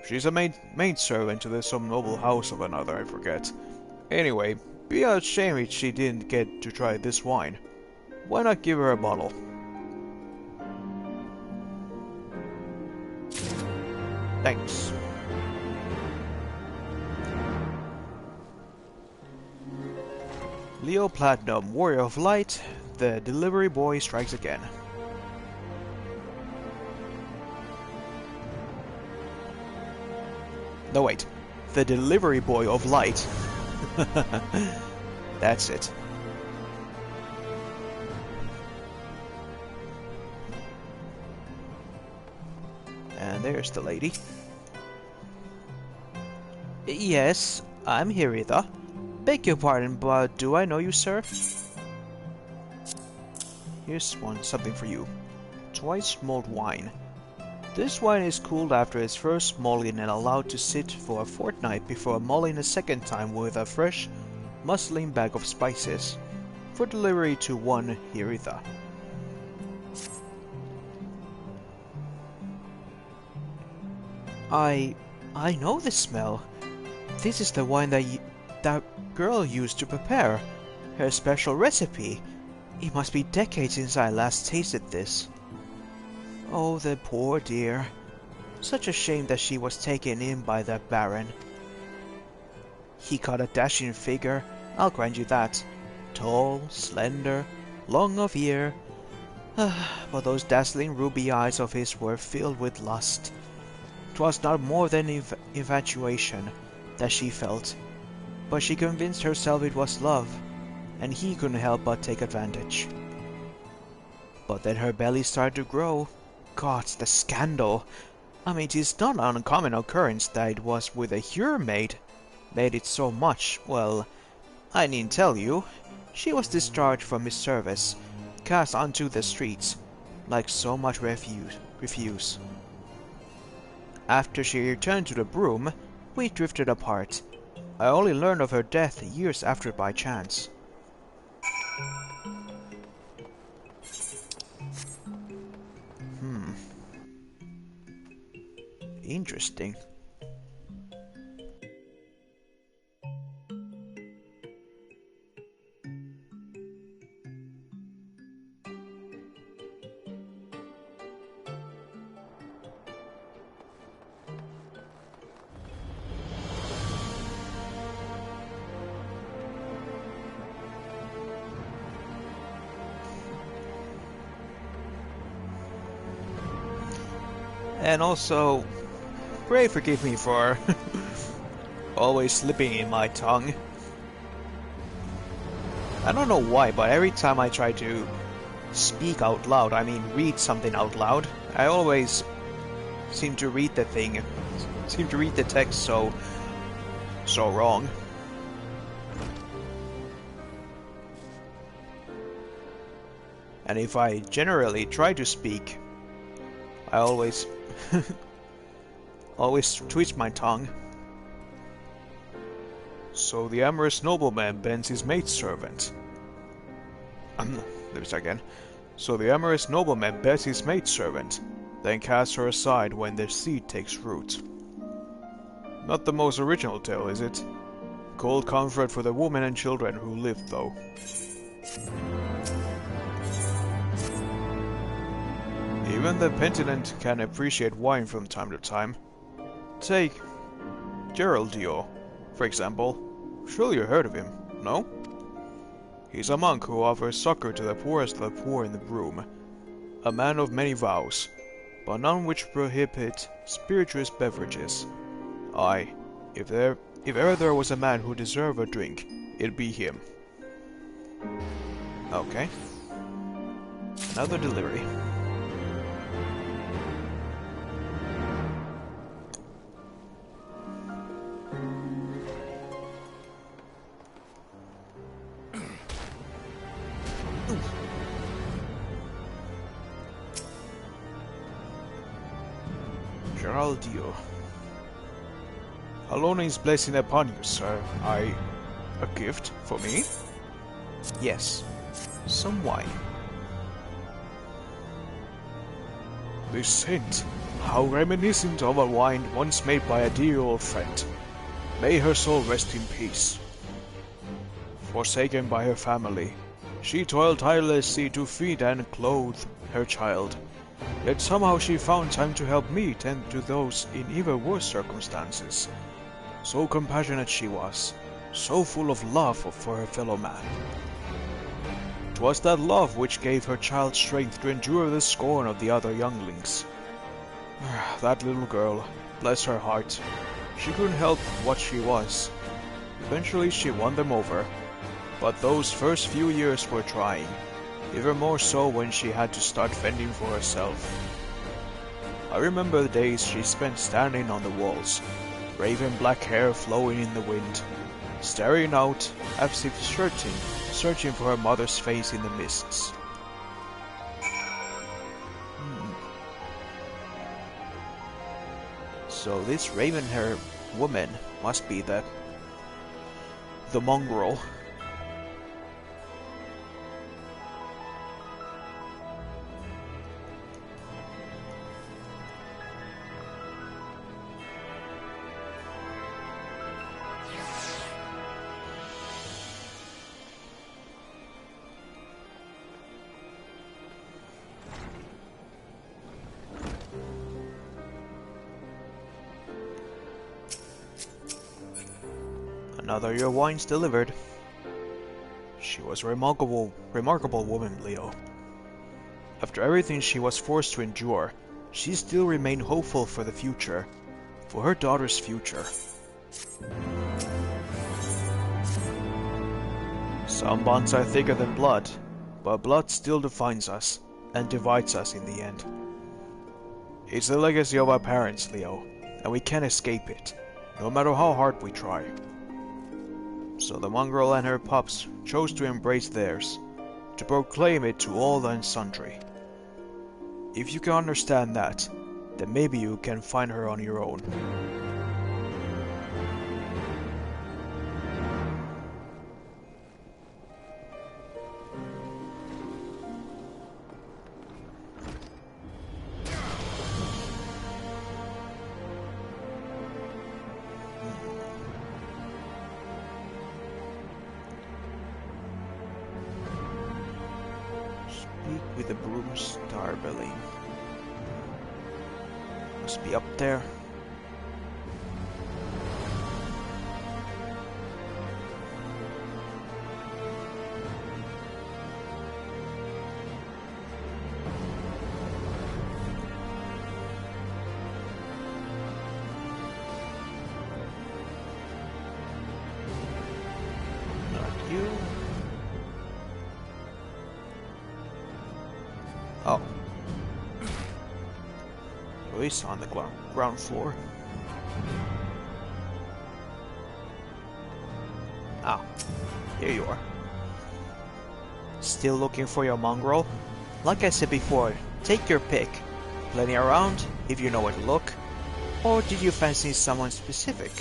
She's a maidservant to some noble house of another, I forget. Anyway, be a shame if she didn't get to try this wine. Why not give her a bottle? Thanks. Leo Platinum, Warrior of Light, the delivery boy strikes again. No wait, the delivery boy of light. That's it. And there's the lady. Yes, I'm Hieritha. Beg your pardon, but do I know you, sir? Here's something for you. Twice mulled wine. This wine is cooled after its first mulling and allowed to sit for a fortnight before mulling a second time with a fresh, muslin bag of spices, for delivery to one Hieritha. I know this smell. This is the wine that girl used to prepare. Her special recipe. It must be decades since I last tasted this. Oh, the poor dear. Such a shame that she was taken in by that Baron. He got a dashing figure, I'll grant you that. Tall, slender, long of ear. But those dazzling ruby eyes of his were filled with lust. 'Twas not more than infatuation that she felt, but she convinced herself it was love, and he couldn't help but take advantage. But then her belly started to grow. God, the scandal! I mean, it is not an uncommon occurrence that it was with a Hur maid made it so much. Well, I needn't tell you. She was discharged from his service, cast onto the streets, like so much refuse. After she returned to the broom, we drifted apart. I only learned of her death years after by chance. Interesting. And also, pray forgive me for always slipping in my tongue. I don't know why, but every time I try to speak out loud, I mean read something out loud, I always seem to read the text so wrong. And if I generally try to speak, I always twitch my tongue. So the amorous nobleman bends his maidservant. Let me start again. So the amorous nobleman bets his maidservant, then casts her aside when the seed takes root. Not the most original tale, is it? Cold comfort for the women and children who lived, though. Even the penitent can appreciate wine from time to time. Take Geraldio, for example. Surely you heard of him, no? He's a monk who offers succor to the poorest of the poor in the Broom. A man of many vows, but none which prohibit spirituous beverages. Aye, if ever there was a man who deserved a drink, it'd be him. Okay. Another delivery. Geraldio. Alone's blessing upon you, sir. A gift for me? Yes. Some wine. This scent. How reminiscent of a wine once made by a dear old friend. May her soul rest in peace. Forsaken by her family, she toiled tirelessly to feed and clothe her child. Yet somehow she found time to help me tend to those in even worse circumstances. So compassionate she was, so full of love for her fellow man. 'Twas that love which gave her child strength to endure the scorn of the other younglings. That little girl, bless her heart, she couldn't help what she was. Eventually she won them over, but those first few years were trying. Even more so when she had to start fending for herself. I remember the days she spent standing on the walls, raven black hair flowing in the wind, staring out as if searching for her mother's face in the mists. So this raven-haired woman must be the mongrel. Another your wines delivered. She was a remarkable woman, Leo. After everything she was forced to endure, she still remained hopeful for the future, for her daughter's future. Some bonds are thicker than blood, but blood still defines us, and divides us in the end. It's the legacy of our parents, Leo, and we can't escape it, no matter how hard we try. So the mongrel and her pups chose to embrace theirs, to proclaim it to all and sundry. If you can understand that, then maybe you can find her on your own. With the broom starbelly. Must be up there. Not you. Oh. Luis on the ground floor. Ah, here you are. Still looking for your mongrel? Like I said before, take your pick. Plenty around, if you know where to look. Or did you fancy someone specific?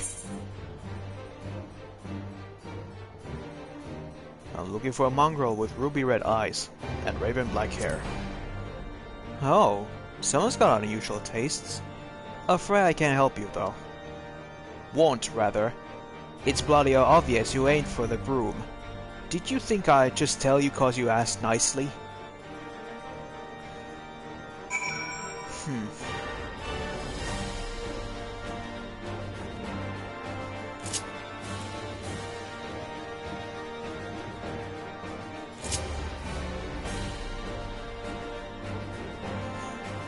I'm looking for a mongrel with ruby red eyes and raven black hair. Oh, someone's got unusual tastes. Afraid I can't help you though. Won't, rather. It's bloody obvious you ain't for the broom. Did you think I'd just tell you cause you asked nicely?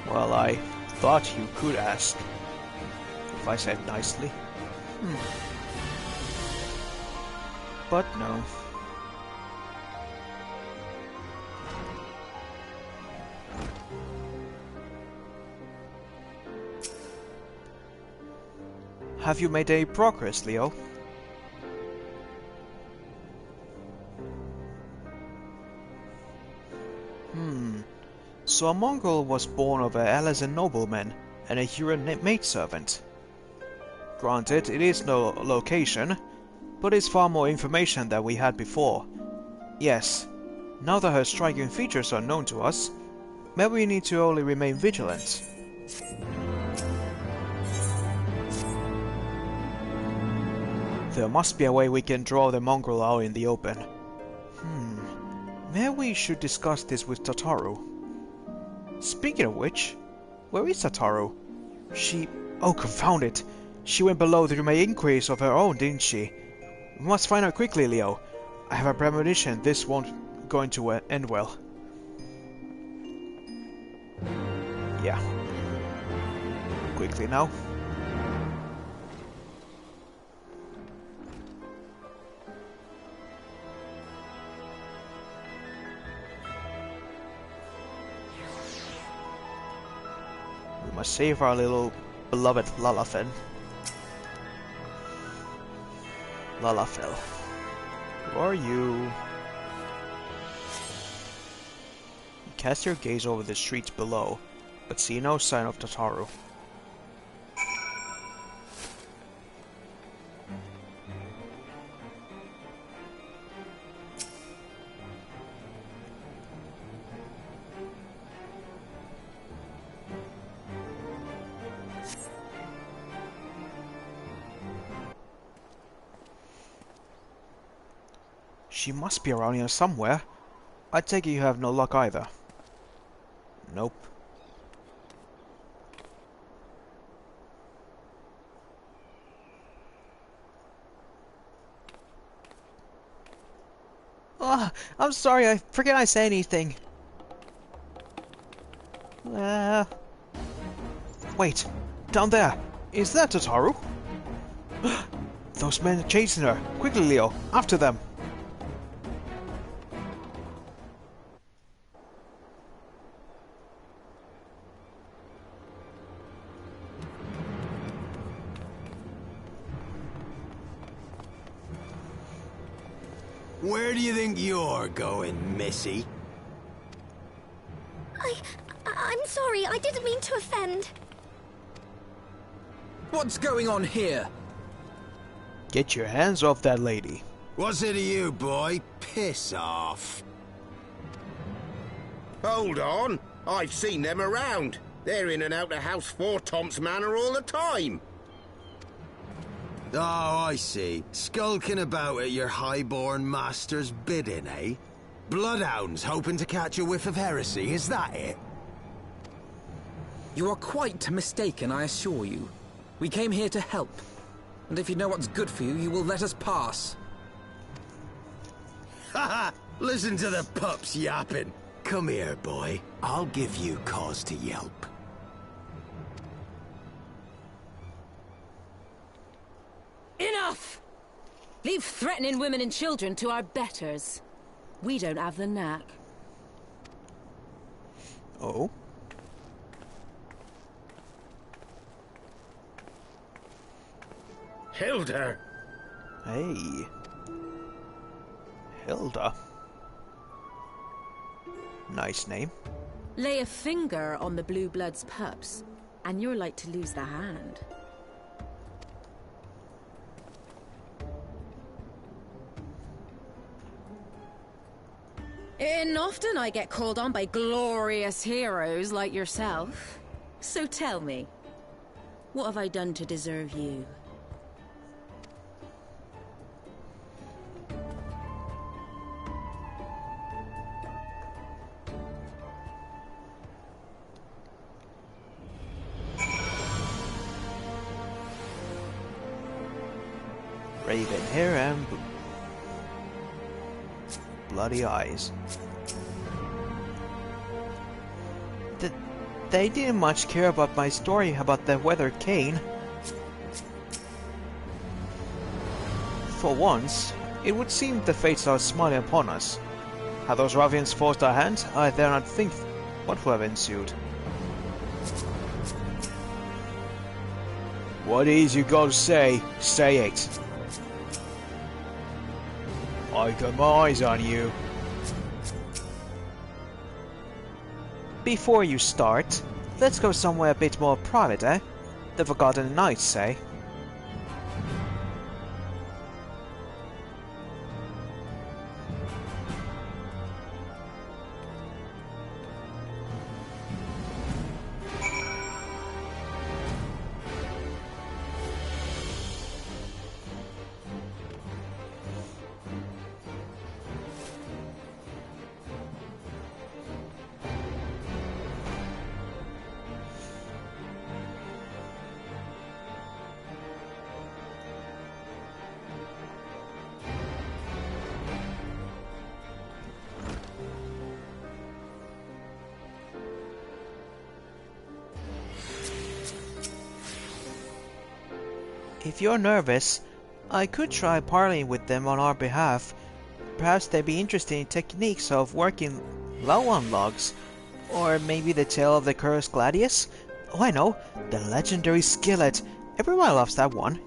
Well, I thought you could ask. If I said nicely. But no. Have you made any progress, Leo? So a mongrel was born of a Alazan nobleman and a Huron maidservant. Granted, it is no location, but it's far more information than we had before. Yes, now that her striking features are known to us, maybe we need to only remain vigilant. There must be a way we can draw the mongrel out in the open. Maybe we should discuss this with Tataru. Speaking of which, where is Tataru? Oh, confound it! She went below to make inquiries of her own, didn't she? We must find her quickly, Leo. I have a premonition this won't going to end well. Yeah. Quickly now. We must save our little beloved Lalafell. Who are you? Cast your gaze over the streets below, but see no sign of Tataru. She must be around here somewhere. I take it you have no luck either. Nope. Oh, I'm sorry, I forget I said anything. Wait, down there. Is that Tataru? Those men are chasing her. Quickly, Leo, after them. Where do you think you're going, Missy? I'm sorry, I didn't mean to offend. What's going on here? Get your hands off that lady. What's it to you, boy? Piss off. Hold on. I've seen them around. They're in and out of House 4 Tom's Manor all the time. Oh, I see. Skulking about at your highborn master's bidding, eh? Bloodhounds hoping to catch a whiff of heresy, is that it? You are quite mistaken, I assure you. We came here to help. And if you know what's good for you, you will let us pass. Haha! Listen to the pups yapping. Come here, boy. I'll give you cause to yelp. Enough! Leave threatening women and children to our betters. We don't have the knack. Oh? Hilda! Hey. Hilda. Nice name. Lay a finger on the blue blood's pups, and you're like to lose the hand. In often I get called on by glorious heroes like yourself. So tell me, what have I done to deserve you? Raven hair and bloody eyes. They didn't much care about my story about the weathered cane. For once, it would seem the fates are smiling upon us. Had those ruffians forced our hand, I dare not think what would have ensued. What is you got to say? Say it. I got my eyes on you. Before you start, let's go somewhere a bit more private, eh? The Forgotten Knights, say. If you're nervous, I could try parleying with them on our behalf. Perhaps they'd be interested in techniques of working low on logs. Or maybe the tale of the cursed gladius? Oh, I know, the legendary skillet. Everyone loves that one.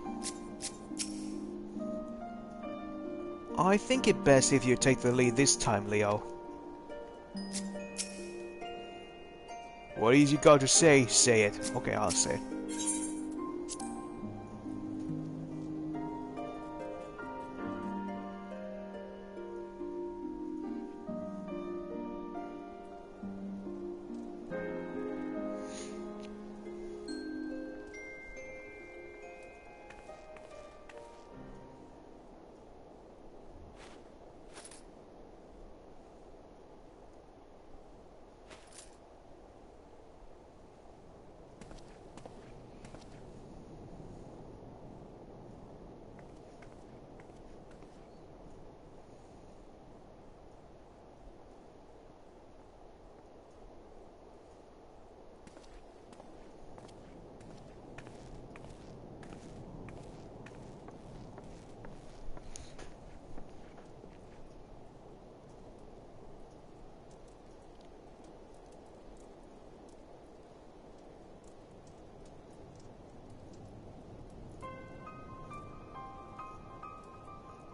I think it best if you take the lead this time, Leo. What is you got to say? Say it. Okay, I'll say it.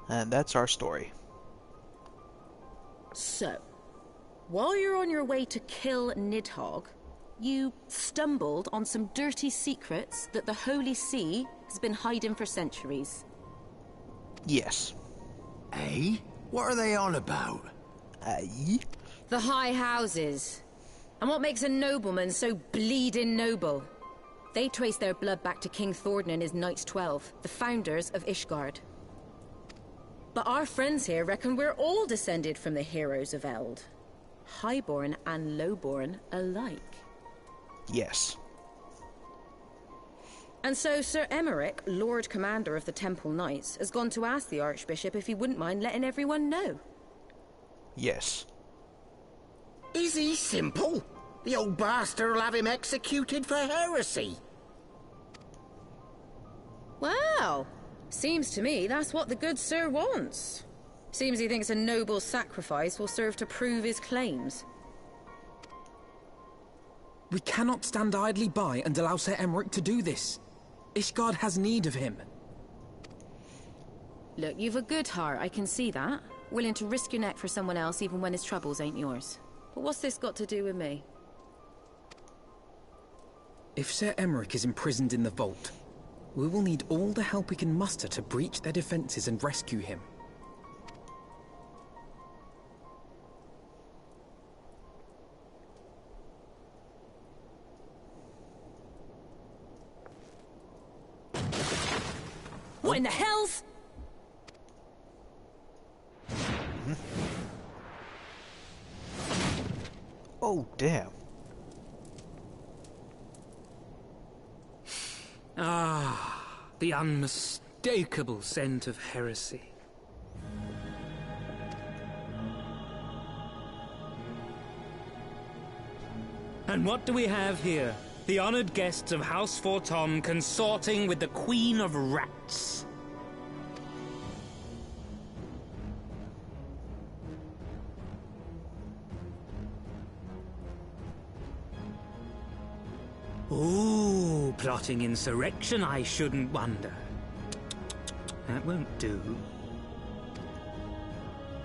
And that's our story. So, while you're on your way to kill Nidhogg, you stumbled on some dirty secrets that the Holy See has been hiding for centuries. Yes. Eh? What are they on about? The high houses. And what makes a nobleman so bleeding noble? They trace their blood back to King Thordan and his Knights 12, the founders of Ishgard. But our friends here reckon we're all descended from the heroes of Eld. Highborn and lowborn alike. Yes. And so Sir Emeric, Lord Commander of the Temple Knights, has gone to ask the Archbishop if he wouldn't mind letting everyone know. Yes. Is he simple? The old bastard will have him executed for heresy. Wow. Seems to me that's what the good sir wants. Seems he thinks a noble sacrifice will serve to prove his claims. We cannot stand idly by and allow Sir Emeric to do this. Ishgard has need of him. Look, you've a good heart, I can see that. Willing to risk your neck for someone else even when his troubles ain't yours. But what's this got to do with me? If Sir Emeric is imprisoned in the vault, we will need all the help we can muster to breach their defenses and rescue him. What in the hell's... Oh, damn. Ah, the unmistakable scent of heresy. And what do we have here? The honored guests of House Fortom consorting with the Queen of Rats. Ooh, plotting insurrection, I shouldn't wonder. That won't do.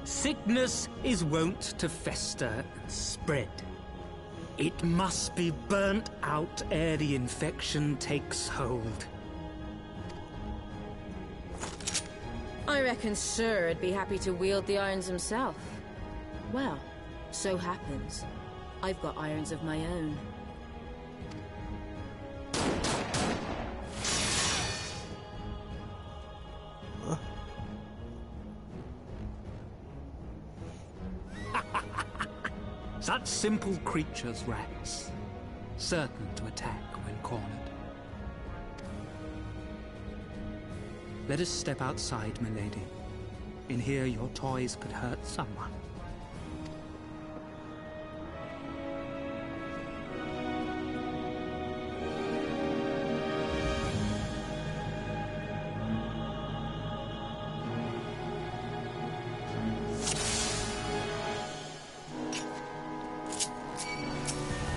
Sickness is wont to fester and spread. It must be burnt out ere the infection takes hold. I reckon Sir'd be happy to wield the irons himself. Well, so happens I've got irons of my own. Such simple creatures, rats. Certain to attack when cornered. Let us step outside, milady. In here, your toys could hurt someone.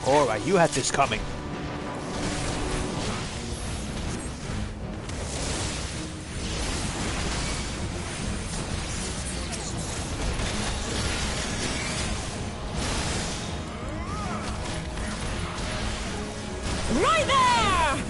Alright, you had this coming. Right there!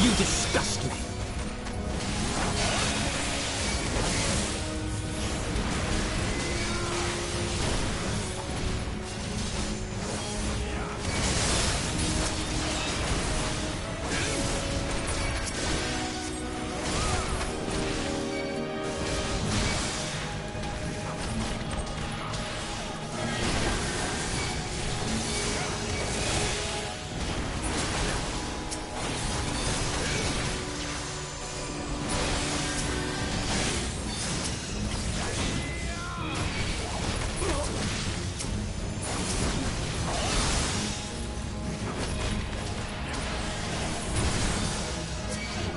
You disgust me.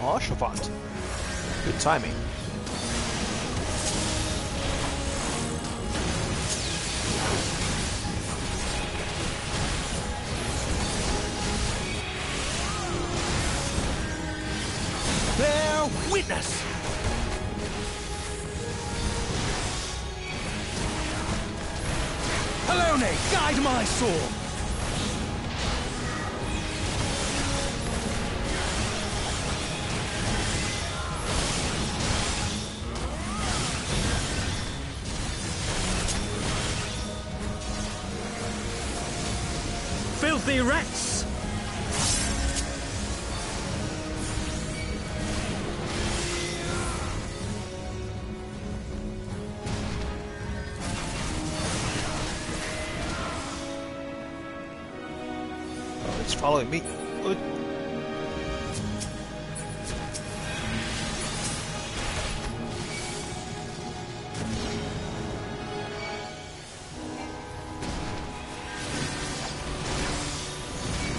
Oh, Chavant. Good timing. Bear witness! Alone, guide my sword! Filthy rats! Oh, it's following me. Good.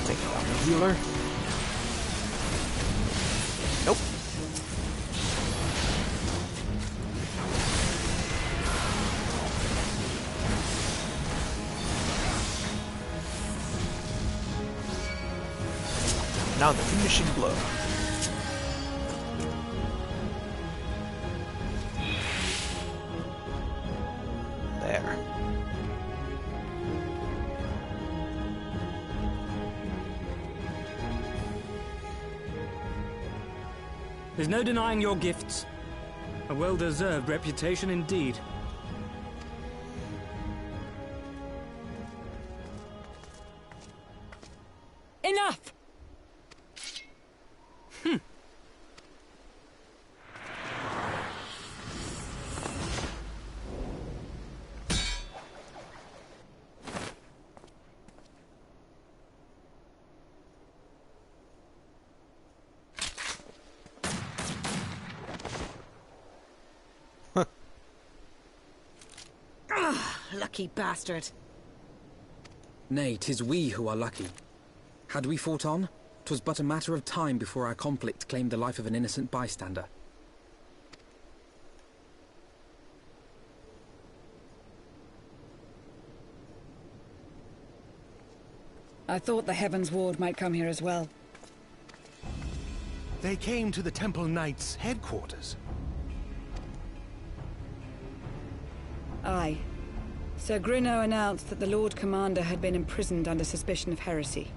Take down the healer. Nope. Now the finishing blow. There. There's no denying your gifts. A well-deserved reputation indeed. Enough! Lucky bastard. Nay, 'tis we who are lucky. Had we fought on, 'twas but a matter of time before our conflict claimed the life of an innocent bystander. I thought the Heavensward might come here as well. They came to the Temple Knights' headquarters. Aye. Sir Grinno announced that the Lord Commander had been imprisoned under suspicion of heresy,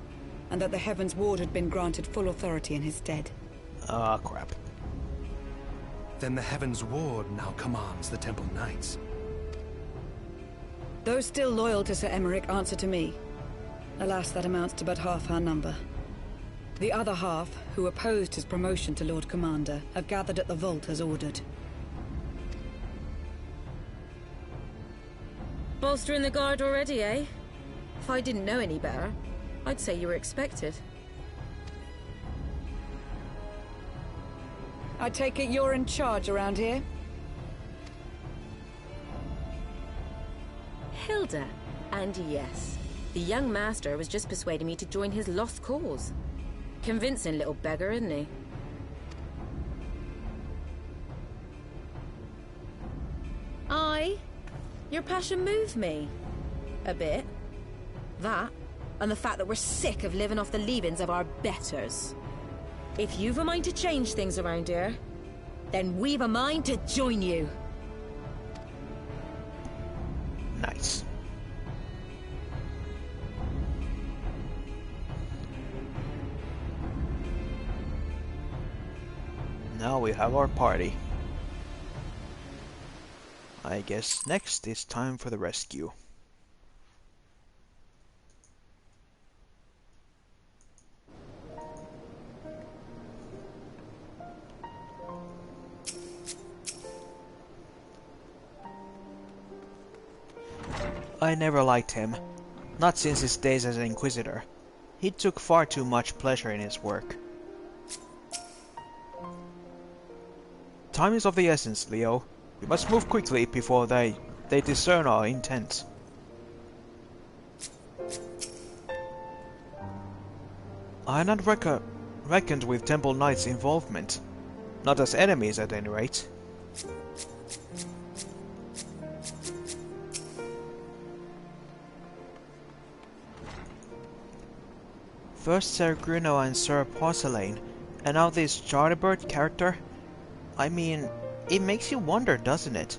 and that the Heavensward had been granted full authority in his stead. Ah, crap. Then the Heavensward now commands the Temple Knights. Those still loyal to Sir Emeric answer to me. Alas, that amounts to but half our number. The other half, who opposed his promotion to Lord Commander, have gathered at the vault as ordered. Bolstering the guard already, eh? If I didn't know any better, I'd say you were expected. I take it you're in charge around here? Hilda. And yes, the young master was just persuading me to join his lost cause. Convincing little beggar, isn't he? Aye. Your passion moved me. A bit. That, and the fact that we're sick of living off the leavings of our betters. If you've a mind to change things around here, then we've a mind to join you. Nice. Now we have our party. I guess next it's time for the rescue. I never liked him, not since his days as an Inquisitor. He took far too much pleasure in his work. Time is of the essence, Leo. We must move quickly before they discern our intent. I had not reckoned with Temple Knights' involvement. Not as enemies, at any rate. First Sir Grinno and Sir Porcelain, and now this Charterbird character? I mean, it makes you wonder, doesn't it?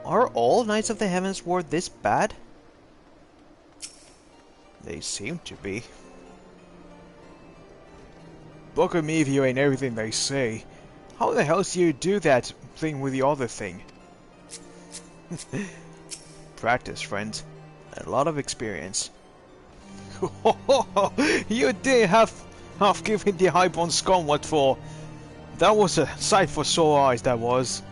Are all Knights of the Heavensward this bad? They seem to be. Bugger me if you ain't everything they say. How the hell do you do that thing with the other thing? Practice, friend. A lot of experience. You did half given the highborn scum what for. That was a sight for sore eyes, that was.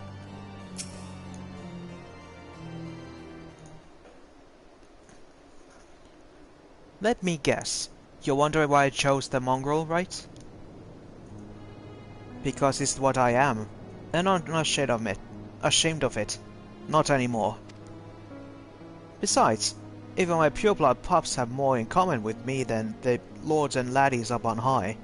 Let me guess. You wonder why I chose the mongrel, right? Because it's what I am. And I'm not ashamed of it. Not anymore. Besides, even my pureblood pups have more in common with me than the lords and laddies up on high.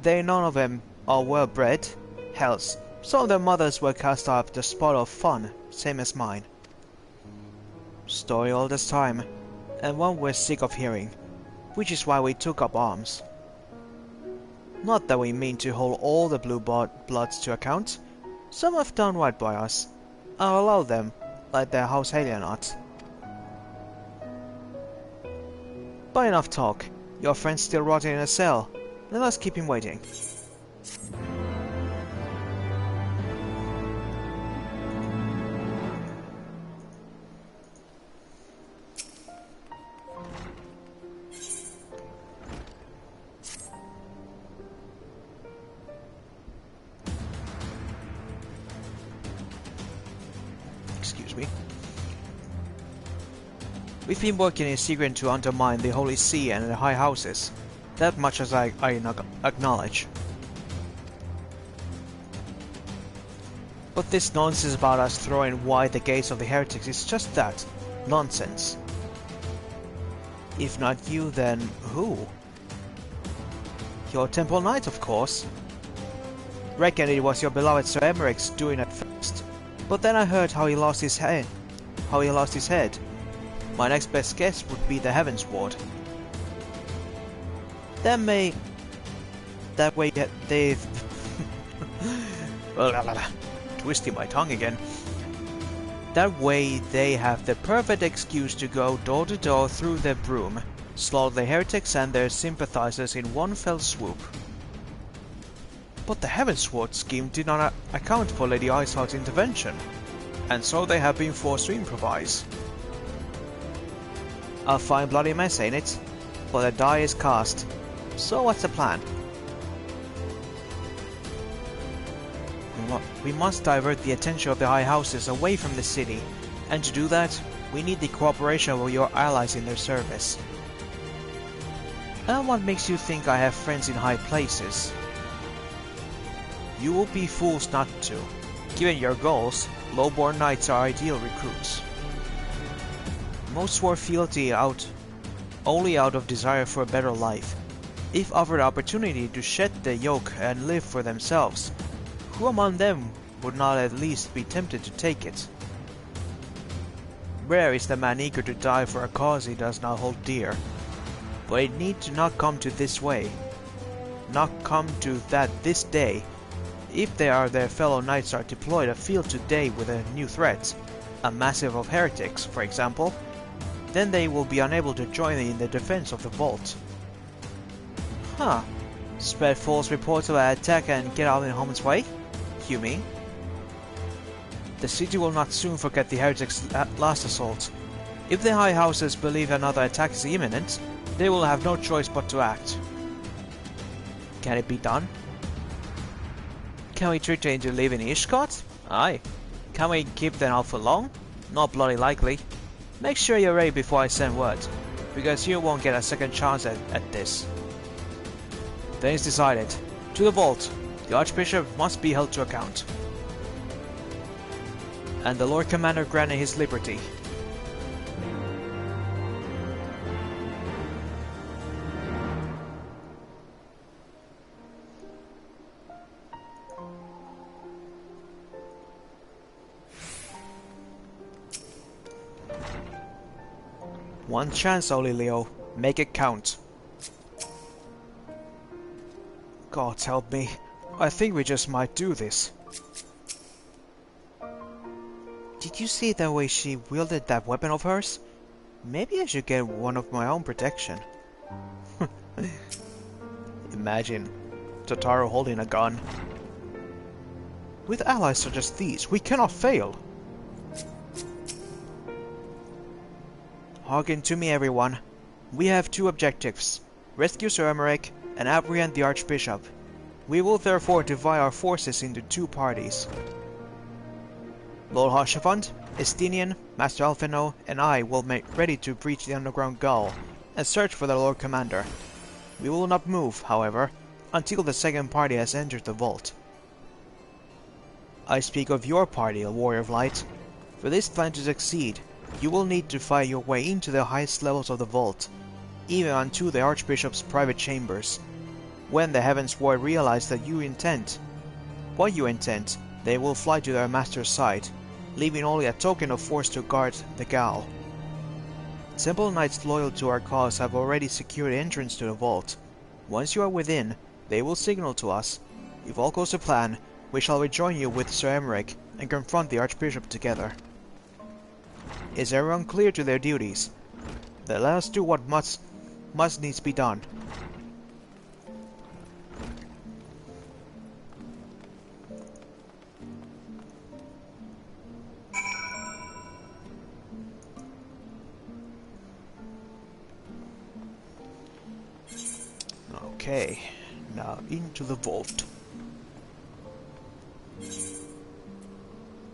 They none of them are well bred. Hell, some of their mothers were cast off the spot of fun, same as mine. Story all this time, and one we're sick of hearing, which is why we took up arms. Not that we mean to hold all the blue bloods to account. Some have done right by us. I'll allow them, like the House Alienot. But enough talk. Your friend's still rotting in a cell. Let us keep him waiting. Excuse me. We've been working in secret to undermine the Holy See and the High Houses. That much as I acknowledge. But this nonsense about us throwing wide the gates of the heretics is just that. Nonsense. If not you, then who? Your Temple Knight, of course. Reckoned it was your beloved Sir Emmerich's doing at first. But then I heard how he lost his head. My next best guess would be the Heavensward. That way they've... Twisting my tongue again. That way they have the perfect excuse to go door to door through their broom, slaughter the heretics and their sympathizers in one fell swoop. But the Heavensward scheme did not account for Lady Iceheart's intervention, and so they have been forced to improvise. A fine bloody mess, ain't it? But the die is cast. So what's the plan? We must divert the attention of the High Houses away from the city, and to do that, we need the cooperation of your allies in their service. And what makes you think I have friends in high places? You will be fools not to. Given your goals, low-born knights are ideal recruits. Most swore fealty only out of desire for a better life. If offered opportunity to shed the yoke and live for themselves, who among them would not at least be tempted to take it? Rare is the man eager to die for a cause he does not hold dear. But it need to not come to this way. Not come to that this day. If their fellow knights are deployed afield today with a new threat, a massive of heretics, for example, then they will be unable to join in the defense of the vault. Huh. Spread false reports of an attack and get out in harm's way? You mean? The city will not soon forget the heretics' last assault. If the High Houses believe another attack is imminent, they will have no choice but to act. Can it be done? Can we trick her into leaving Ishgard? Aye. Can we keep them out for long? Not bloody likely. Make sure you're ready before I send word, because you won't get a second chance at this. Then it's decided. To the vault. The Archbishop must be held to account. And the Lord Commander granted his liberty. One chance only, Leo. Make it count. God help me. I think we just might do this. Did you see the way she wielded that weapon of hers? Maybe I should get one of my own protection. Imagine Totaro holding a gun. With allies such as these, we cannot fail. Hearken to me, everyone. We have two objectives. Rescue Sir Emmerich and apprehend the Archbishop. We will therefore divide our forces into two parties. Lord Harshavant, Estinian, Master Alphino, and I will make ready to breach the underground gully and search for the Lord Commander. We will not move, however, until the second party has entered the vault. I speak of your party, Warrior of Light. For this plan to succeed, you will need to fight your way into the highest levels of the vault, even unto the Archbishop's private chambers. When the Heavensward realize that what you intend, they will fly to their master's side, leaving only a token of force to guard the gall. Temple Knights loyal to our cause have already secured entrance to the vault. Once you are within, They will signal to us. If all goes to plan, we shall rejoin you with Sir Emmerich and confront the Archbishop together. Is everyone clear to their duties? Then let us do what must needs be done. Okay, now into the vault.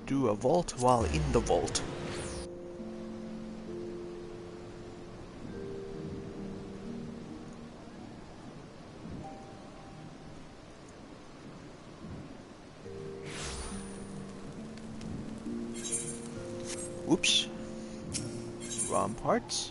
Do a vault while in the vault. Oops. Wrong parts.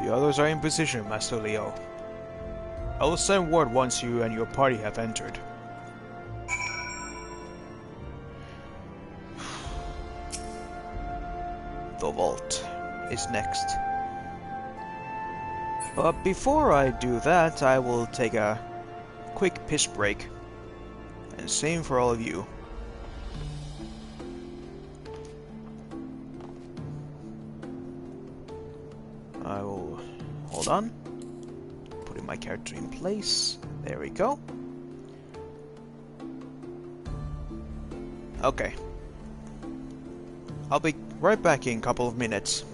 The others are in position, Master Leo. I will send word once you and your party have entered. The vault is next. But before I do that, I will take a quick piss break. And same for all of you. I will hold on, putting my character in place. There we go. Okay. I'll be right back in a couple of minutes.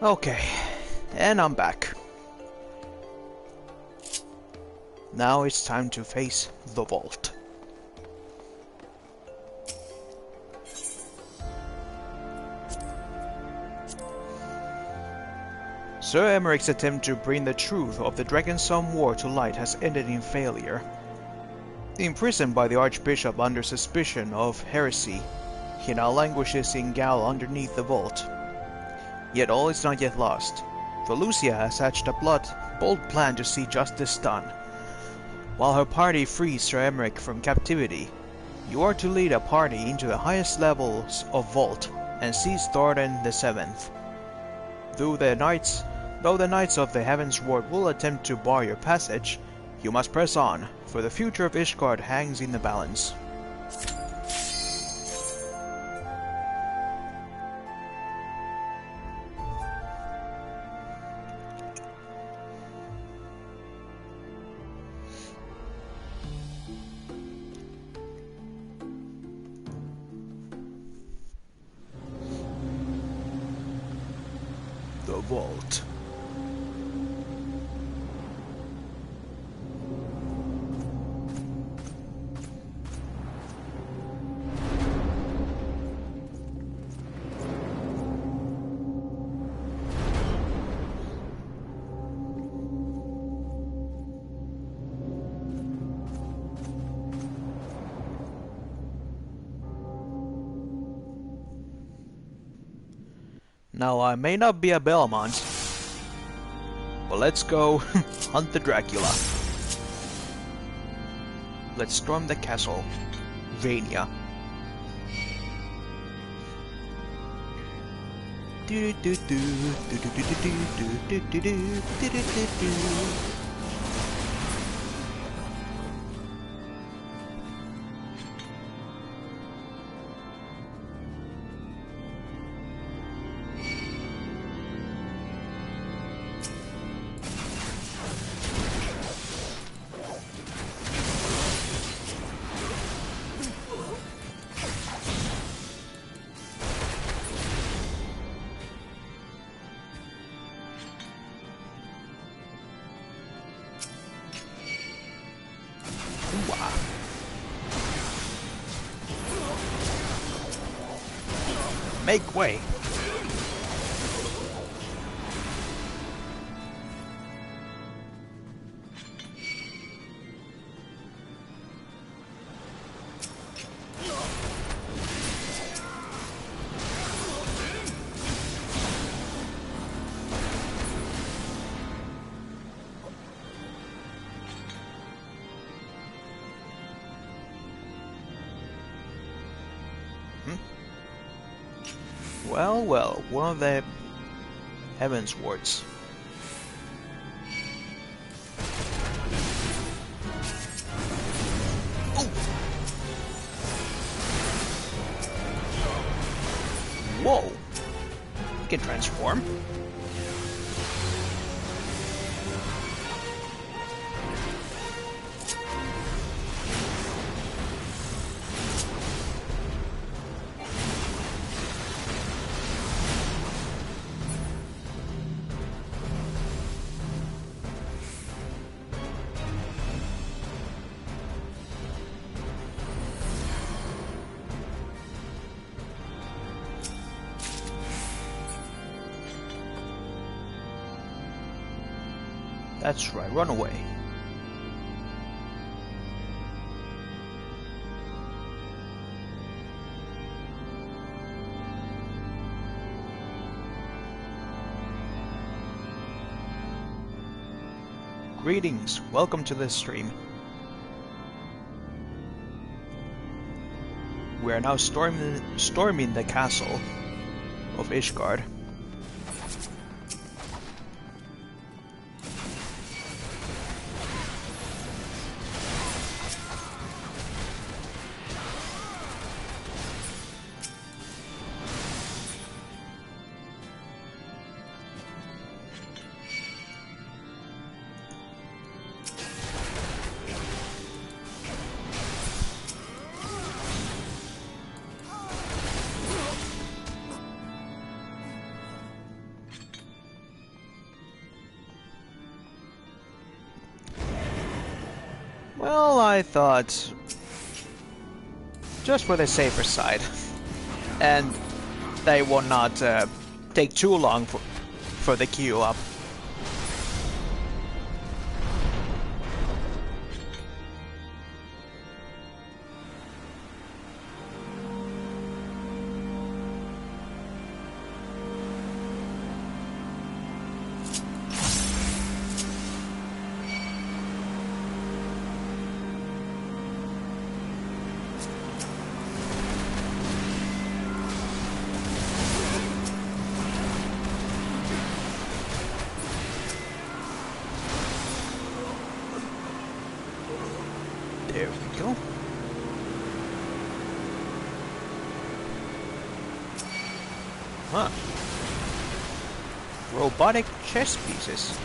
Okay, and I'm back. Now it's time to face the vault. Sir Emeric's attempt to bring the truth of the Dragonsong War to light has ended in failure. Imprisoned by the Archbishop under suspicion of heresy, he now languishes in gaol underneath the vault. Yet all is not yet lost, for Lucia has hatched a bold plan to see justice done. While her party frees Sir Emeric from captivity, you are to lead a party into the highest levels of vault and seize Thornton VII. Though the knights of the Heavensward will attempt to bar your passage, you must press on, for the future of Ishgard hangs in the balance. The vault. Now, I may not be a Belmont, but let's go hunt the Dracula. Let's storm the castle, Vania. Make way! Well, one of the Heavenswards. Oh! Whoa! He can transform. That's right, run away. Greetings, welcome to this stream. We are now storming the castle of Ishgard. Well, I thought... just for the safer side. And they will not take too long for the queue up. There we go. Huh. Robotic chess pieces.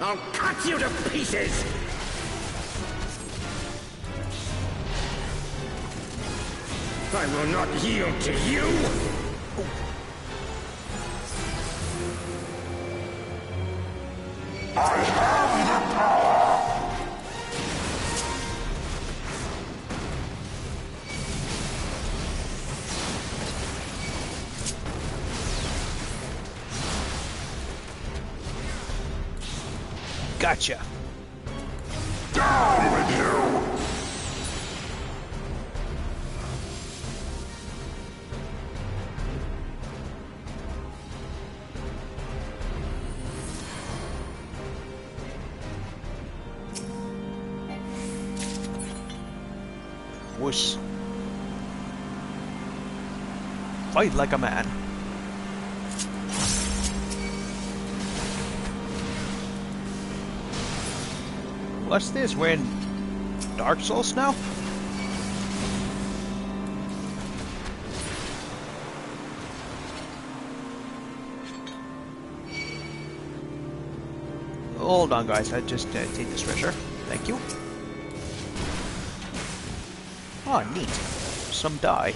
I'll cut you to pieces! I will not yield to you! I have the power! Gotcha. Down with you! Whoosh. Fight like a man. What's this? We're in Dark Souls now? Hold on, guys. I just take this treasure. Thank you. Oh, neat. Some dye.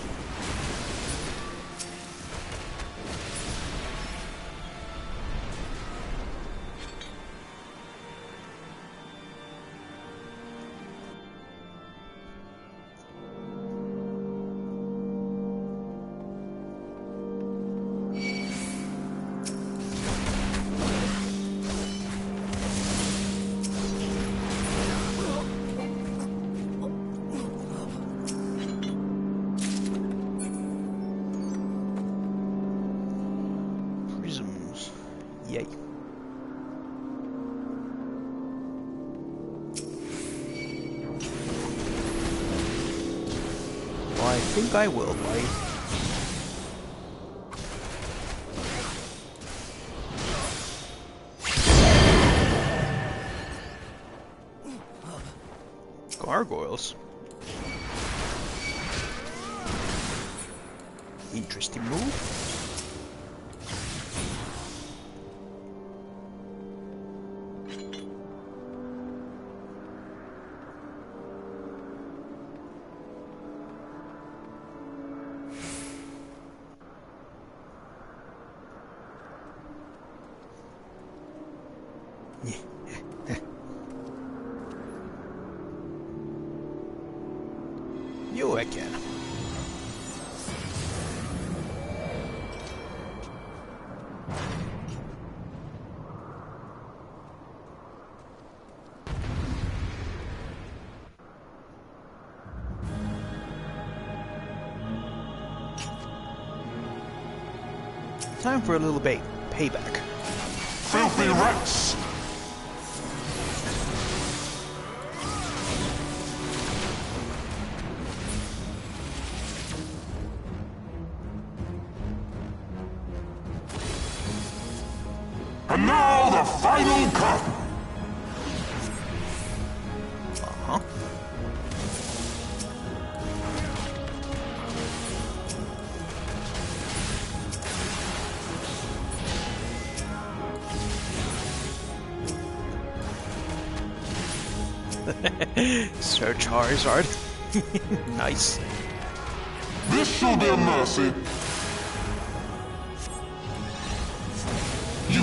Yay. Well, I think I will, buddy. Gargoyles. Interesting move. You again. Time for a little payback. Filthy rats! And now the final cut! Uh-huh. Sir Charizard. Nice. This shall be a mercy.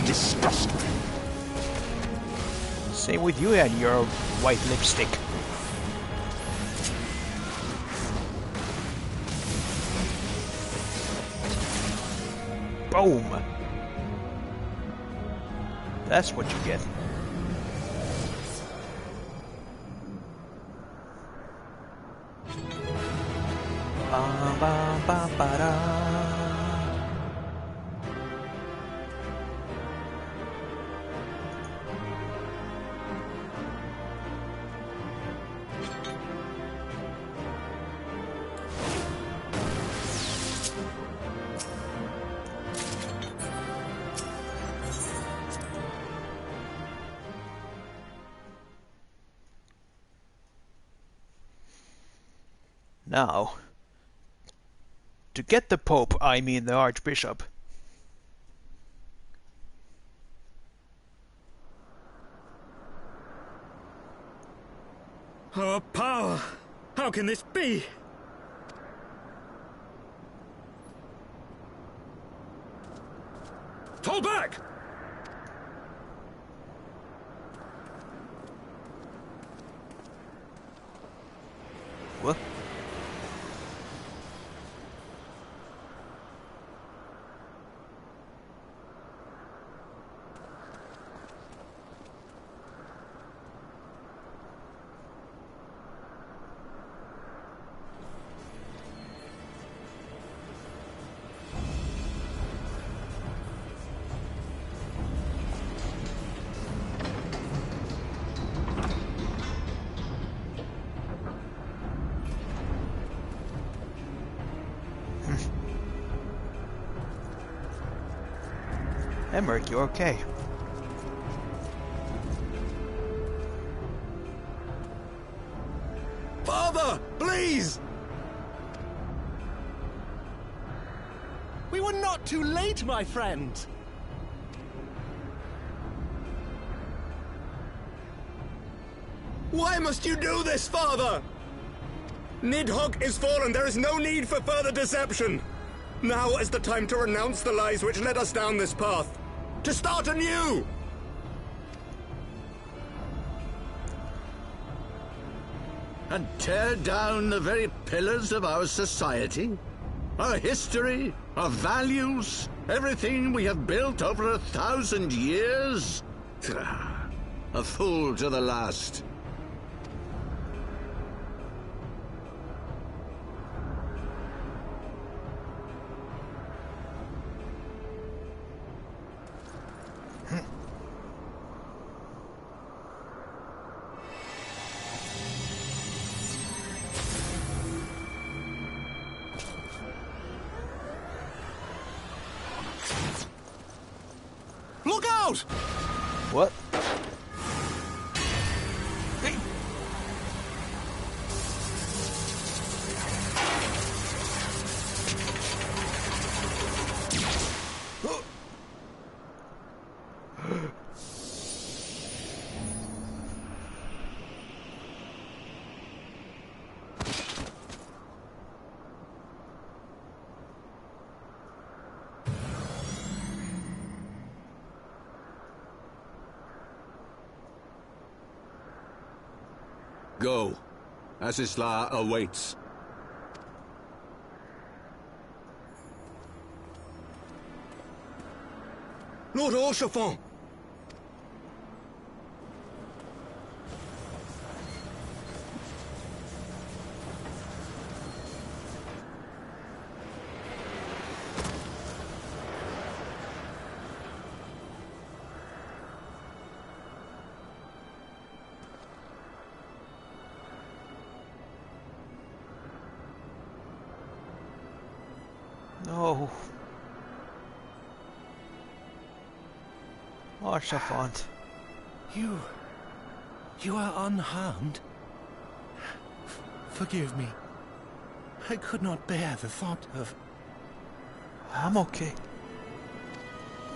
disgust me. Same with you and your white lipstick. Boom! That's what you get. Ba, ba, ba, ba, da. Now, to get the Pope, I mean the Archbishop. Our power! How can this be? Fall back! What? Emmerich, you're okay. Father, please! We were not too late, my friend. Why must you do this, Father? Nidhogg is fallen. There is no need for further deception. Now is the time to renounce the lies which led us down this path. To start anew! And tear down the very pillars of our society? Our history? Our values? Everything we have built over 1,000 years? A fool to the last. Look out! What? Go. Asisla awaits. Lord Orchefort! No. Orchefort. You are unharmed? Forgive me. I could not bear the thought of... I'm okay.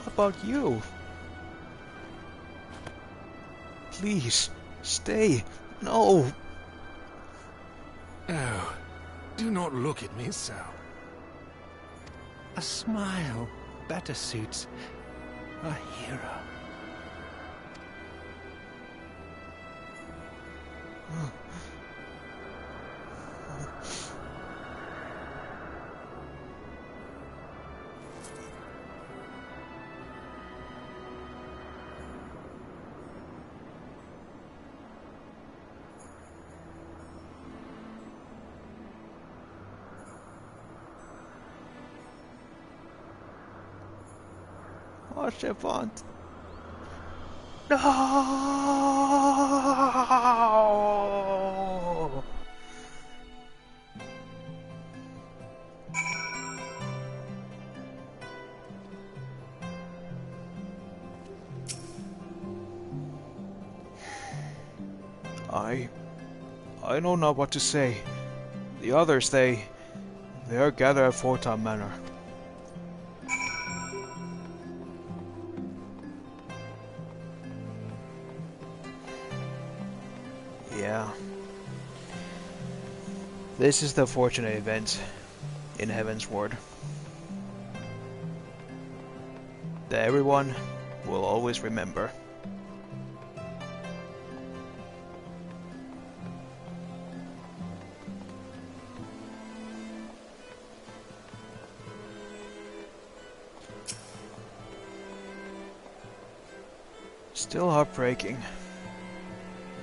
What about you? Please, stay. No. Oh, do not look at me so. A smile better suits A hero. Chevant. No! I know not what to say. The others, they are gathered at Forton Manor. Yeah. This is the fortunate event in Heavensward that everyone will always remember. Still heartbreaking,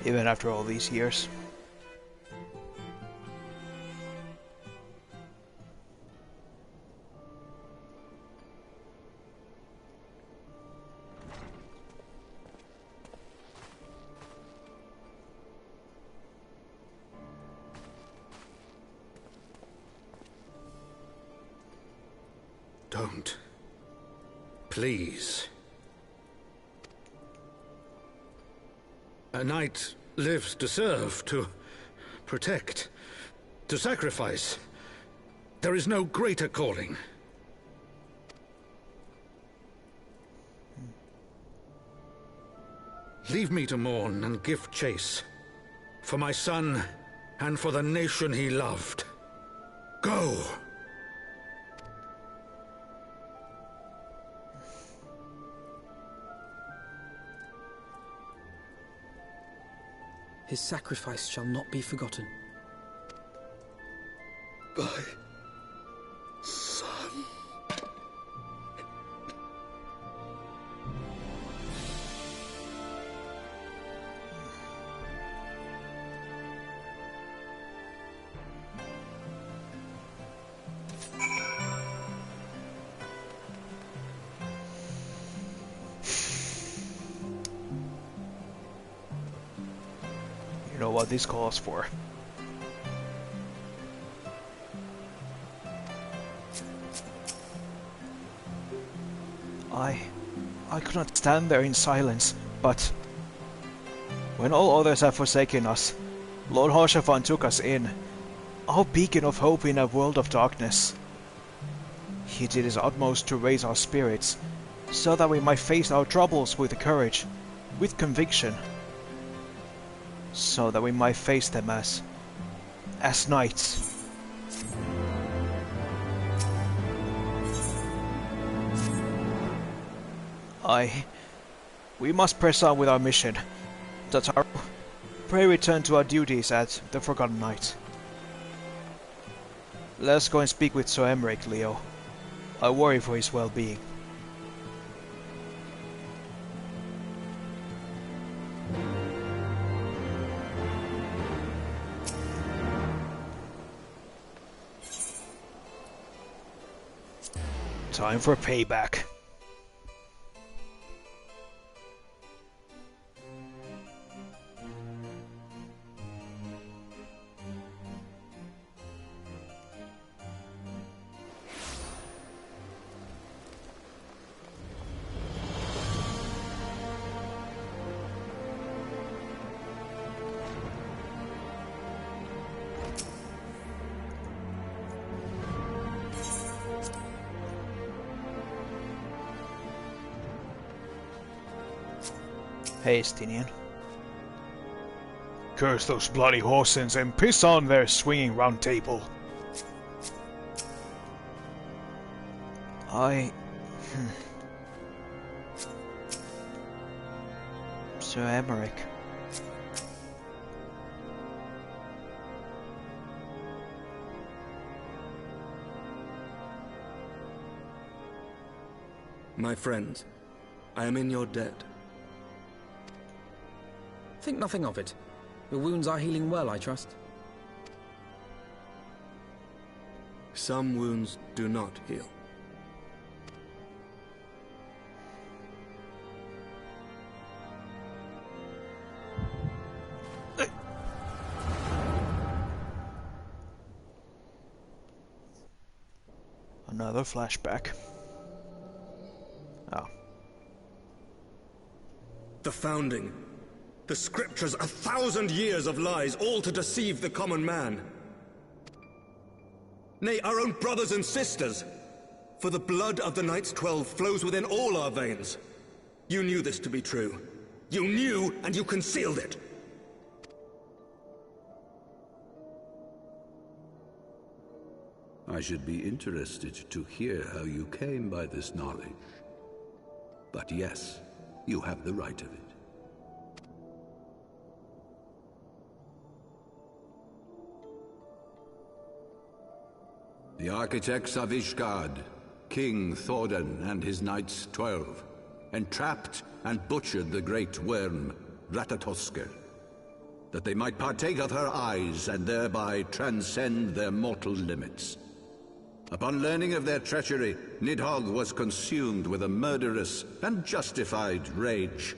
even after all these years. Don't. Please. A knight lives to serve, to protect, to sacrifice. There is no greater calling. Leave me to mourn and give chase. For my son, and for the nation he loved. Go! His sacrifice shall not be forgotten. My son. You know what this calls for. I could not stand there in silence, but when all others have forsaken us, Lord Hoshafan took us in, our beacon of hope in a world of darkness. He did his utmost to raise our spirits, so that we might face our troubles with courage, with conviction, so that we might face them as knights. We must press on with our mission. Tataru, pray return to our duties at the Forgotten Knight. Let us go and speak with Sir Emmerich, Leo. I worry for his well-being. Time for payback. Hey, Stinian. Curse those bloody horsens and piss on their swinging round table. to Emmerich. My friends, I am in your debt. Think nothing of it. Your wounds are healing well, I trust. Some wounds do not heal. Another flashback. Oh. The Founding. The Scriptures, 1,000 years of lies, all to deceive the common man. Nay, our own brothers and sisters. For the blood of the Knights 12 flows within all our veins. You knew this to be true. You knew, and you concealed it. I should be interested to hear how you came by this knowledge. But yes, you have the right of it. The architects of Ishgard, King Thordan and his Knights 12, entrapped and butchered the great worm, Ratatosker, that they might partake of her eyes and thereby transcend their mortal limits. Upon learning of their treachery, Nidhogg was consumed with a murderous and justified rage.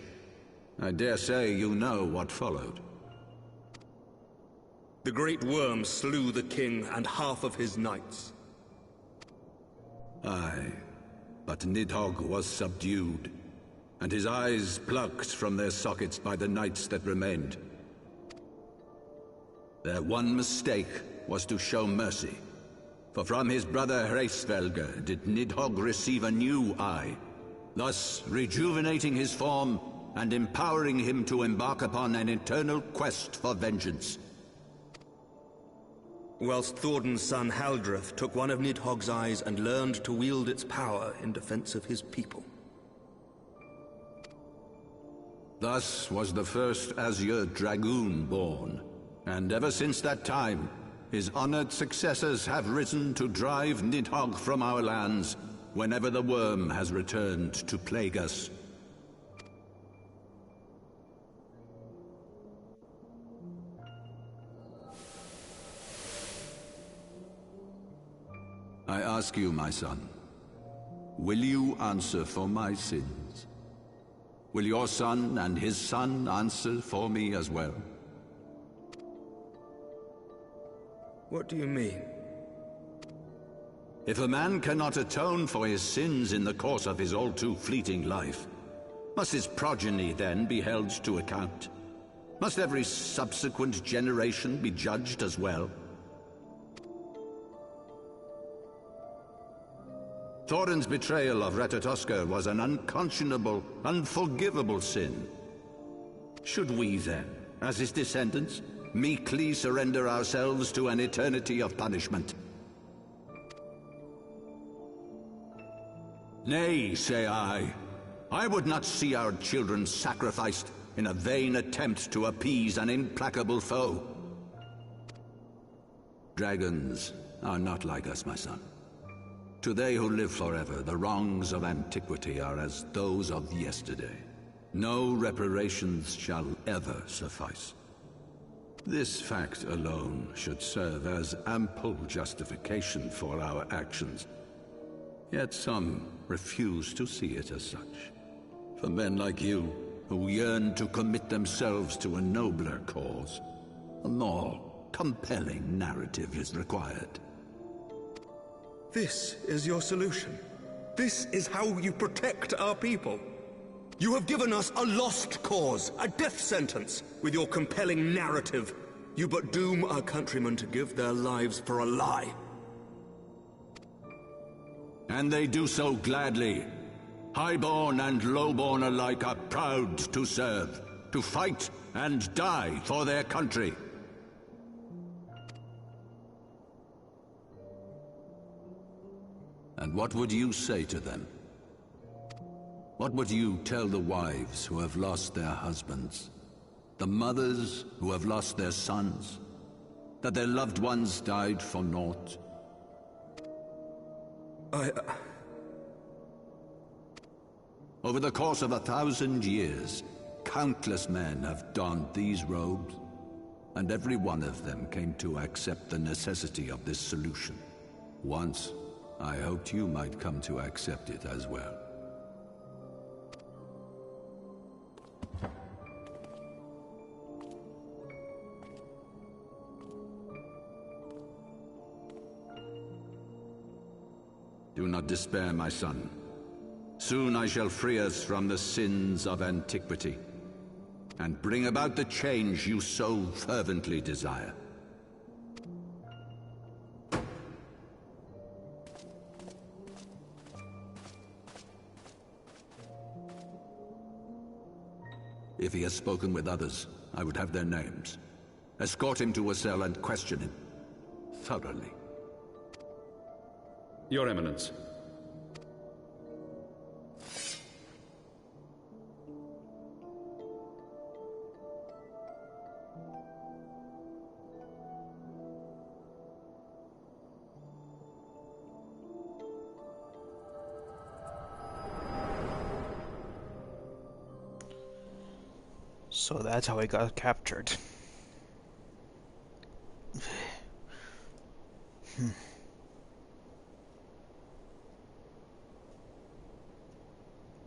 I dare say you know what followed. The great worm slew the king and half of his knights. Aye, but Nidhogg was subdued, and his eyes plucked from their sockets by the knights that remained. Their one mistake was to show mercy, for from his brother Hreysvelgr did Nidhogg receive a new eye, thus rejuvenating his form and empowering him to embark upon an eternal quest for vengeance. Whilst Thordan's son Haldreth took one of Nidhogg's eyes and learned to wield its power in defense of his people. Thus was the first Azure Dragoon born, and ever since that time, his honored successors have risen to drive Nidhogg from our lands whenever the worm has returned to plague us. I ask you, my son, will you answer for my sins? Will your son and his son answer for me as well? What do you mean? If a man cannot atone for his sins in the course of his all-too-fleeting life, must his progeny then be held to account? Must every subsequent generation be judged as well? Thorin's betrayal of Ratatosker was an unconscionable, unforgivable sin. Should we then, as his descendants, meekly surrender ourselves to an eternity of punishment? Nay, say I. I would not see our children sacrificed in a vain attempt to appease an implacable foe. Dragons are not like us, my son. To they who live forever, the wrongs of antiquity are as those of yesterday. No reparations shall ever suffice. This fact alone should serve as ample justification for our actions. Yet some refuse to see it as such. For men like you, who yearn to commit themselves to a nobler cause, a more compelling narrative is required. This is your solution. This is how you protect our people. You have given us a lost cause, a death sentence. With your compelling narrative, you but doom our countrymen to give their lives for a lie. And they do so gladly. Highborn and lowborn alike are proud to serve, to fight and die for their country. And what would you say to them? What would you tell the wives who have lost their husbands? The mothers who have lost their sons? That their loved ones died for naught? Over the course of 1,000 years, countless men have donned these robes, and every one of them came to accept the necessity of this solution. Once, I hoped you might come to accept it as well. Do not despair, my son. Soon I shall free us from the sins of antiquity, and bring about the change you so fervently desire. If he has spoken with others, I would have their names. Escort him to a cell and question him thoroughly. Your Eminence. So that's how he got captured.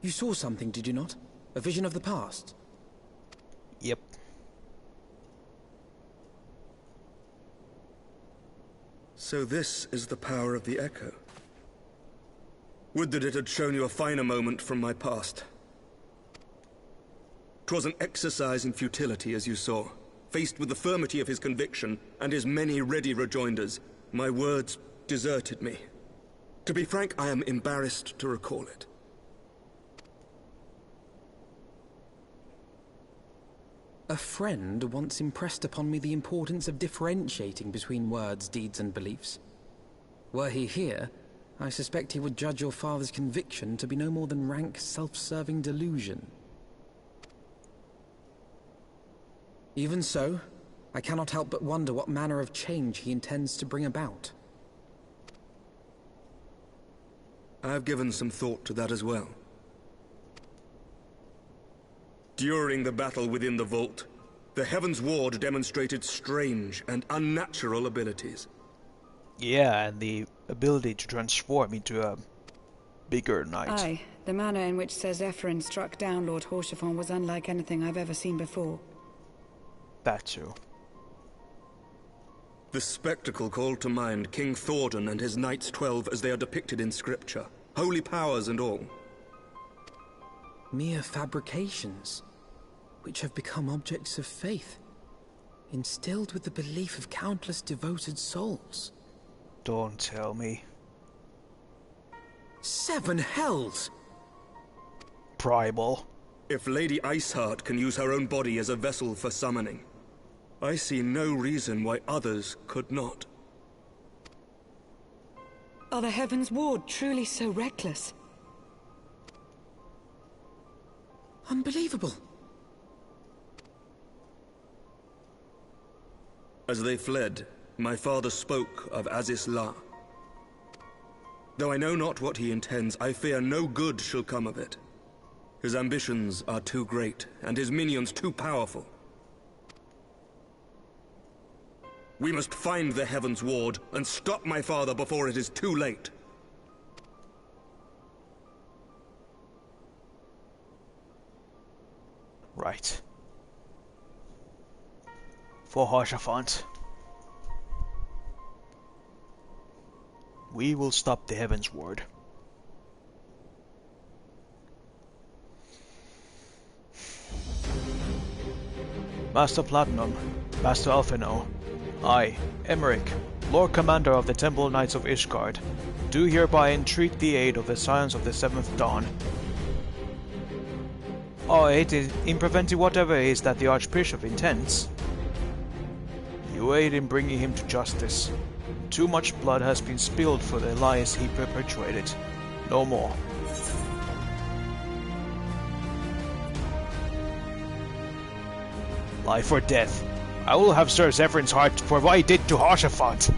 You saw something, did you not? A vision of the past? Yep. So this is the power of the Echo. Would that it had shown you a finer moment from my past. 'Twas an exercise in futility, as you saw. Faced with the firmity of his conviction and his many ready rejoinders, my words deserted me. To be frank, I am embarrassed to recall it. A friend once impressed upon me the importance of differentiating between words, deeds, and beliefs. Were he here, I suspect he would judge your father's conviction to be no more than rank, self-serving delusion. Even so, I cannot help but wonder what manner of change he intends to bring about. I have given some thought to that as well. During the battle within the vault, the Heavensward demonstrated strange and unnatural abilities. Yeah, and the ability to transform into a bigger knight. Aye, the manner in which Sir Zephyrin struck down Lord Horshaphon was unlike anything I've ever seen before. That too. The spectacle called to mind King Thordan and his Knights 12 as they are depicted in scripture, holy powers and all. Mere fabrications, which have become objects of faith, instilled with the belief of countless devoted souls. Don't tell me. 7 hells! Primal. If Lady Iceheart can use her own body as a vessel for summoning, I see no reason why others could not. Are the Heavensward truly so reckless? Unbelievable. As they fled, my father spoke of Aziz La. Though I know not what he intends, I fear no good shall come of it. His ambitions are too great, and his minions too powerful. We must find the Heavensward and stop my father before it is too late. Right. For Horshaphon, we will stop the Heavensward. Master Platinum, Master Alphino, I, Emmerich, Lord Commander of the Temple Knights of Ishgard, do hereby entreat the aid of the Scions of the Seventh Dawn. Our aid in preventing whatever it is that the Archbishop intends. You aid in bringing him to justice. Too much blood has been spilled for the lies he perpetuated. No more. Life or death. I will have Sir Zevran's heart for what he did to Harshaphant.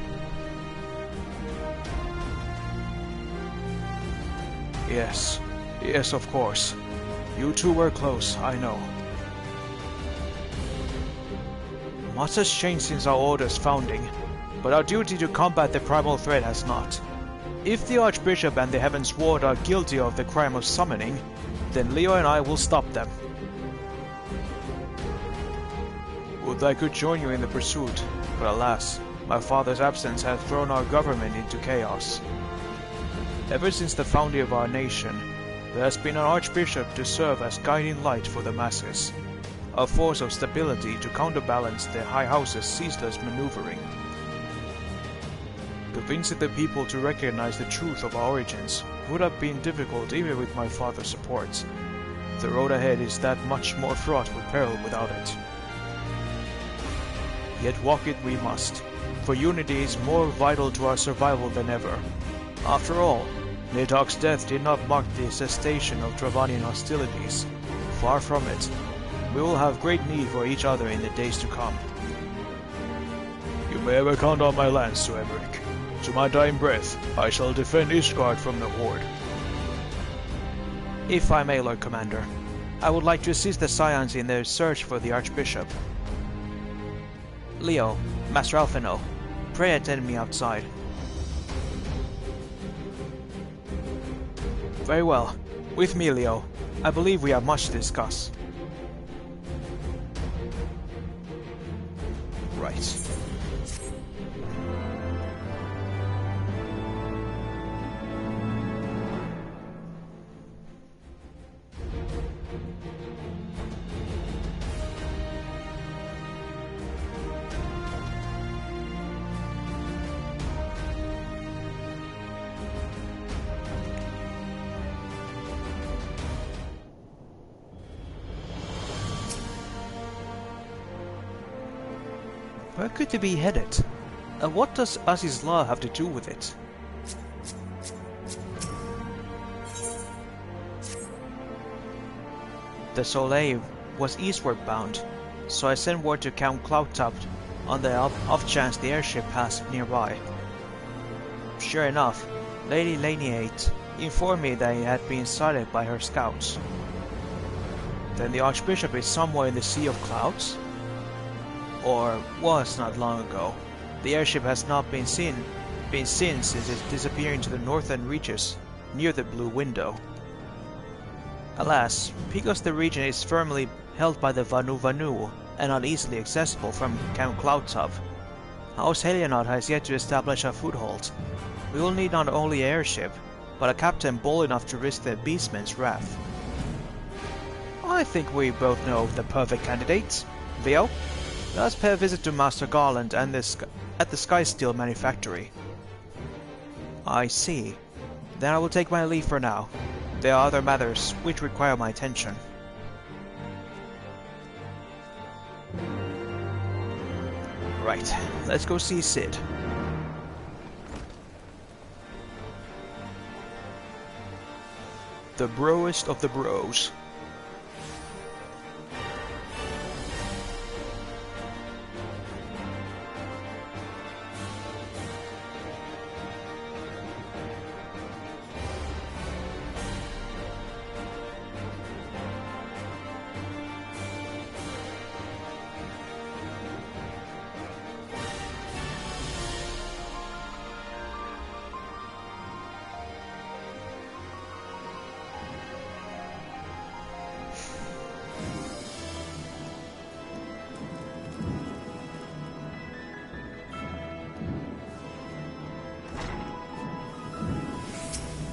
Yes, yes, of course. You two were close, I know. Much has changed since our order's founding, but our duty to combat the primal threat has not. If the Archbishop and the Heavensward are guilty of the crime of summoning, then Leo and I will stop them. Would I could join you in the pursuit, but alas, my father's absence has thrown our government into chaos. Ever since the founding of our nation, there has been an Archbishop to serve as guiding light for the masses, a force of stability to counterbalance the High House's ceaseless maneuvering. Convincing the people to recognize the truth of our origins would have been difficult even with my father's support. The road ahead is that much more fraught with peril without it. Yet walk it we must, for unity is more vital to our survival than ever. After all, Nidhogg's death did not mark the cessation of Travanian hostilities. Far from it. We will have great need for each other in the days to come. You may ever count on my lance, Sir Emeric. To my dying breath, I shall defend Ishgard from the Horde. If I may, Lord Commander, I would like to assist the Scions in their search for the Archbishop. Leo, Master Alphino, pray attend me outside. Very well. With me, Leo. I believe we have much to discuss. Right. Where could they be headed? What does Aziz's law have to do with it? The Soleil was eastward bound, so I sent word to Count Cloudtop on the off chance the airship passed nearby. Sure enough, Lady Laniate informed me that it had been sighted by her scouts. Then the Archbishop is somewhere in the Sea of Clouds? Or was not long ago. The airship has not been seen since its disappearing to the northern reaches, near the Blue Window. Alas, because the region is firmly held by the Vanu Vanu and not easily accessible from Count Cloudtop, House Helianot has yet to establish a foothold. We will need not only an airship, but a captain bold enough to risk the beastman's wrath. I think we both know the perfect candidate. Leo? Let us pay a visit to Master Garland and at the Skysteel Manufactory. I see. Then I will take my leave for now. There are other matters which require my attention. Right, let's go see Sid. The broest of the bros.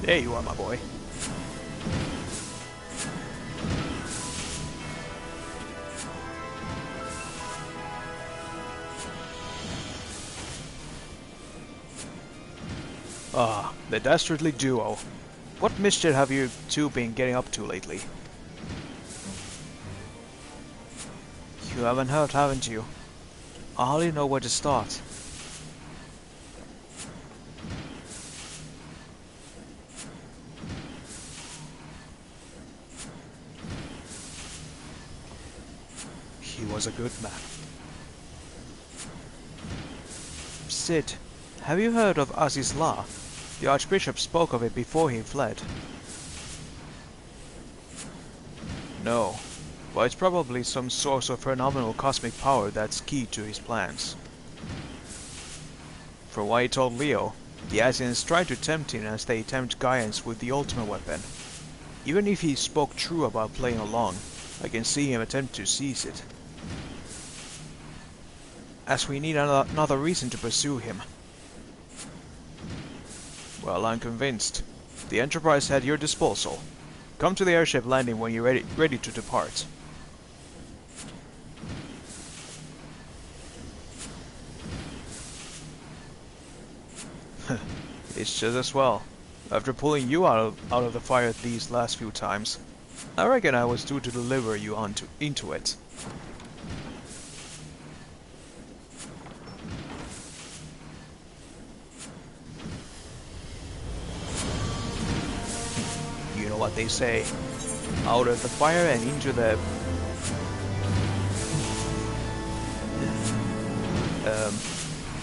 There you are, my boy. Ah, the dastardly duo. What mischief have you two been getting up to lately? You haven't heard, haven't you? I hardly know where to start. he was a good man. Cid, have you heard of Aziz's Law? The Archbishop spoke of it before he fled. No, but it's probably some source of phenomenal cosmic power that's key to his plans. From what he told Leo, the Asians tried to tempt him as they tempt Gaians with the ultimate weapon. Even if he spoke true about playing along, I can see him attempt to seize it. As we need another reason to pursue him. Well, I'm convinced. The Enterprise had your disposal. Come to the airship landing when you're ready to depart. It's just as well. After pulling you out of the fire these last few times, I reckon I was due to deliver you into it. You know what they say. Out of the fire and into the...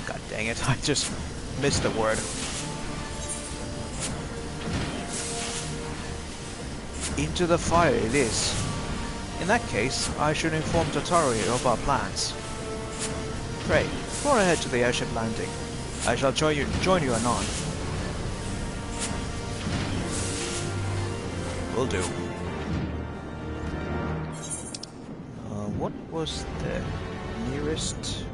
God dang it, I just missed the word. Into the fire it is. In that case, I should inform Tataru of our plans. Pray, go on ahead to the airship landing. I shall join you anon. Will do. What was the nearest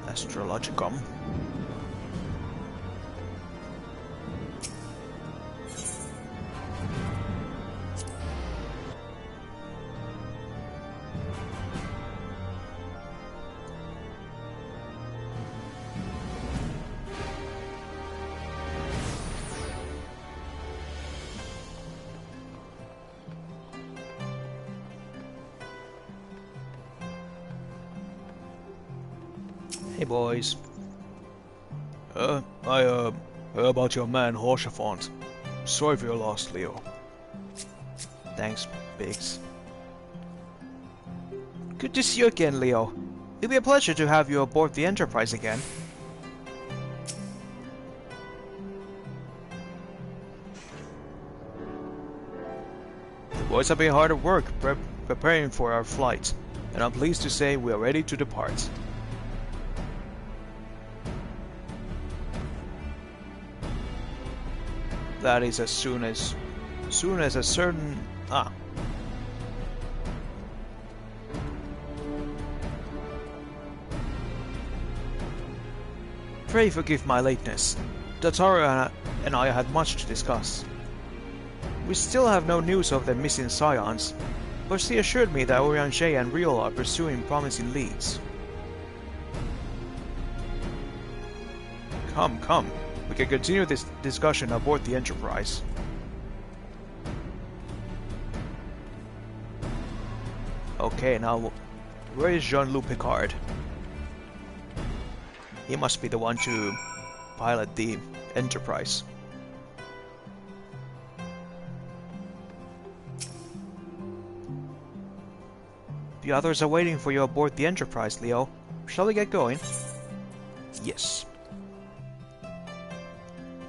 astrologicum? Hey boys. I heard about your man Horsefont. Sorry for your loss, Leo. Thanks, Biggs. Good to see you again, Leo. It'll be a pleasure to have you aboard the Enterprise again. The boys have been hard at work preparing for our flight, and I'm pleased to say we are ready to depart. That is as soon as a certain... Pray forgive my lateness. Tataru and I had much to discuss. We still have no news of the missing Scions, but she assured me that Oriange and Riol are pursuing promising leads. Come. We can continue this discussion aboard the Enterprise. Okay, now, where is Jean-Luc Picard? He must be the one to pilot the Enterprise. The others are waiting for you aboard the Enterprise, Leo. Shall we get going? Yes.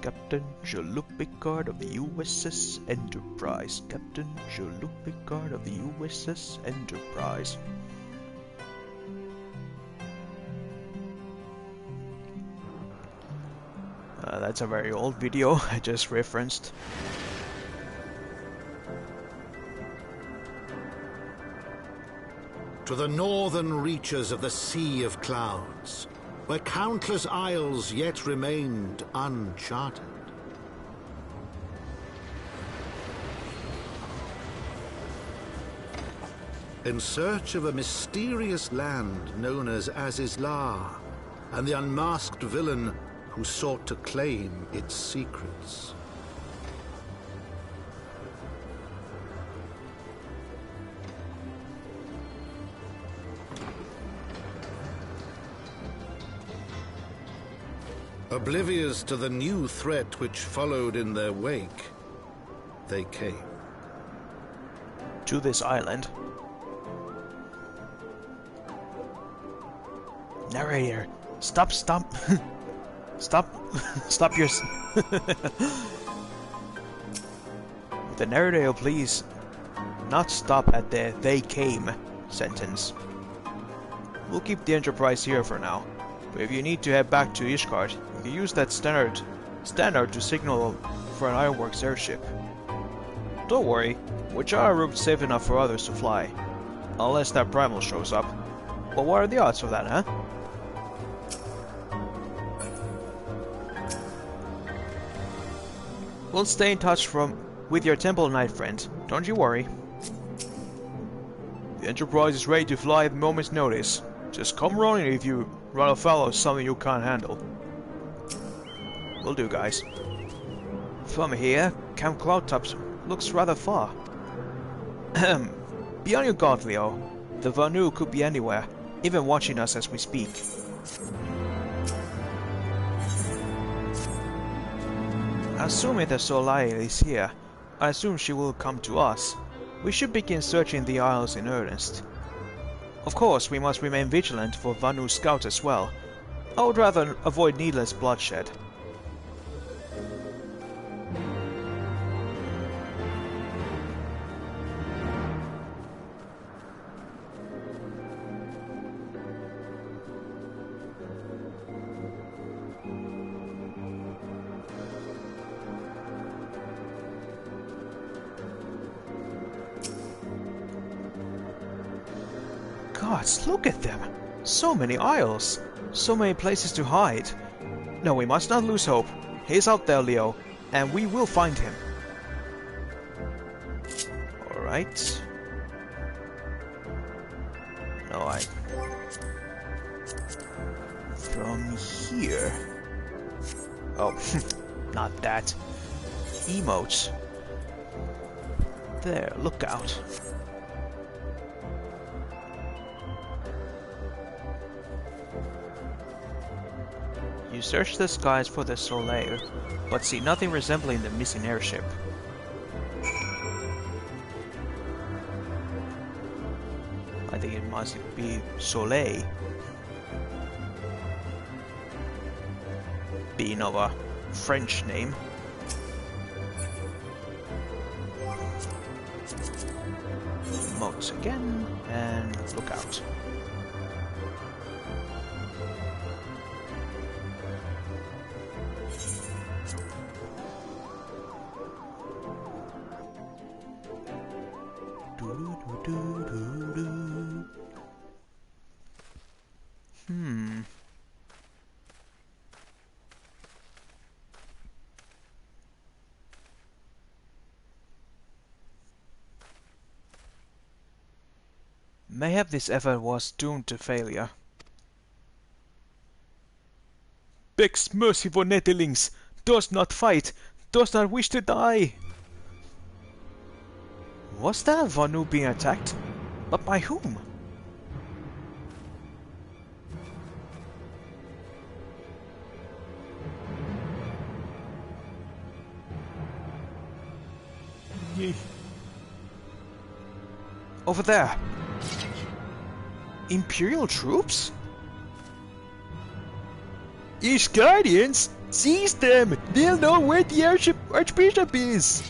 Captain Jean-Luc Picard of the USS Enterprise. Captain Jean-Luc Picard of the USS Enterprise. That's a very old video I just referenced. To the northern reaches of the Sea of Clouds, where countless isles yet remained uncharted. In search of a mysterious land known as Aziz's Law, and the unmasked villain who sought to claim its secrets. Oblivious to the new threat which followed in their wake, they came. To this island? Narrator, stop. Stop your... The narrator, please not stop at the "they came" sentence. We'll keep the Enterprise here for now, but if you need to head back to Ishgard, you can use that standard to signal for an Ironworks airship. Don't worry, which are routes safe enough for others to fly, unless that primal shows up. But what are the odds of that, huh? We'll stay in touch with your Temple Knight friend, don't you worry. The Enterprise is ready to fly at a moment's notice. Just come running if you run afoul of something you can't handle. Will do, guys. From here, Camp Cloudtops looks rather far. Be on your guard, Leo. The Vanu could be anywhere, even watching us as we speak. Assuming the Soleil is here, I assume she will come to us. We should begin searching the Isles in earnest. Of course, we must remain vigilant for Vanu scouts as well. I would rather avoid needless bloodshed. Gods, look at them! So many isles! So many places to hide! No, we must not lose hope. He's out there, Leo, and we will find him. Alright. No, from here... Oh, not that. Emotes. There, look out. You search the skies for the Soleil, but see nothing resembling the missing airship. I think it must be Soleil, being of a French name. Modes again, and look out. Mayhap this effort was doomed to failure. Beck's merciful nettlings does not fight, does not wish to die. Was that a Vanu being attacked? But by whom? Over there. Imperial troops? Ishgardians? Seize them! They'll know where the Archbishop is!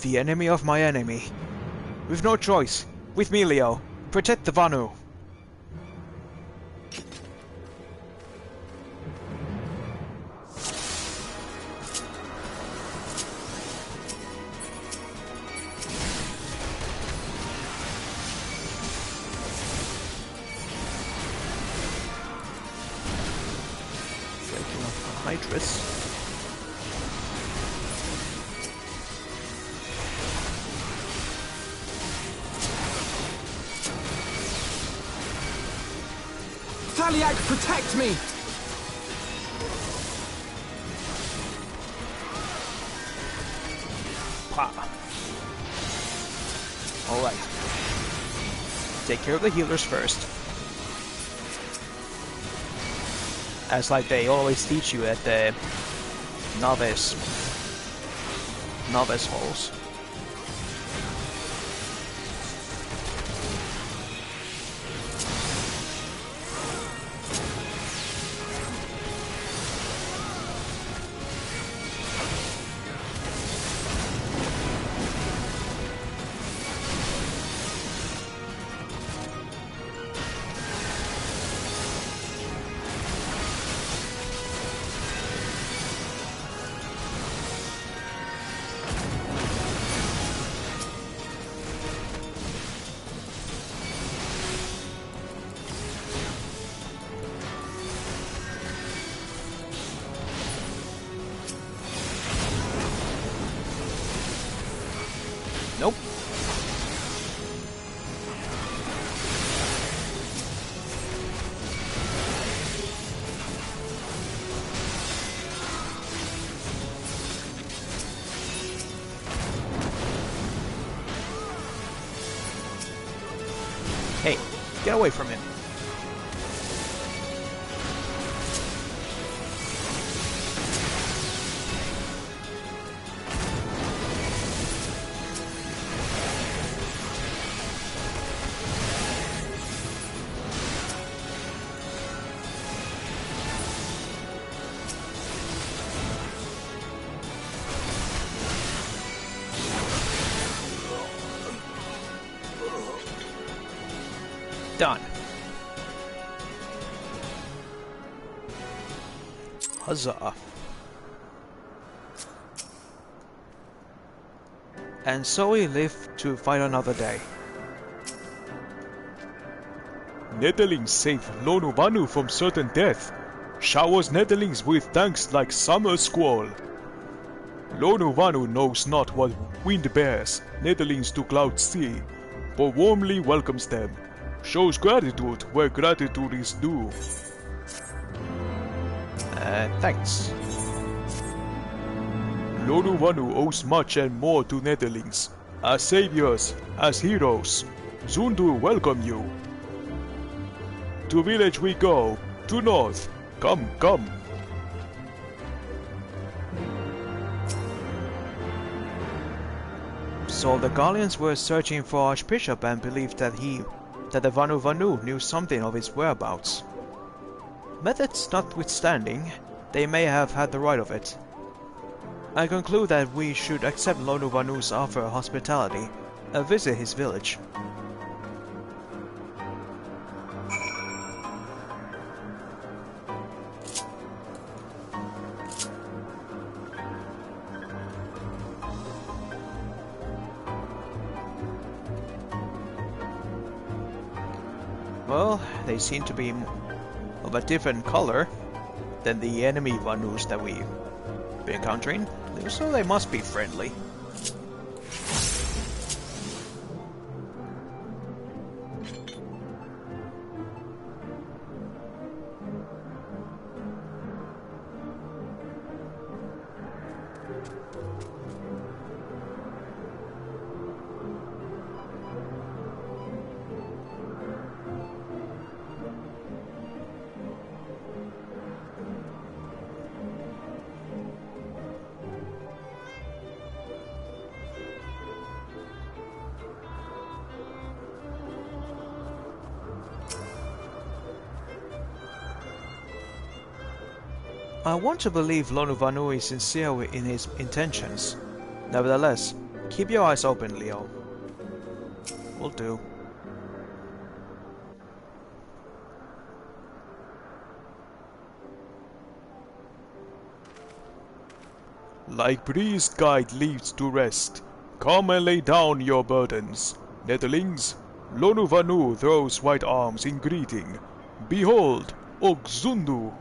The enemy of my enemy. We've no choice. With me, Leo. Protect the Vanu. Nitrous. Taliak, protect me! Pa. Alright. Take care of the healers first. As like they always teach you at the novice halls. Nope. Hey, get away from him. Done. Huzzah. And so he lived to fight another day. Netherlings save Lonu Vanu from certain death. Showers Netherlings with thanks like summer squall. Lonu Vanu knows not what wind bears Netherlings to clouds see, but warmly welcomes them. Shows gratitude where gratitude is due. Thanks. Lonu Vanu owes much and more to Netherlings. As saviors, as heroes, Zundu welcome you. To village we go, to north, come, come. So the Gallians were searching for Archbishop and believed that the Vanu Vanu knew something of his whereabouts. Methods notwithstanding, they may have had the right of it. I conclude that we should accept Lonu Vanu's offer of hospitality and visit his village. Well, they seem to be of a different color than the enemy Vanus that we've been encountering, so they must be friendly. I want to believe Lonu Vanu is sincere in his intentions. Nevertheless, keep your eyes open, Leo. Will do. Like priest guide leads to rest, come and lay down your burdens. Netherlings, Lonu Vanu throws white arms in greeting. Behold, Ogzundu!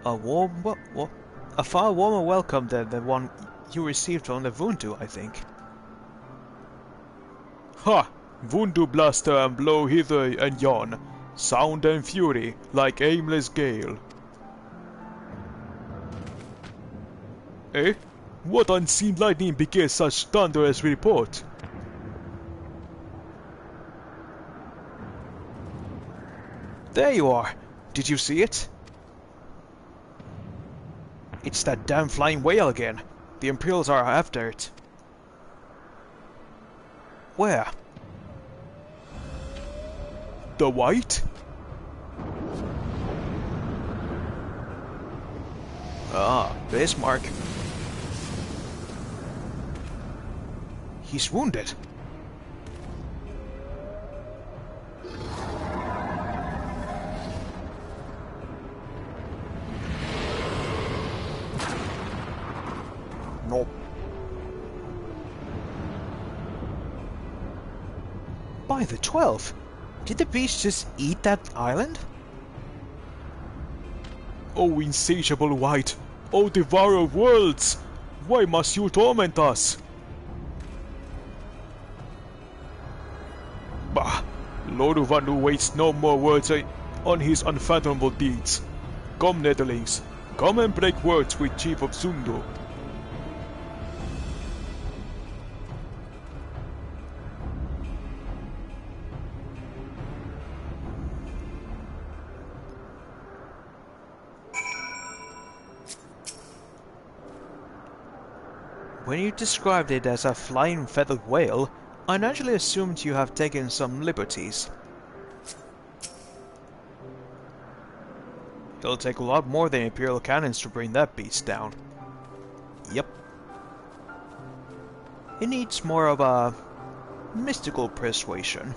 A far warmer welcome than the one you received from the Vundu, I think. Ha! Vundu bluster and blow hither and yon, sound and fury like aimless gale. Eh? What unseen lightning begets such thunderous report? There you are! Did you see it? It's that damn flying whale again. The Imperials are after it. Where? The white? Ah, Bismarck. He's wounded. Nope. By the 12th, did the beast just eat that island? O insatiable wight! O devourer of worlds! Why must you torment us? Bah! Lord Uvanu wastes no more words on his unfathomable deeds. Come, Netherlings, come and break words with Chief of Zundu. When you described it as a flying feathered whale, I naturally assumed you have taken some liberties. It'll take a lot more than Imperial cannons to bring that beast down. Yep. It needs more of a mystical persuasion.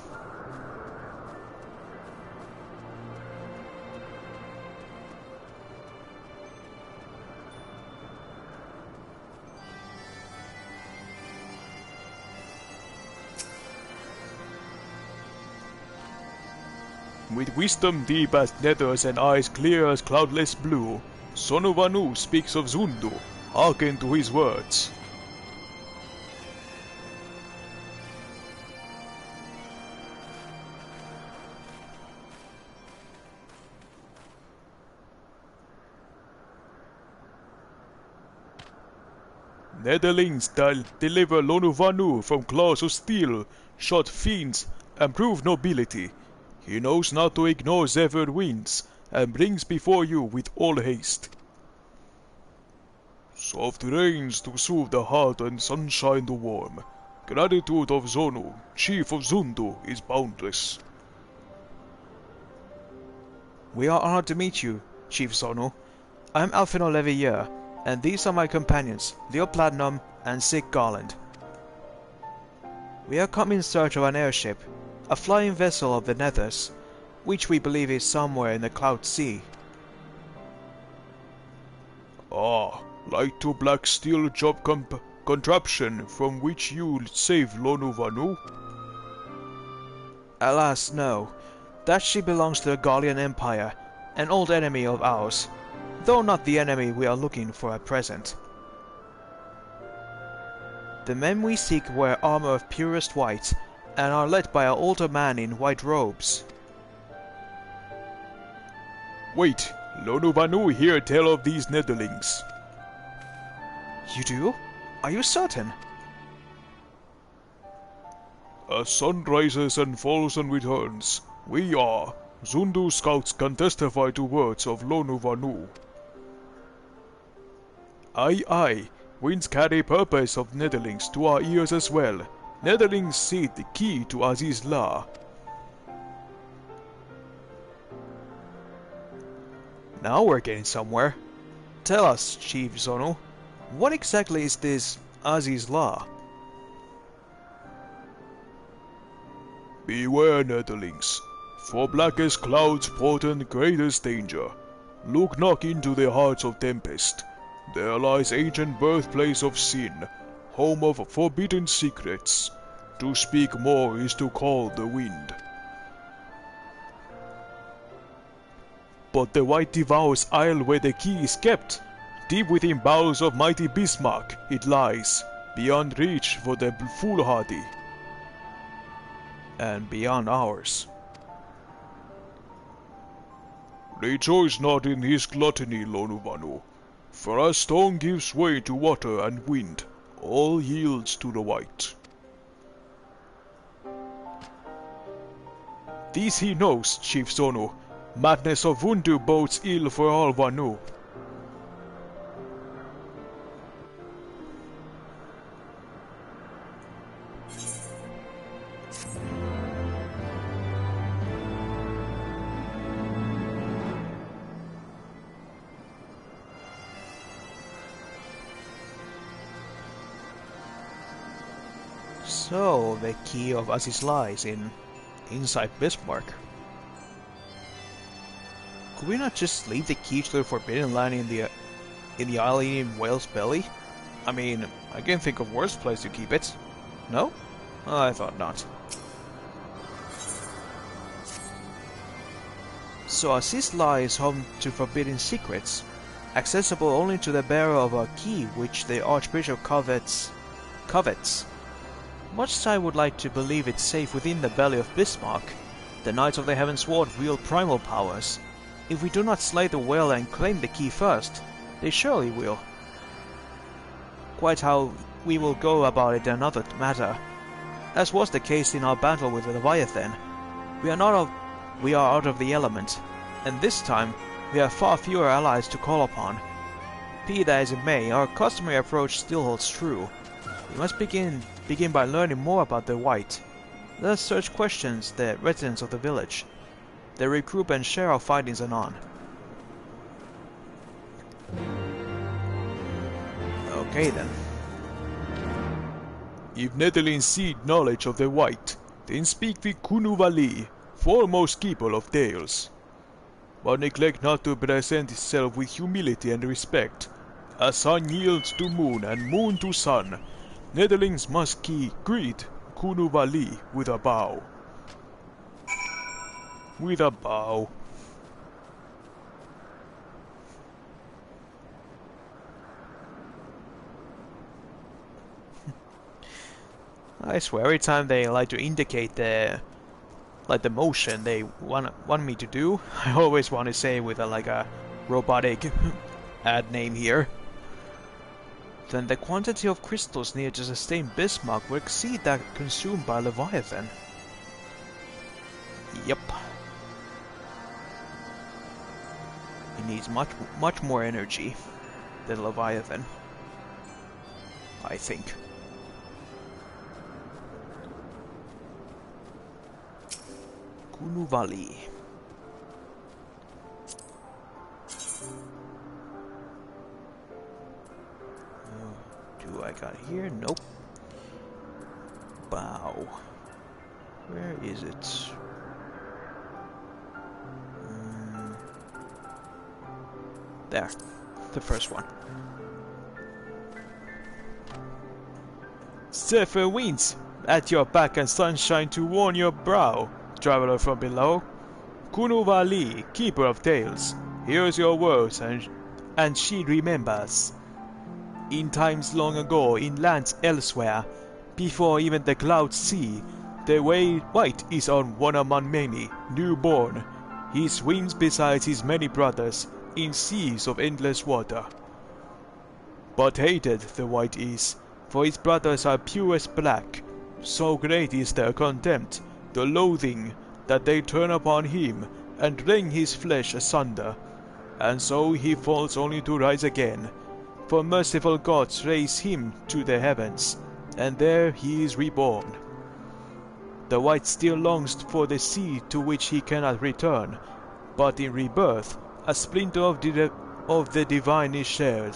With wisdom deep as nethers and eyes clear as cloudless blue, Son of Anu speaks of Zundu. Hearken to his words. Netherlings deliver Lonuvanu from claws of steel, shot fiends, and prove nobility. He knows not to ignore zephyr winds, and brings before you with all haste. Soft rains to soothe the heart and sunshine to warm. Gratitude of Zonu, chief of Zundu, is boundless. We are honored to meet you, Chief Zonu. I am Alphino Levier, and these are my companions, Leo Platinum and Sig Garland. We have come in search of an airship, a flying vessel of the Nethers, which we believe is somewhere in the Cloud Sea. Ah, light to black steel job contraption from which you saved Lonuvanu? Alas, no. That ship belongs to the Gallian Empire, an old enemy of ours, though not the enemy we are looking for at present. The men we seek wear armor of purest white, and are led by an older man in white robes. Wait, Lonuvanu here tell of these Netherlings. You do? Are you certain? As sun rises and falls and returns, we are. Zundu scouts can testify to words of Lonuvanu. Aye, winds carry purpose of Netherlings to our ears as well. Netherlings see the key to Aziz La. Now we're getting somewhere. Tell us, Chief Zonu, what exactly is this Aziz La? Beware, Netherlings, for blackest clouds portend greatest danger. Look not into the hearts of tempest. There lies ancient birthplace of sin, home of forbidden secrets. To speak more is to call the wind. But the white devours isle where the key is kept. Deep within bowels of mighty Bismarck it lies, beyond reach for the foolhardy. And beyond ours. Rejoice not in his gluttony, Lonuvanu. For as stone gives way to water and wind, all yields to the white. This he knows, Chief Zonu. Madness of Wundu bodes ill for all Vanu. So, the key of Aziz lies inside Bismarck. Could we not just leave the key to the Forbidden Land in the island whale's belly? I mean, I can think of worse place to keep it. No? I thought not. So Asisla is home to forbidden secrets, accessible only to the bearer of a key which the Archbishop covets. Much as I would like to believe it's safe within the belly of Bismarck, the Knights of the Heavensward wield primal powers. If we do not slay the whale and claim the key first, they surely will. Quite how we will go about it another matter. As was the case in our battle with the Leviathan, we are out of the element, and this time we have far fewer allies to call upon. Be that as it may, our customary approach still holds true. We must begin by learning more about the White. Let us search questions the residents of the village. They regroup and share our findings anon. Okay then. If Netherlings seek knowledge of the White, then speak with Kunuvali, foremost keeper of tales. But neglect not to present itself with humility and respect. As sun yields to moon and moon to sun, Netherlings must greet Kunuvali with a bow. With a bow. I swear, every time they like to indicate the motion they want me to do, I always want to say with a robotic ad name here. Then the quantity of crystals needed to sustain Bismarck will exceed that consumed by Leviathan. Yep. He needs much more energy than Leviathan, I think. Kunuvali. Do I got here? Nope. Bow. Where is it? There. The first one. Zephyr winds at your back and sunshine to warm your brow, traveler from below. Kunuvali, keeper of tales, hears your words and she remembers. In times long ago, in lands elsewhere, before even the clouds see, the way White is on one among many, newborn. He swims beside his many brothers in seas of endless water. But hated the White is, for his brothers are purest black. So great is their contempt, the loathing, that they turn upon him and rend his flesh asunder. And so he falls only to rise again. For merciful gods raise him to the heavens, and there he is reborn. The White still longs for the sea to which he cannot return, but in rebirth a splinter of the divine is shared,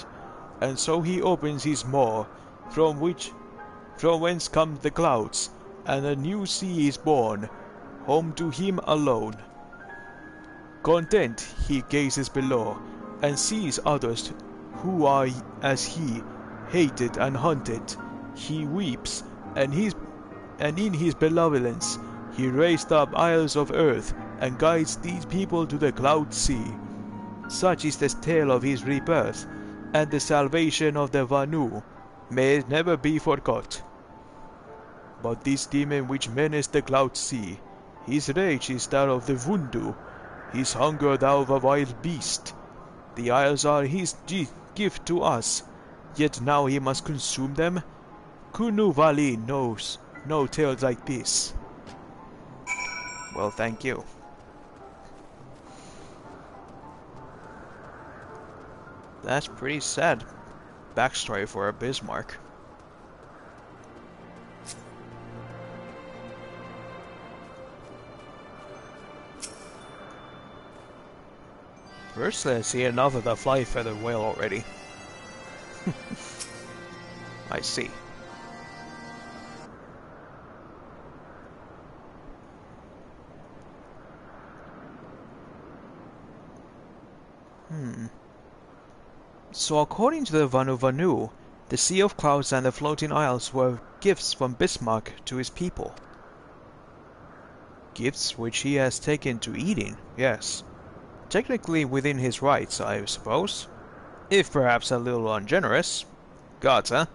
and so he opens his maw, from whence come the clouds, and a new sea is born, home to him alone. Content he gazes below, and sees others who are as he, hated and hunted. He weeps, and in his benevolence he raised up isles of earth, and guides these people to the cloud sea. Such is the tale of his rebirth, and the salvation of the Vanu. May it never be forgot. But this demon which menaced the cloud sea, his rage is that of the Vundu, his hunger that of a wild beast. The isles are his gift to us, yet now he must consume them? Kunuvali knows no tales like this. Well, thank you. That's pretty sad backstory for a Bismarck. First, I see enough of the fly-feathered whale already. I see. So according to the Vanu, the Sea of Clouds and the Floating Isles were gifts from Bismarck to his people. Gifts which he has taken to eating, yes. technically within his rights, I suppose. If perhaps a little ungenerous. Gods, huh?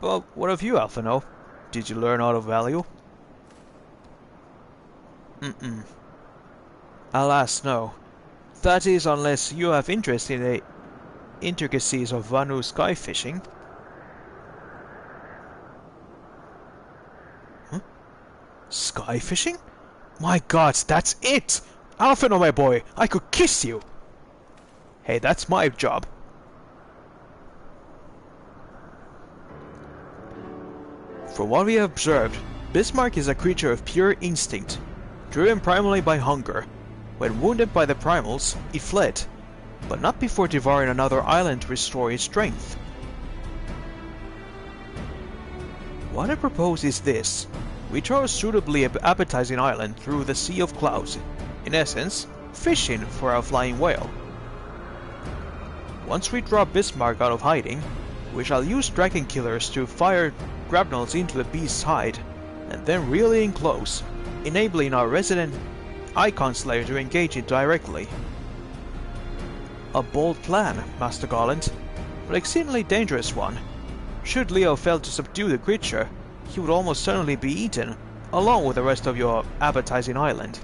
But what of you, Alphino? Did you learn aught of value? Alas, no. That is, unless you have interest in the intricacies of Vanu sky fishing. Huh? Sky fishing? My gods, that's it! Alphino, my boy, I could kiss you! Hey, that's my job. From what we have observed, Bismarck is a creature of pure instinct, driven primarily by hunger. When wounded by the primals, it fled, but not before devouring another island to restore its strength. What I propose is this. We throw a suitably appetizing island through the sea of clouds, in essence, fishing for our flying whale. Once we drop Bismarck out of hiding, we shall use dragon killers to fire grapnels into the beast's hide, and then reel it in close, enabling our resident Icon Slayer to engage it directly. A bold plan, Master Garland, but exceedingly dangerous one. Should Leo fail to subdue the creature, he would almost certainly be eaten, along with the rest of your appetizing island.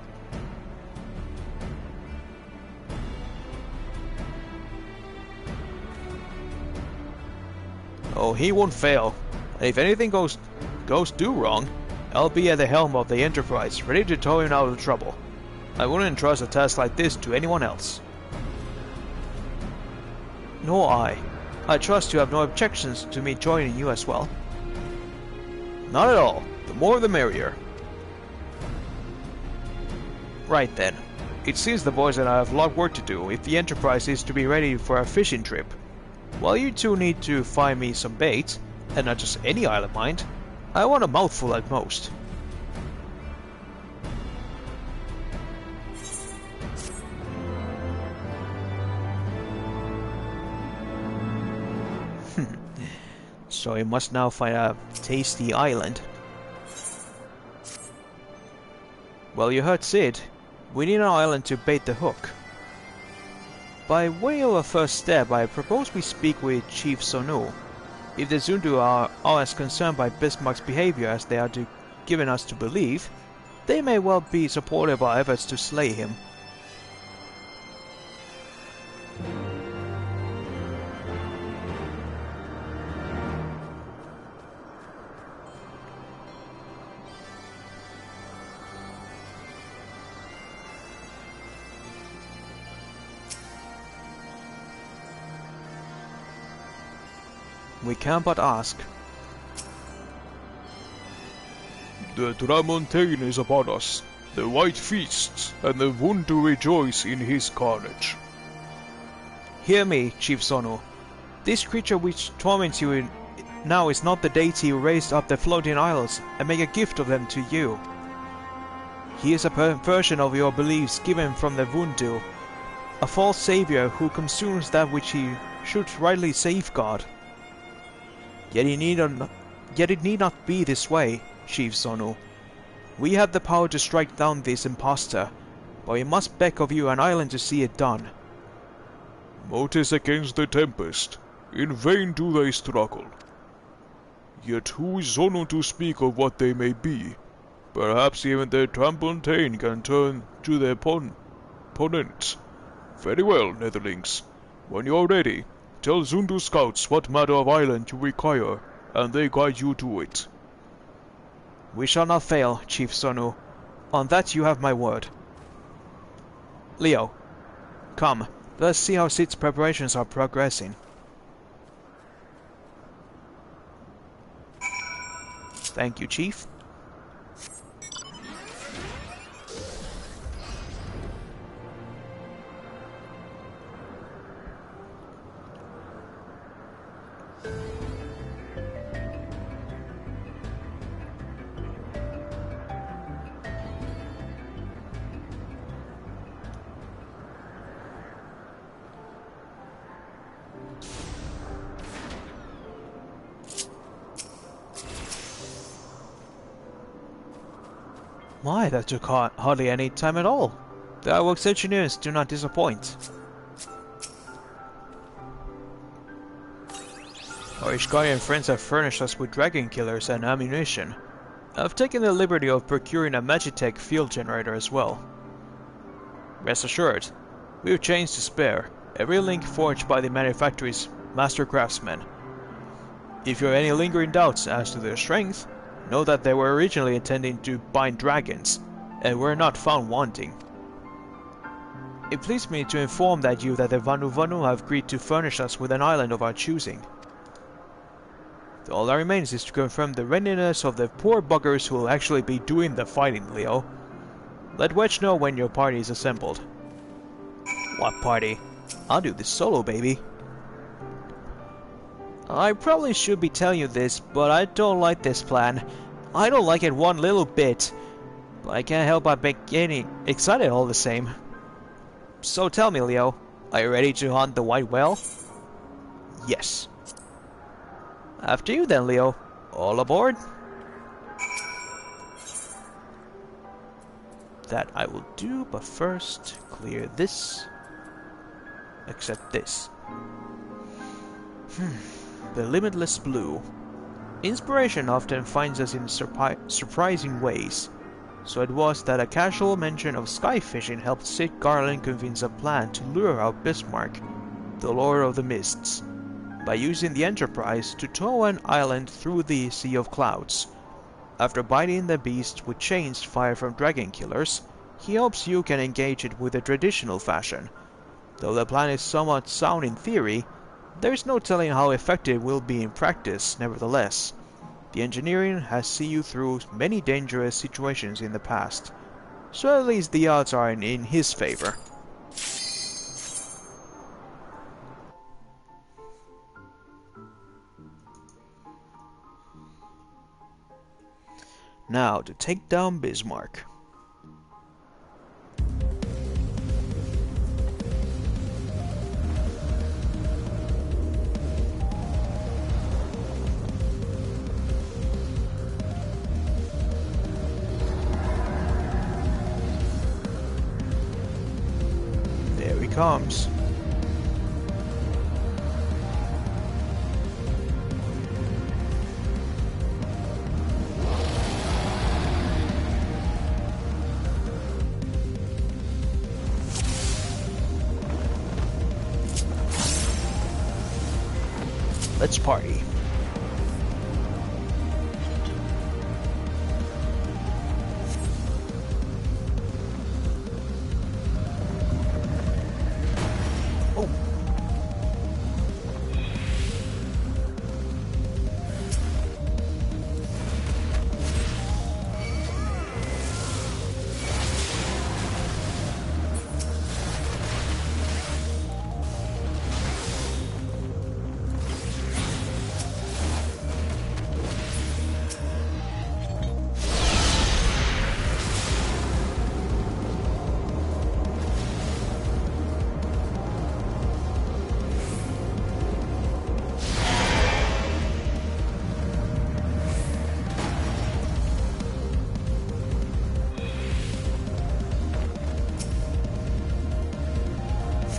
Oh, he won't fail. And if anything goes due wrong, I'll be at the helm of the Enterprise, ready to tow him out of trouble. I wouldn't entrust a task like this to anyone else. Nor I. I trust you have no objections to me joining you as well. Not at all. The more the merrier. Right then. It seems the boys and I have a lot of work to do if the Enterprise is to be ready for a fishing trip. While you two need to find me some bait, and not just any island mind, I want a mouthful at most. So we must now find a tasty island. Well, you heard Sid. We need an island to bait the hook. By way of a first step, I propose we speak with Chief Sonu. If the Zundu are as concerned by Bismarck's behavior as they are given us to believe, they may well be supportive of our efforts to slay him. We can but ask. The Tramontane is upon us. The White feasts, and the Wundu rejoice in his carnage. Hear me, Chief Sonu. This creature which torments you now is not the deity who raised up the floating isles and made a gift of them to you. He is a perversion of your beliefs given from the Wundu, a false savior who consumes that which he should rightly safeguard. Yet it need not be this way, Chief Sonu. We have the power to strike down this impostor, but we must beg of you an island to see it done. Motes against the tempest. In vain do they struggle. Yet who is Zonu to speak of what they may be? Perhaps even the Tramontane can turn to their opponents. Very well, Netherlings. When you're ready, tell Zundu scouts what matter of island you require, and they guide you to it. We shall not fail, Chief Sonu. On that you have my word. Leo, come, let us see how Sid's preparations are progressing. Thank you, Chief. My, that took hardly any time at all. The Iworks engineers do not disappoint. Our Ishgarian friends have furnished us with dragon killers and ammunition. I've taken the liberty of procuring a Magitech field generator as well. Rest assured, we've chains to spare, every link forged by the manufacturer's master craftsmen. If you have any lingering doubts as to their strength, know that they were originally intending to bind dragons, and were not found wanting. It pleased me to inform that the Vanu Vanu have agreed to furnish us with an island of our choosing. All that remains is to confirm the readiness of the poor buggers who will actually be doing the fighting, Leo. Let Wedge know when your party is assembled. What party? I'll do this solo, baby. I probably should be telling you this, but I don't like this plan. I don't like it one little bit. But I can't help but getting excited all the same. So tell me, Leo, are you ready to hunt the white whale? Yes. After you then, Leo. All aboard? That I will do, but first, clear this. Except this. The limitless blue. Inspiration often finds us in surprising ways. So it was that a casual mention of sky fishing helped Sid Garland convince a plan to lure out Bismarck, the Lord of the Mists, by using the Enterprise to tow an island through the Sea of Clouds. After biting the beast with chains fired from dragon killers, he hopes you can engage it with a traditional fashion. Though the plan is somewhat sound in theory, there is no telling how effective it will be in practice nevertheless. The engineering has seen you through many dangerous situations in the past, so at least the odds are in his favor. Now to take down Bismarck. There he comes. Let's party. Oh.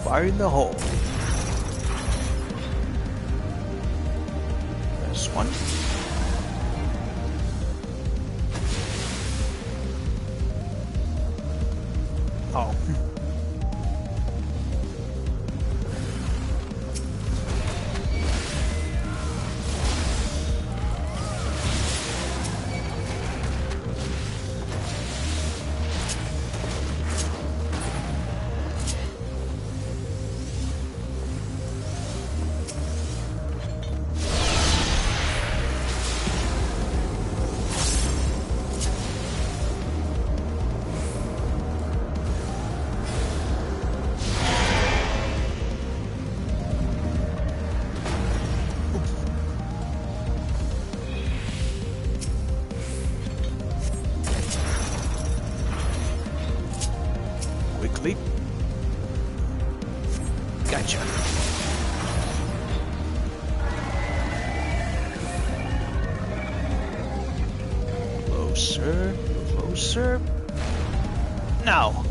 Fire in the hole. There's one. Oh. Quickly. Gotcha. Closer, closer. Now.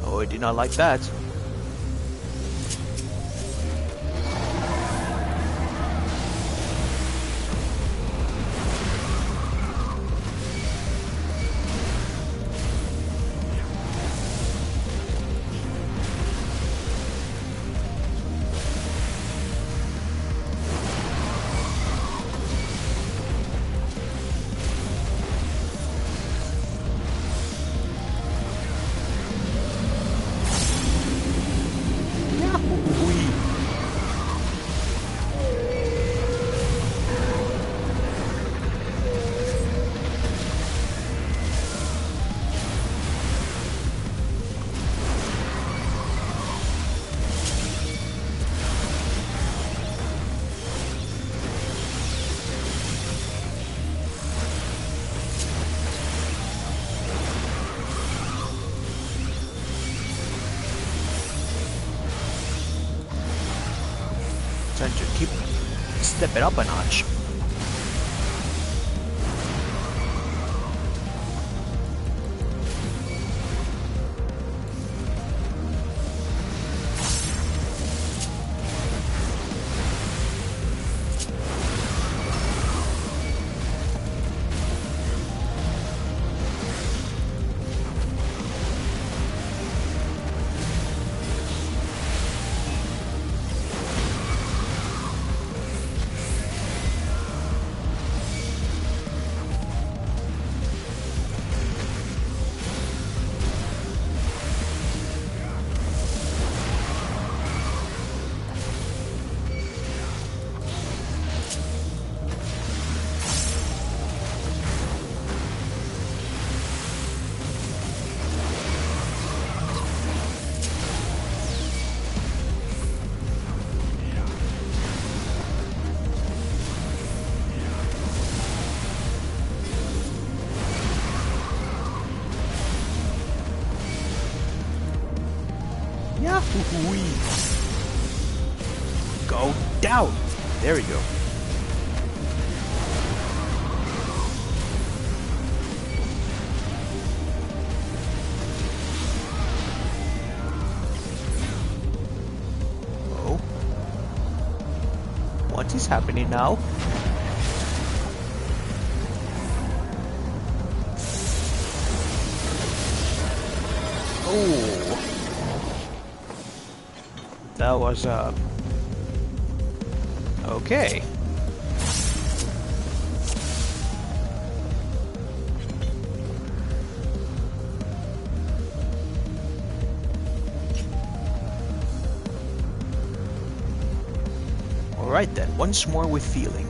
Oh, I did not like that. Time to keep step it up a notch. Go down. There we go. Oh. What is happening now? Oh. That was, okay. Alright then, once more with feeling.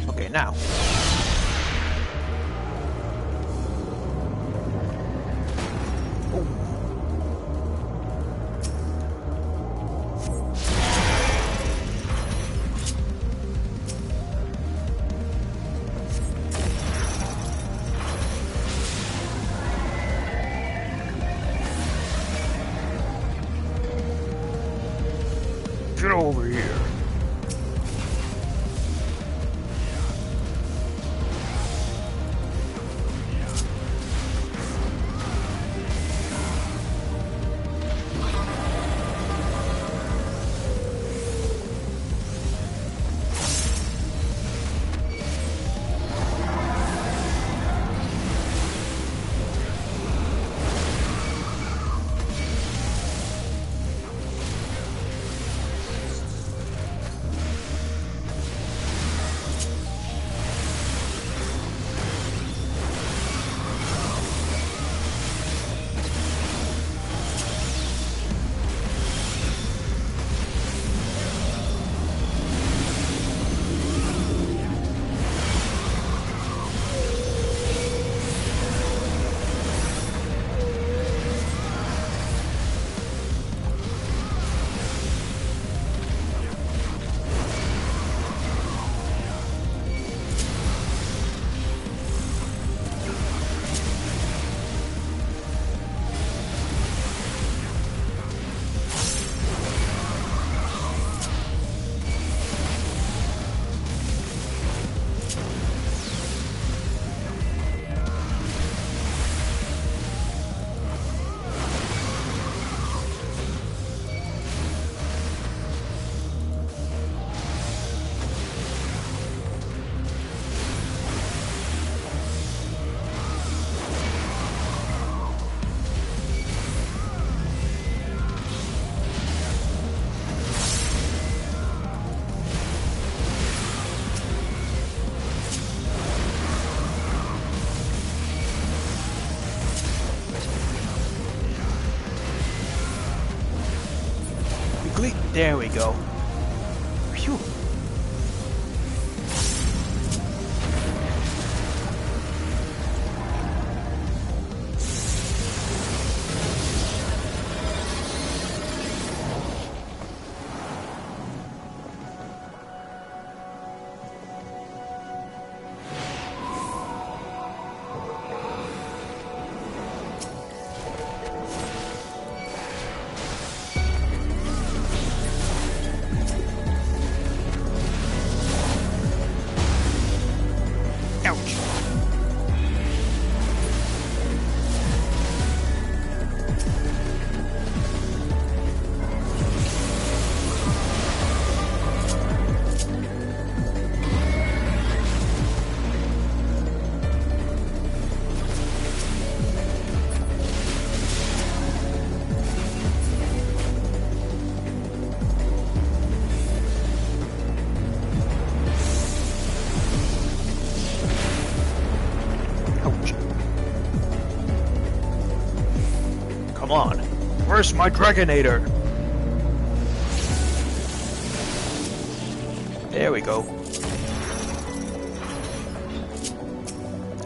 Okay, now. Get over here. There we go. Phew. Come on. Where's my Dragonator? There we go.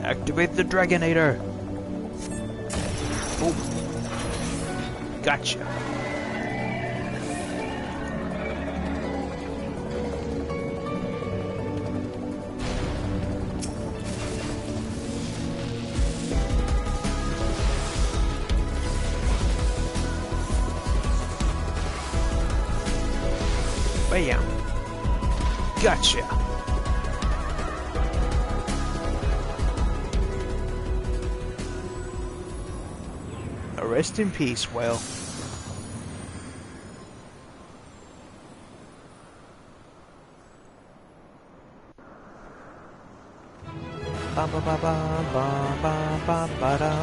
Activate the Dragonator. Oh. Gotcha. Bam. Gotcha. Rest in peace, whale. Ba ba ba ba ba ba ba ba da.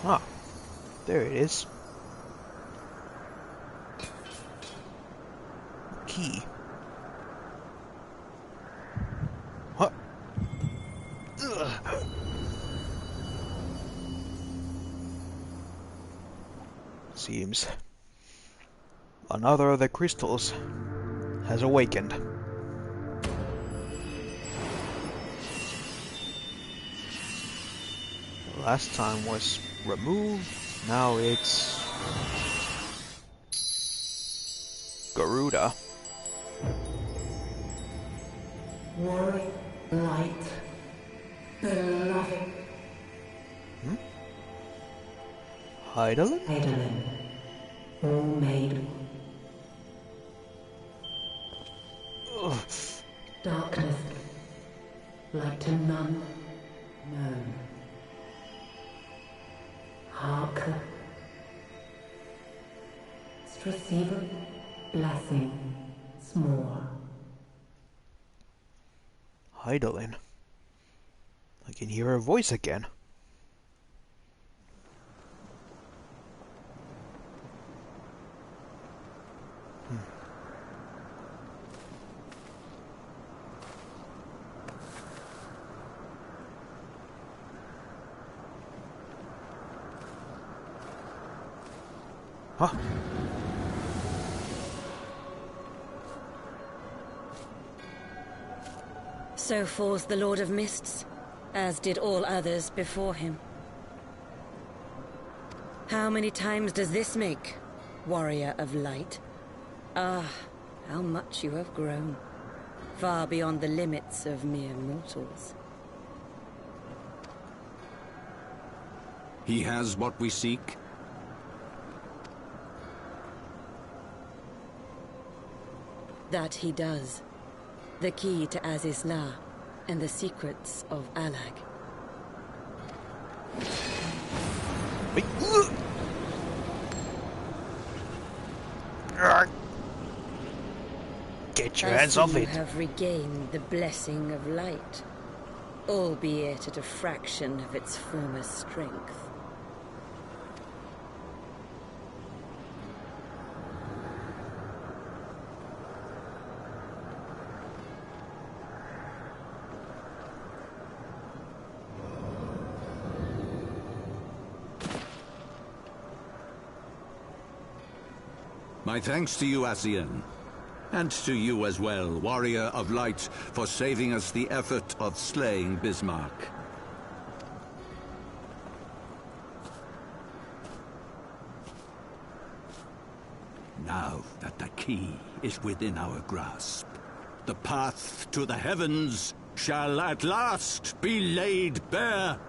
Ah, there it is. Key. What? Ugh. Seems another of the crystals has awakened. Last time was removed, now it's Garuda. Worry, light, beloved. Heidelin? Heidelin, all made. Ugh. Darkness, light to none known. Hark. Receiver, blessing, s'more. Heidelin. I can hear her voice again. Huh? So falls the Lord of Mists, as did all others before him. How many times does this make, warrior of light? Ah, how much you have grown, far beyond the limits of mere mortals. He has what we seek? That he does. The key to Azizla and the secrets of Alag. Get your I hands see off you it. have regained the blessing of light, albeit at a fraction of its former strength. My thanks to you, Asian. And to you as well, Warrior of Light, for saving us the effort of slaying Bismarck. Now that the key is within our grasp, the path to the heavens shall at last be laid bare.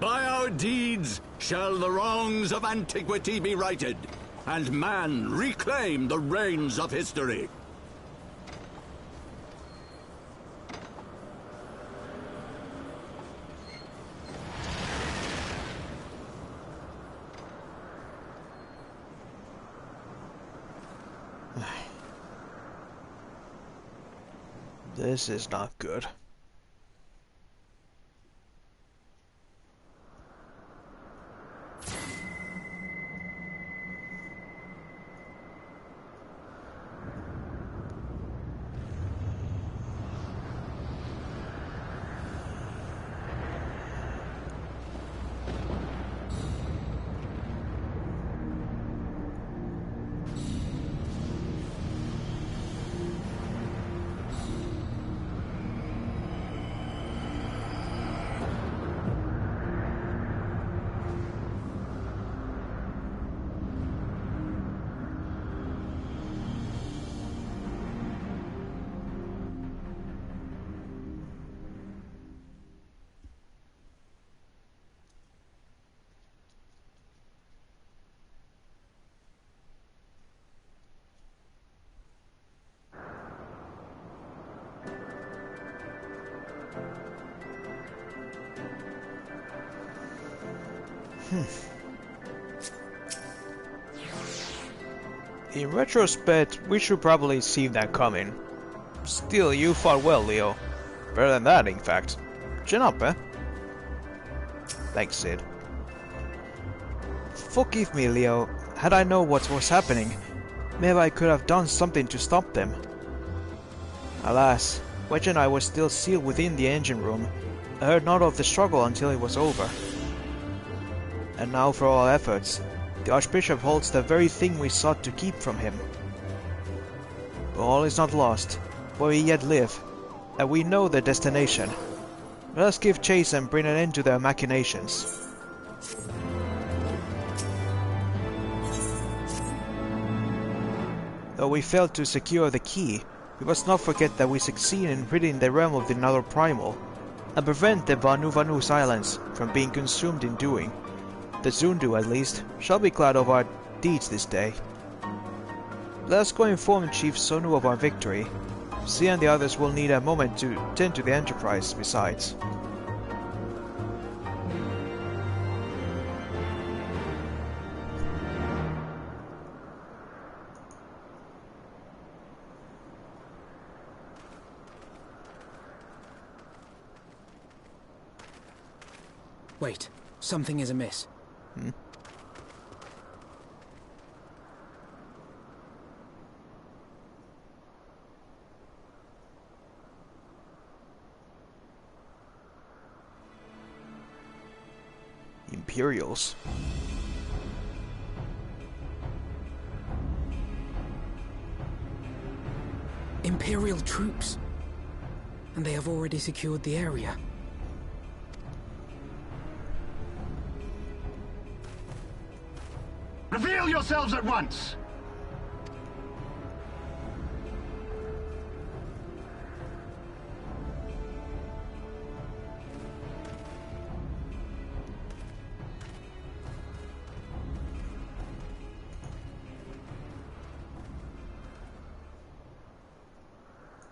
By our deeds shall the wrongs of antiquity be righted, and man reclaim the reins of history. This is not good. In retrospect, we should probably see that coming. Still, you fought well, Leo. Better than that, in fact. Chin up, eh? Thanks, Sid. Forgive me, Leo. Had I known what was happening, maybe I could have done something to stop them. Alas, Wedge and I were still sealed within the engine room. I heard not of the struggle until it was over. And now for all efforts, the Archbishop holds the very thing we sought to keep from him. But all is not lost, for we yet live, and we know their destination. Let us give chase and bring an end to their machinations. Though we failed to secure the key, we must not forget that we succeed in ridding the realm of the Nether Primal, and prevent the Vanu Vanu's islands from being consumed in doing. The Zundu, at least, shall be glad of our deeds this day. Let us go inform Chief Sonu of our victory. She and the others will need a moment to tend to the Enterprise besides. Wait, something is amiss. Hmm? Imperials. Imperial troops. And they have already secured the area. Reveal yourselves at once!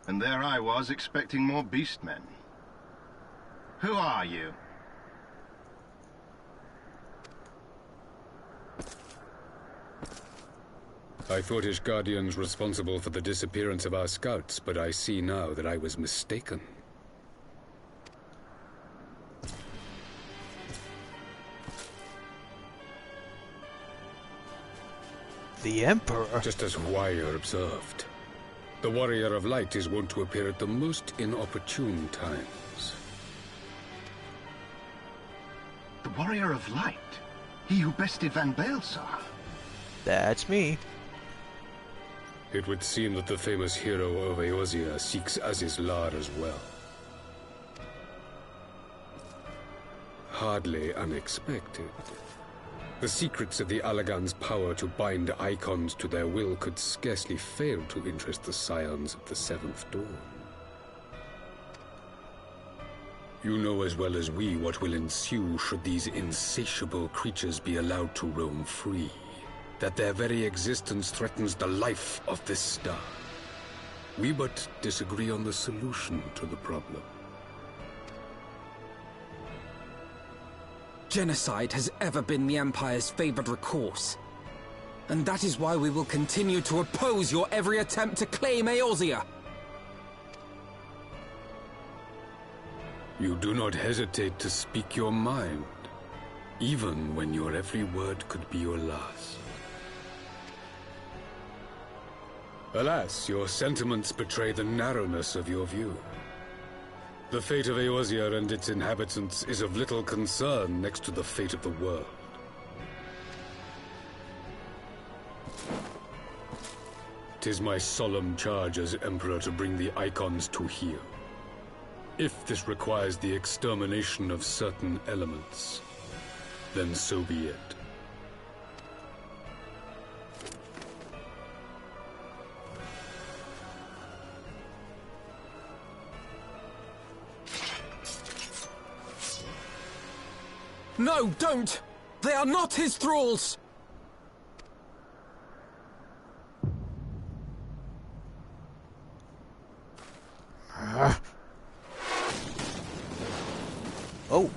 And there I was, expecting more beastmen. Who are you? I thought Ishgardians responsible for the disappearance of our scouts, but I see now that I was mistaken. The Emperor? Just as Huayr observed. The Warrior of Light is wont to appear at the most inopportune times. The Warrior of Light? He who bested Van Baelsar? That's me. It would seem that the famous hero of Eorzea seeks Azizlar as well. Hardly unexpected. The secrets of the Allagan's power to bind icons to their will could scarcely fail to interest the scions of the Seventh Dawn. You know as well as we what will ensue should these insatiable creatures be allowed to roam free. That their very existence threatens the life of this star. We but disagree on the solution to the problem. Genocide has ever been the Empire's favored recourse. And that is why we will continue to oppose your every attempt to claim Eorzea. You do not hesitate to speak your mind, even when your every word could be your last. Alas, your sentiments betray the narrowness of your view. The fate of Eorzea and its inhabitants is of little concern next to the fate of the world. Tis my solemn charge as Emperor to bring the icons to heel. If this requires the extermination of certain elements, then so be it. No, don't! They are not his thralls! Oh.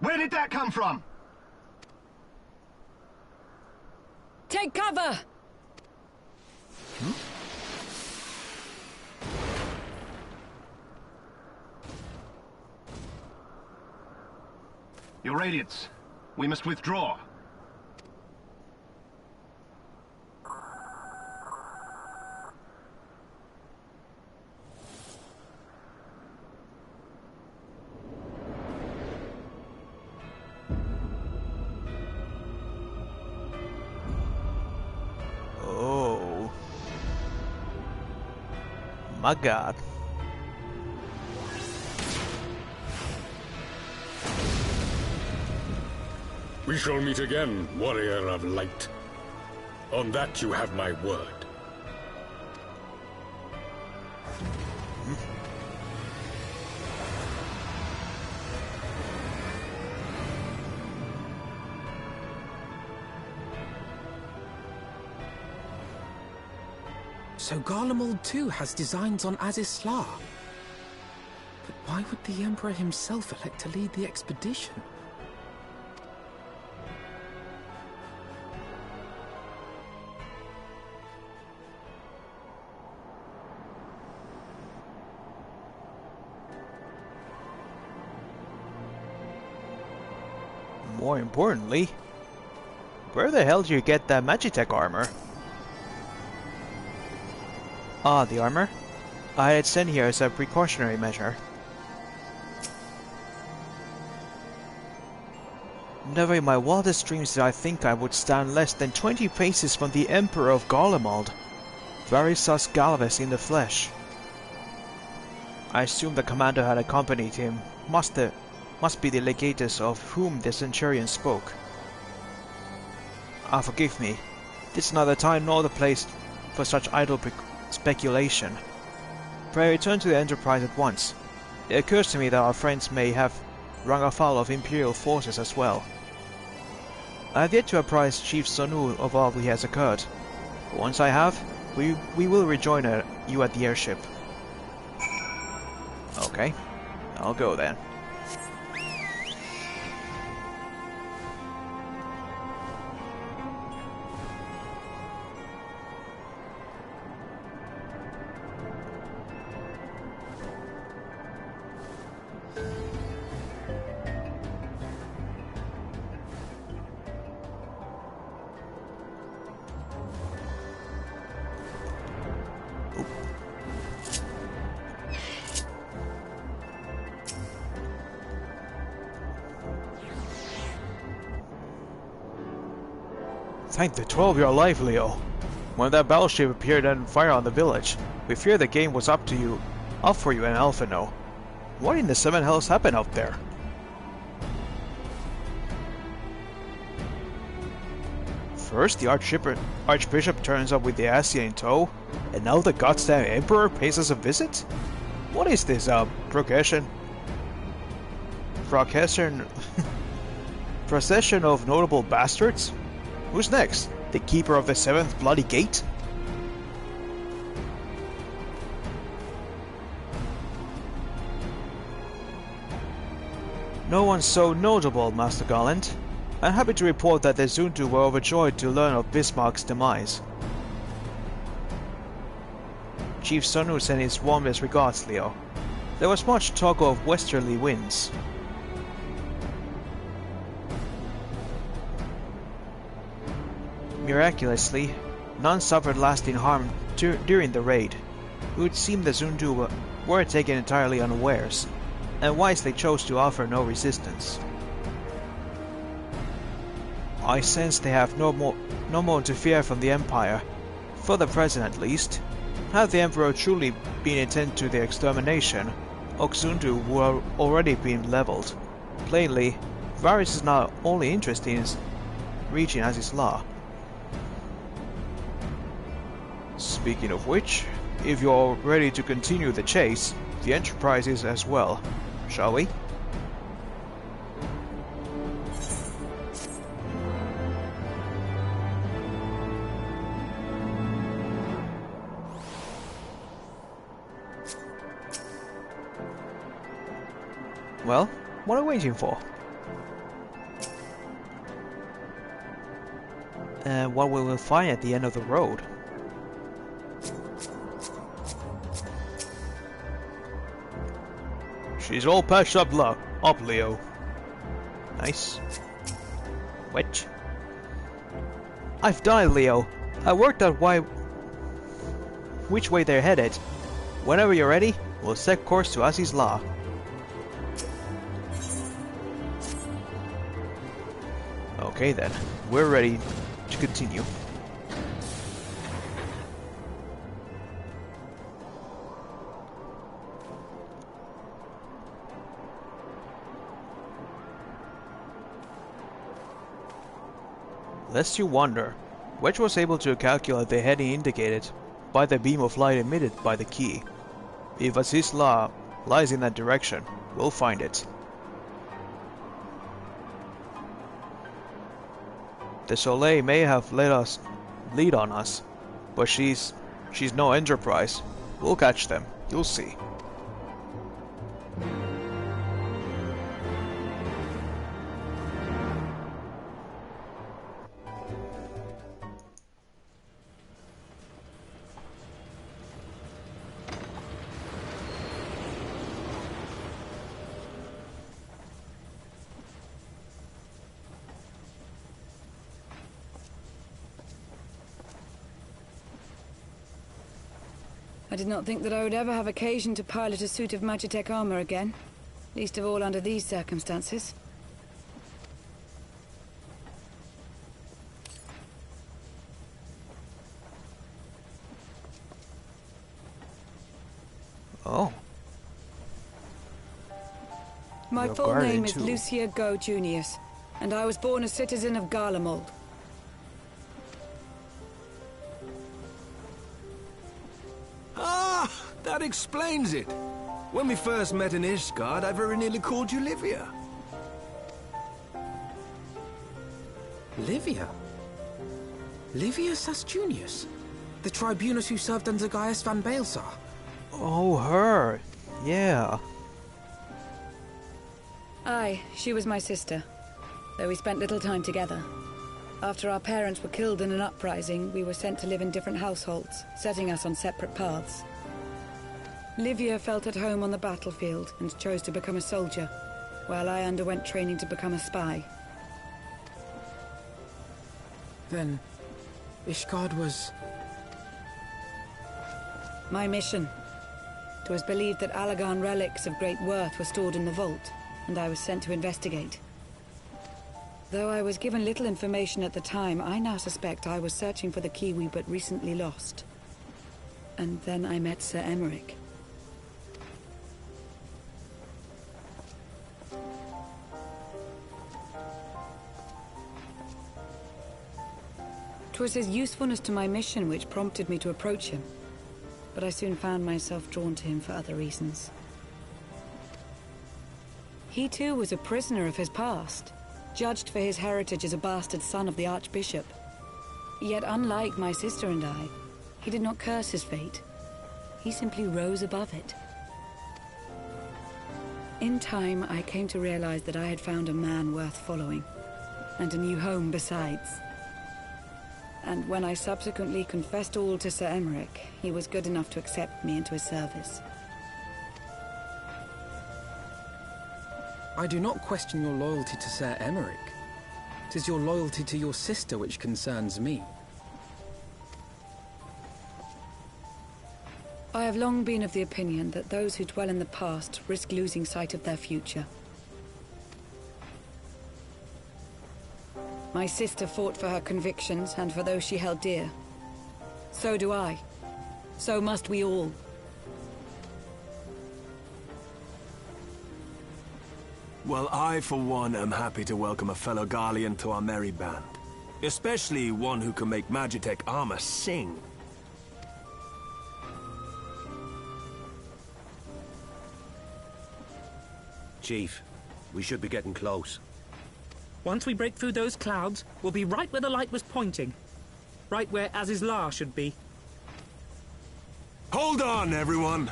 Where did that come from? Take cover! Your Radiance, we must withdraw. Oh. My God. We shall meet again, Warrior of Light. On that you have my word. So Garlemald too has designs on Azizlar. But why would the Emperor himself elect to lead the expedition? More importantly, where the hell do you get that Magitech armor? Ah, the armor? I had it sent here as a precautionary measure. Never in my wildest dreams did I think I would stand less than 20 paces from the Emperor of Garlemald, Varisas Galvez in the flesh. I assume the commander had accompanied him, must be the legatus of whom the centurion spoke. Ah, forgive me, this is neither time nor the place for such idle speculation. Pray return to the Enterprise at once. It occurs to me that our friends may have run afoul of Imperial forces as well. I have yet to apprise Chief Sonu of all that has occurred. But once I have, we will rejoin you at the airship. Okay, I'll go then. Thank the 12 you're alive, Leo. When that battleship appeared and fired on the village, we feared the game was up for you and Alphino. What in the seven hells happened out there? First, the Archbishop turns up with the Asia in tow, and now the goddamn Emperor pays us a visit? What is this, procession of notable bastards? Who's next? The Keeper of the Seventh Bloody Gate? No one so notable, Master Garland. I'm happy to report that the Zuntu were overjoyed to learn of Bismarck's demise. Chief Sonu sent his warmest regards, Leo. There was much talk of westerly winds. Miraculously, none suffered lasting harm during the raid. It would seem the Zuntu were taken entirely unawares, and wisely chose to offer no resistance. I sense they have no more to fear from the Empire, for the present at least. Had the Emperor truly been intent to their extermination, Oxundu would have already been leveled. Plainly, Varys is not only interested in his region as his law. Speaking of which, if you're ready to continue the chase, the Enterprise is as well. Shall we? Well, what are we waiting for? What we will find at the end of the road. She's all patched up, Leo. Nice. Which? I've died, Leo. I worked out which way they're headed. Whenever you're ready, we'll set course to Azi's Law. Okay then, we're ready to continue. Lest you wonder, Wedge was able to calculate the heading indicated by the beam of light emitted by the key. If Aziz's Law lies in that direction, we'll find it. The Soleil may have let us lead on us, but she's no Enterprise. We'll catch them, you'll see. I did not think that I would ever have occasion to pilot a suit of Magitech armor again. Least of all under these circumstances. Oh. My full name is Lucia Go Junius, and I was born a citizen of Garlemald. Ah, that explains it. When we first met in Ishgard, I very nearly called you Livia. Livia? Livia Sasjunius? The tribunus who served under Gaius van Baelsar? Oh, her. Yeah. Aye, she was my sister, though we spent little time together. After our parents were killed in an uprising, we were sent to live in different households, setting us on separate paths. Livia felt at home on the battlefield and chose to become a soldier, while I underwent training to become a spy. Then, Ishgard was... my mission. It was believed that Allagan relics of great worth were stored in the vault, and I was sent to investigate. Though I was given little information at the time, I now suspect I was searching for the key we but recently lost. And then I met Sir Emeric. 'Twas his usefulness to my mission which prompted me to approach him, but I soon found myself drawn to him for other reasons. He too was a prisoner of his past, judged for his heritage as a bastard son of the Archbishop. Yet unlike my sister and I, he did not curse his fate. He simply rose above it. In time, I came to realize that I had found a man worth following, and a new home besides. And when I subsequently confessed all to Sir Emeric, he was good enough to accept me into his service. I do not question your loyalty to Sir Emeric. 'Tis your loyalty to your sister which concerns me. I have long been of the opinion that those who dwell in the past risk losing sight of their future. My sister fought for her convictions and for those she held dear. So do I. So must we all. Well, I, for one, am happy to welcome a fellow Garlean to our merry band. Especially one who can make Magitech armor sing. Chief, we should be getting close. Once we break through those clouds, we'll be right where the light was pointing. Right where Azizlar should be. Hold on, everyone!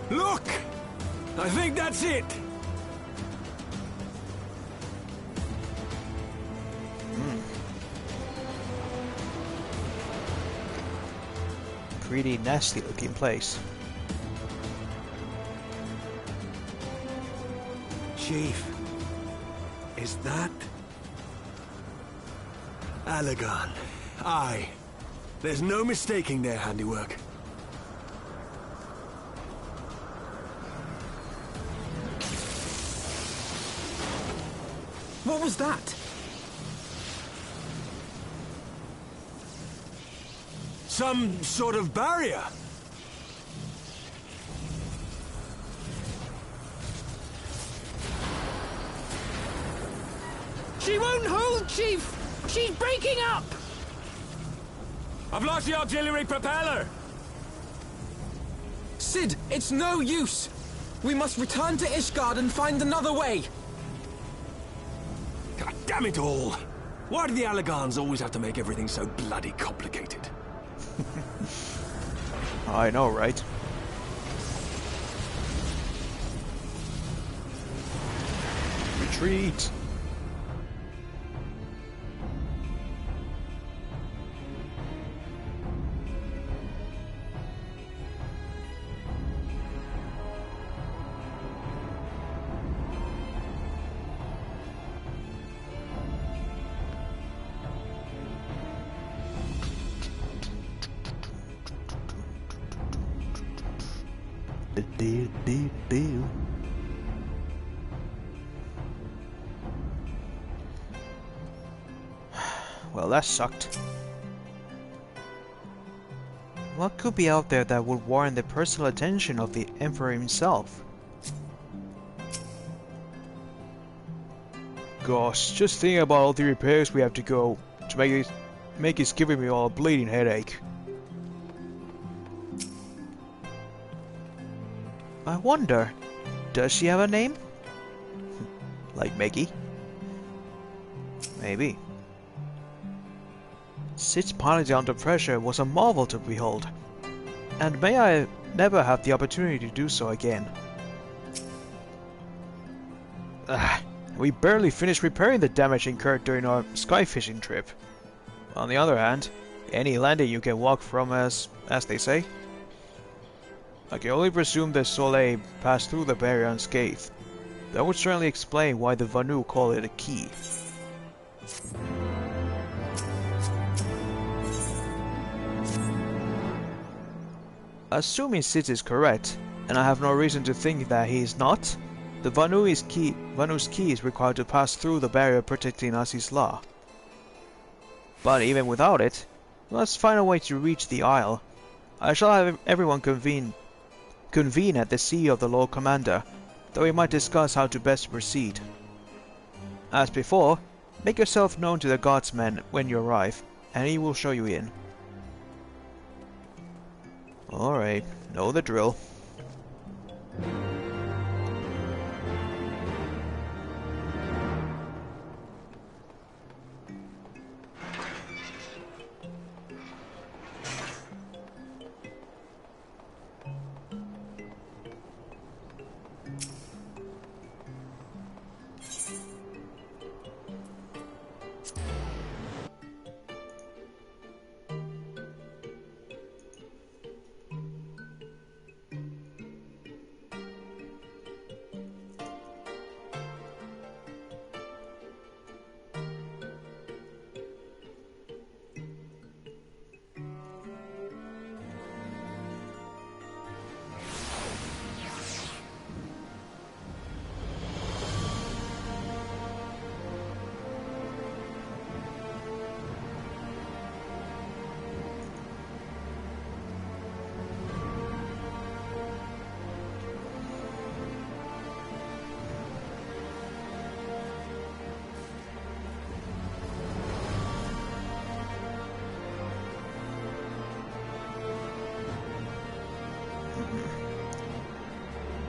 Look! I think that's it! Pretty nasty looking place. Chief, is that... Allagan? Aye. There's no mistaking their handiwork. What was that? Some sort of barrier. She won't hold, Chief! She's breaking up! I've lost the auxiliary propeller! Cid, it's no use! We must return to Ishgard and find another way! God damn it all! Why do the Allagans always have to make everything so bloody complicated? I know, right? Retreat! Well, that sucked. What could be out there that would warrant the personal attention of the Emperor himself? Gosh, just thinking about all the repairs we have to go to make it's giving me all a bleeding headache. I wonder, does she have a name? Like Meggie? Maybe. Sid's piloting under pressure was a marvel to behold, and may I never have the opportunity to do so again. We barely finished repairing the damage incurred during our sky fishing trip. On the other hand, any landing you can walk from, as they say. I can only presume that Soleil passed through the barrier unscathed. That would certainly explain why the Vanu call it a key. Assuming Sid is correct, and I have no reason to think that he is not, the Vanu's key is required to pass through the barrier protecting Aziz La. But even without it, we must find a way to reach the Isle. I shall have everyone convene at the sea of the Lord Commander, though we might discuss how to best proceed. As before, make yourself known to the Guardsman when you arrive, and he will show you in. Alright, know the drill.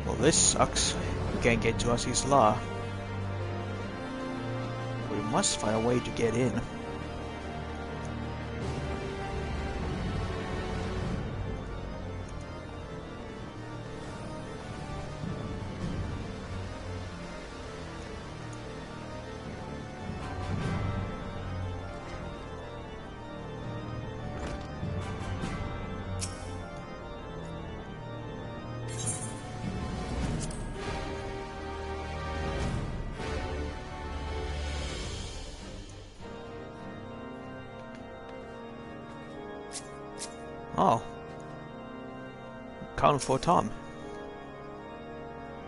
Well, this sucks. We can't get to Aziz La. We must find a way to get in. Oh. Count for Tom.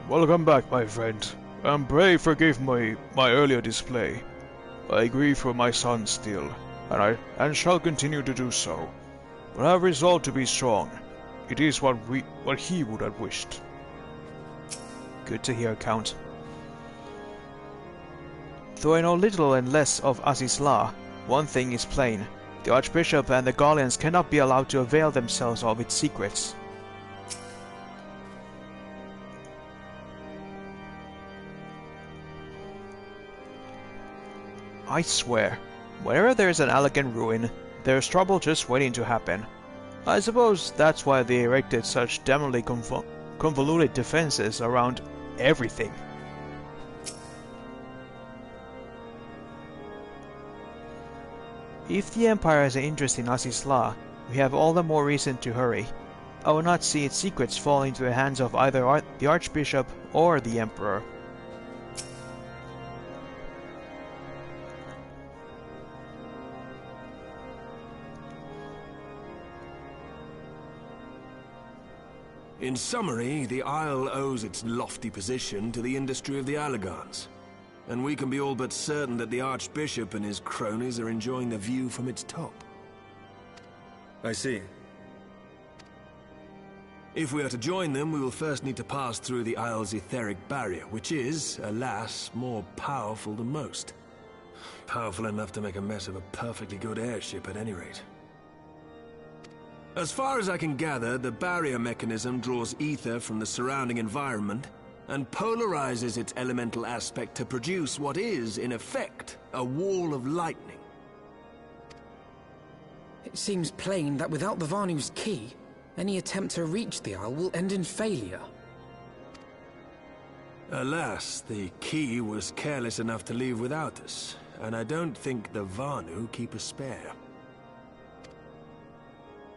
Welcome back, my friend, and pray forgive my earlier display. I grieve for my son still, and shall continue to do so. But I have resolved to be strong. It is what he would have wished. Good to hear, Count. Though I know little and less of Aziz La, one thing is plain. The Archbishop and the Garleans cannot be allowed to avail themselves of its secrets. I swear, wherever there is an elegant ruin, there is trouble just waiting to happen. I suppose that's why they erected such damnably convoluted defenses around everything. If the Empire has an interest in Asisla, we have all the more reason to hurry. I will not see its secrets fall into the hands of either the Archbishop or the Emperor. In summary, the Isle owes its lofty position to the industry of the Allagans, and we can be all but certain that the Archbishop and his cronies are enjoying the view from its top. I see. If we are to join them, we will first need to pass through the Isle's etheric barrier, which is, alas, more powerful than most. Powerful enough to make a mess of a perfectly good airship at any rate. As far as I can gather, the barrier mechanism draws ether from the surrounding environment and polarizes its elemental aspect to produce what is, in effect, a wall of lightning. It seems plain that without the Vanu's key, any attempt to reach the Isle will end in failure. Alas, the key was careless enough to leave without us, and I don't think the Vanu keep a spare.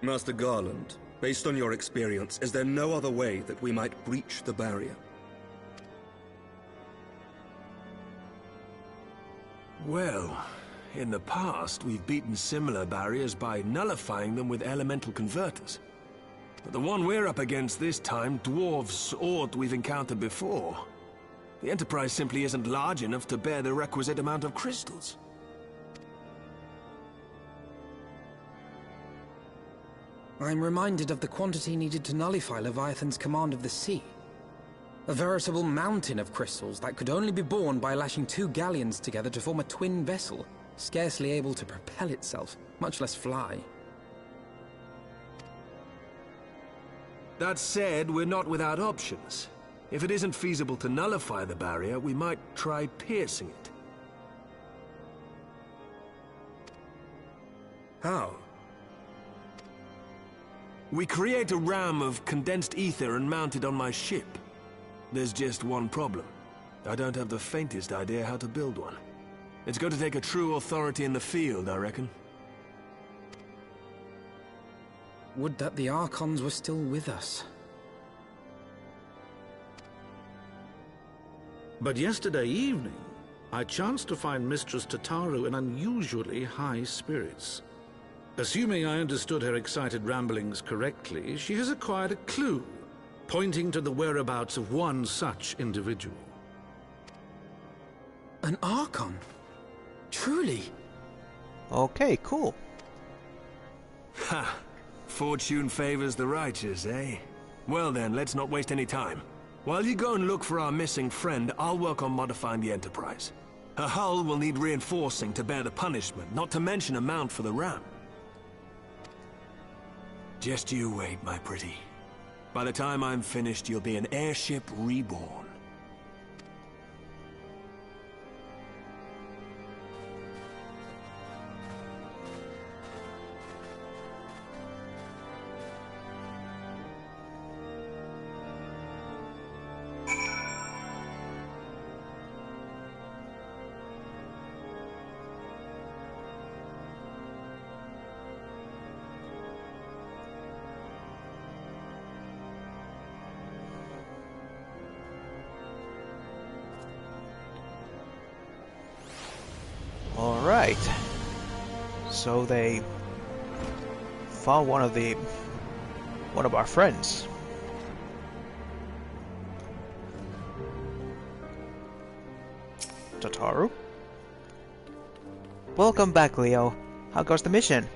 Master Garland, based on your experience, is there no other way that we might breach the barrier? Well, in the past, we've beaten similar barriers by nullifying them with elemental converters. But the one we're up against this time dwarfs aught we've encountered before. The Enterprise simply isn't large enough to bear the requisite amount of crystals. I'm reminded of the quantity needed to nullify Leviathan's command of the sea. A veritable mountain of crystals that could only be borne by lashing two galleons together to form a twin vessel, scarcely able to propel itself, much less fly. That said, we're not without options. If it isn't feasible to nullify the barrier, we might try piercing it. How? We create a ram of condensed ether and mount it on my ship. There's just one problem. I don't have the faintest idea how to build one. It's going to take a true authority in the field, I reckon. Would that the Archons were still with us. But yesterday evening, I chanced to find Mistress Tataru in unusually high spirits. Assuming I understood her excited ramblings correctly, she has acquired a clue, pointing to the whereabouts of one such individual. An Archon? Truly? Okay, cool. Ha! Fortune favors the righteous, eh? Well then, let's not waste any time. While you go and look for our missing friend, I'll work on modifying the Enterprise. Her hull will need reinforcing to bear the punishment, not to mention a mount for the ram. Just you wait, my pretty. By the time I'm finished, you'll be an airship reborn. Alright. So they found one of our friends. Tataru? Welcome back, Leo. How goes the mission?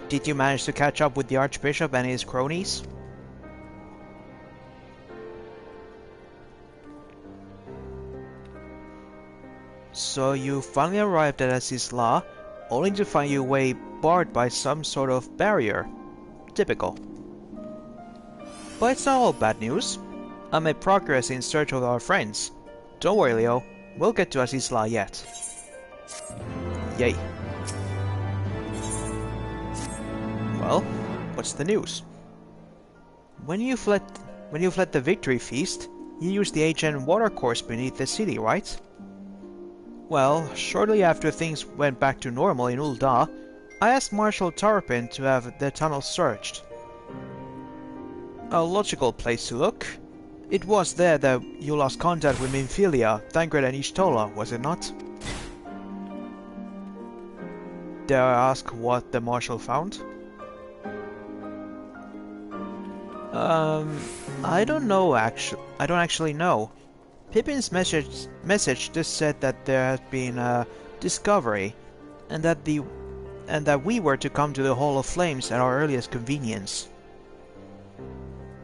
Did you manage to catch up with the Archbishop and his cronies? So you finally arrived at Asisla, only to find your way barred by some sort of barrier. Typical. But it's not all bad news. I made progress in search of our friends. Don't worry, Leo. We'll get to Asisla yet. Yay. Well, what's the news? When you fled the victory feast, you used the ancient watercourse beneath the city, right? Well, shortly after things went back to normal in Ul'dah, I asked Marshal Tarpin to have the tunnel searched. A logical place to look. It was there that you lost contact with Minfilia, Thancred and Y'shtola, was it not? Dare I ask what the Marshal found? I don't know I don't actually know. Pippin's message just said that there had been a discovery, and that we were to come to the Hall of Flames at our earliest convenience.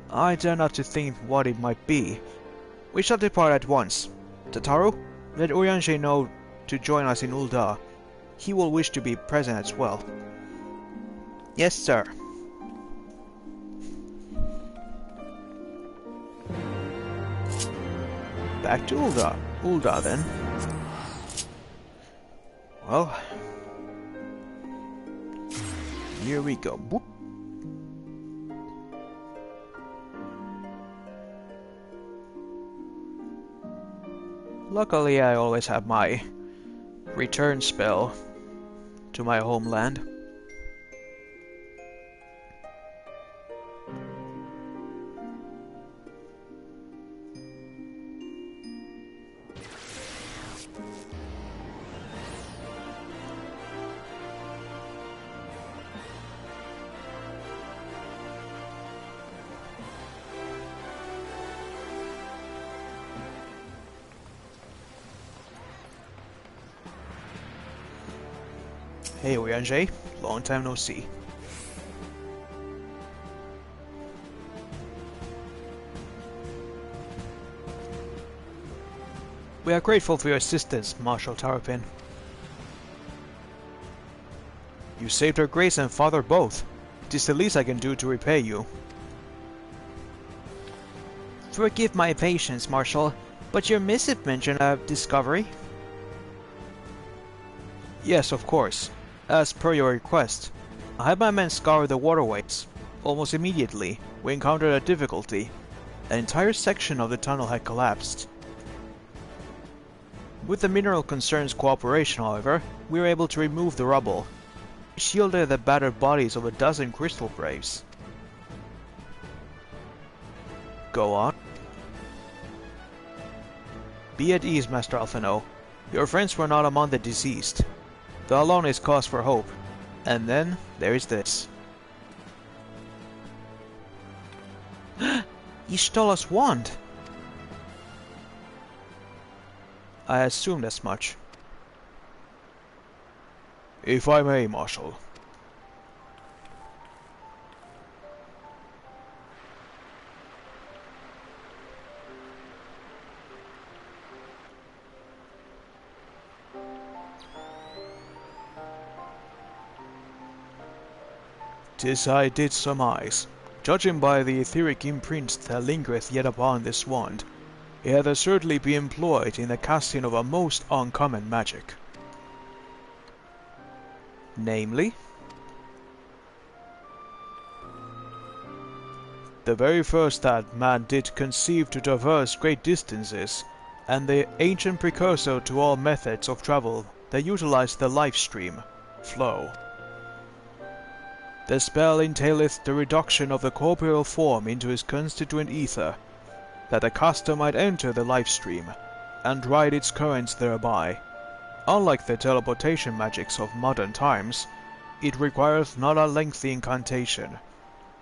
I dare not to think what it might be. We shall depart at once. Tataru, let Urianger know to join us in Ul'dah. He will wish to be present as well. Yes, sir. Back to Ul'dah. Ul'dah then. Well, here we go. Boop. Luckily, I always have my return spell to my homeland. Hey Urianger, long time no see. We are grateful for your assistance, Marshal Tarpin. You saved Her Grace and Father both. It is the least I can do to repay you. Forgive my impatience, Marshal, but your missive mentioned a discovery? Yes, of course. As per your request, I had my men scour the waterways. Almost immediately, we encountered a difficulty. An entire section of the tunnel had collapsed. With the Mineral Concern's cooperation, however, we were able to remove the rubble. It shielded the battered bodies of a dozen crystal braves. Go on. Be at ease, Master Alphino. Your friends were not among the deceased. That alone is cause for hope. And then, there is this. Y'shtola's wand! I assumed as much. If I may, Marshal. Tis I did surmise, judging by the etheric imprint that lingereth yet upon this wand, it hath assuredly been employed in the casting of a most uncommon magic. Namely? The very first that man did conceive to traverse great distances, and the ancient precursor to all methods of travel that utilize the life stream, flow. The spell entaileth the reduction of the corporeal form into its constituent ether, that the caster might enter the life stream, and ride its currents thereby. Unlike the teleportation magics of modern times, it requireth not a lengthy incantation.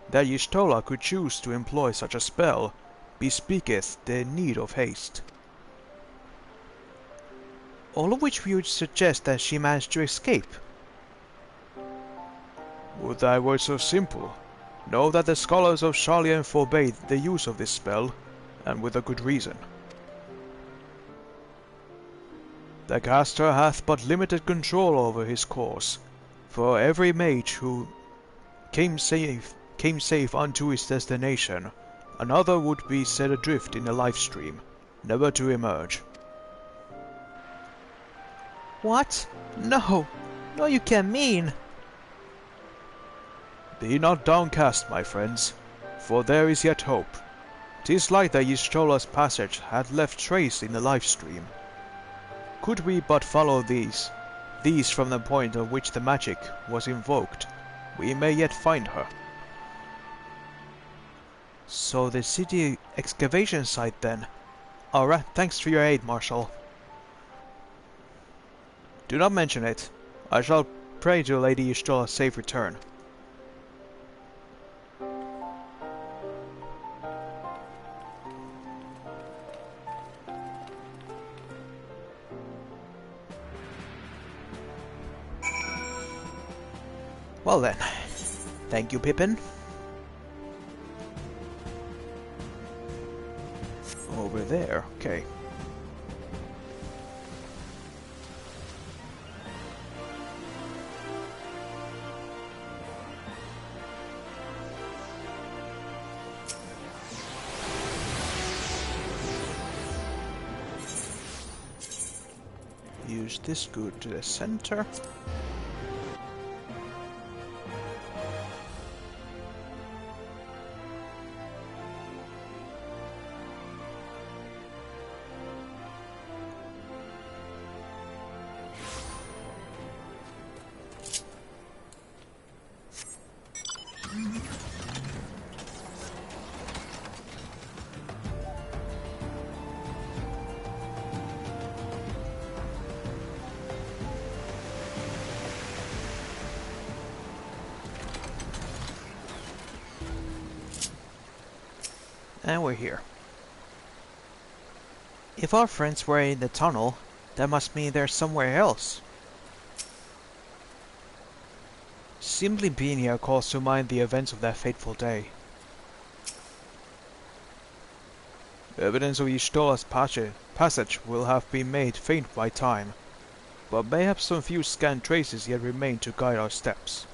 That Y'shtola could choose to employ such a spell, bespeaketh the need of haste. All of which would suggest that she managed to escape. Would that were so simple. Know that the scholars of Sharlayan forbade the use of this spell, and with a good reason. The caster hath but limited control over his course, for every mage who came safe unto his destination, another would be set adrift in the life stream, never to emerge. What? No! No, you can't mean! Be not downcast, my friends, for there is yet hope. 'Tis like that Y'shtola's passage had left trace in the life stream. Could we but follow these these from the point at which the magic was invoked, we may yet find her. So the city excavation site then. Alright, thanks for your aid, Marshal. Do not mention it. I shall pray to Lady Y'shtola's safe return. Well then, thank you, Pippin. Over there, okay. Use this good to the center. And we're here. If our friends were in the tunnel, that must mean they're somewhere else. Simply being here calls to mind the events of that fateful day. Evidence of Y'shtola's passage will have been made faint by time, but mayhap some few scant traces yet remain to guide our steps.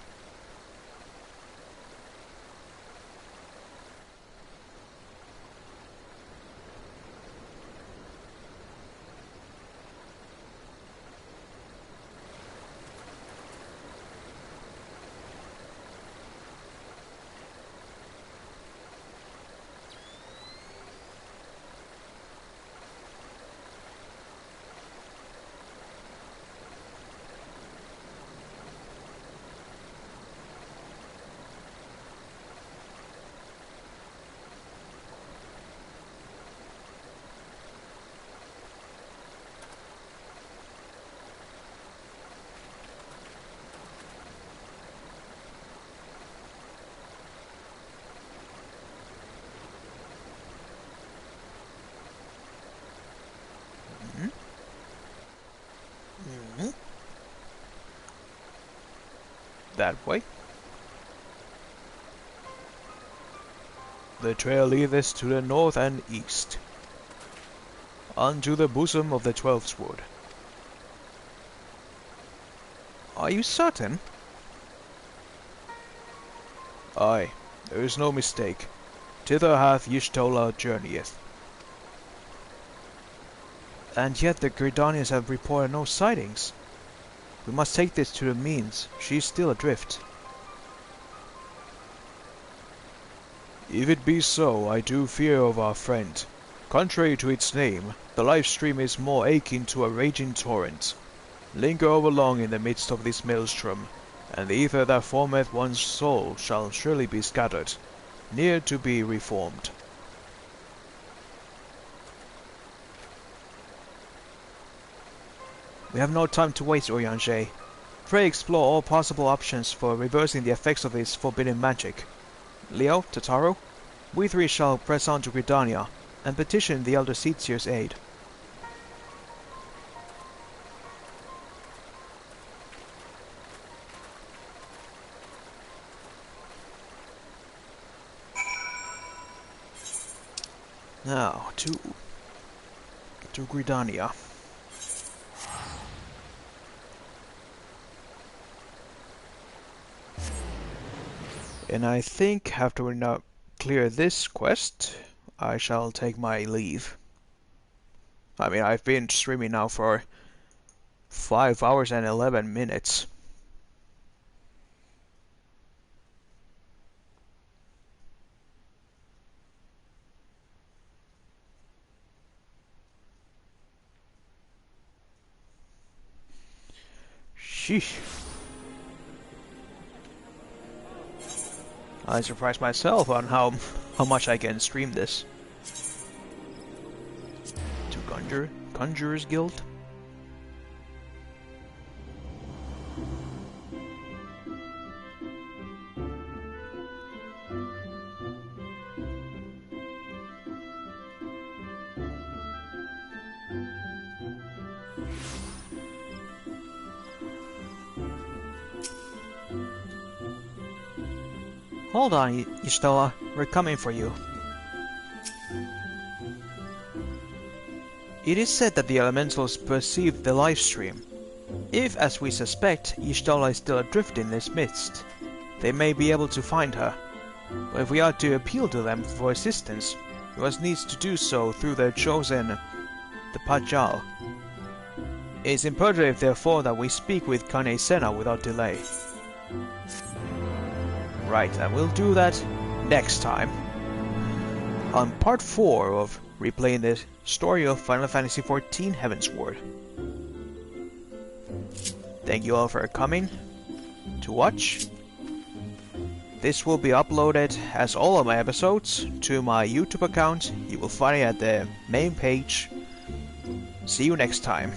That way. The trail leadeth to the north and east, unto the bosom of the Heavensward. Are you certain? Aye, there is no mistake. Thither hath Y'shtola journeyeth. And yet the Gridanians have reported no sightings. We must take this to the means. She is still adrift. If it be so, I do fear of our friend. Contrary to its name, the life stream is more akin to a raging torrent. Linger over long in the midst of this maelstrom, and the ether that formeth one's soul shall surely be scattered, near to be reformed. We have no time to waste, Urianger. Pray explore all possible options for reversing the effects of this forbidden magic. Leo, Tataru, we three shall press on to Gridania, and petition the Elder Seatsier's aid. Now, to Gridania. And I think after we now clear this quest, I shall take my leave. I mean, I've been streaming now for 5 hours and 11 minutes. Sheesh. I surprised myself on how much I can stream this. To Conjurer's Guild. Hold on, Y'shtola. We're coming for you. It is said that the elementals perceived the live stream. If, as we suspect, Y'shtola is still adrift in this mist, they may be able to find her. But if we are to appeal to them for assistance, we must needs to do so through their chosen... the Pajal. It is imperative, therefore, that we speak with Kane Sena without delay. Right, and we'll do that next time. On part 4 of replaying the story of Final Fantasy XIV Heavensward. Thank you all for coming to watch. This will be uploaded, as all of my episodes, to my YouTube account. You will find it at the main page. See you next time.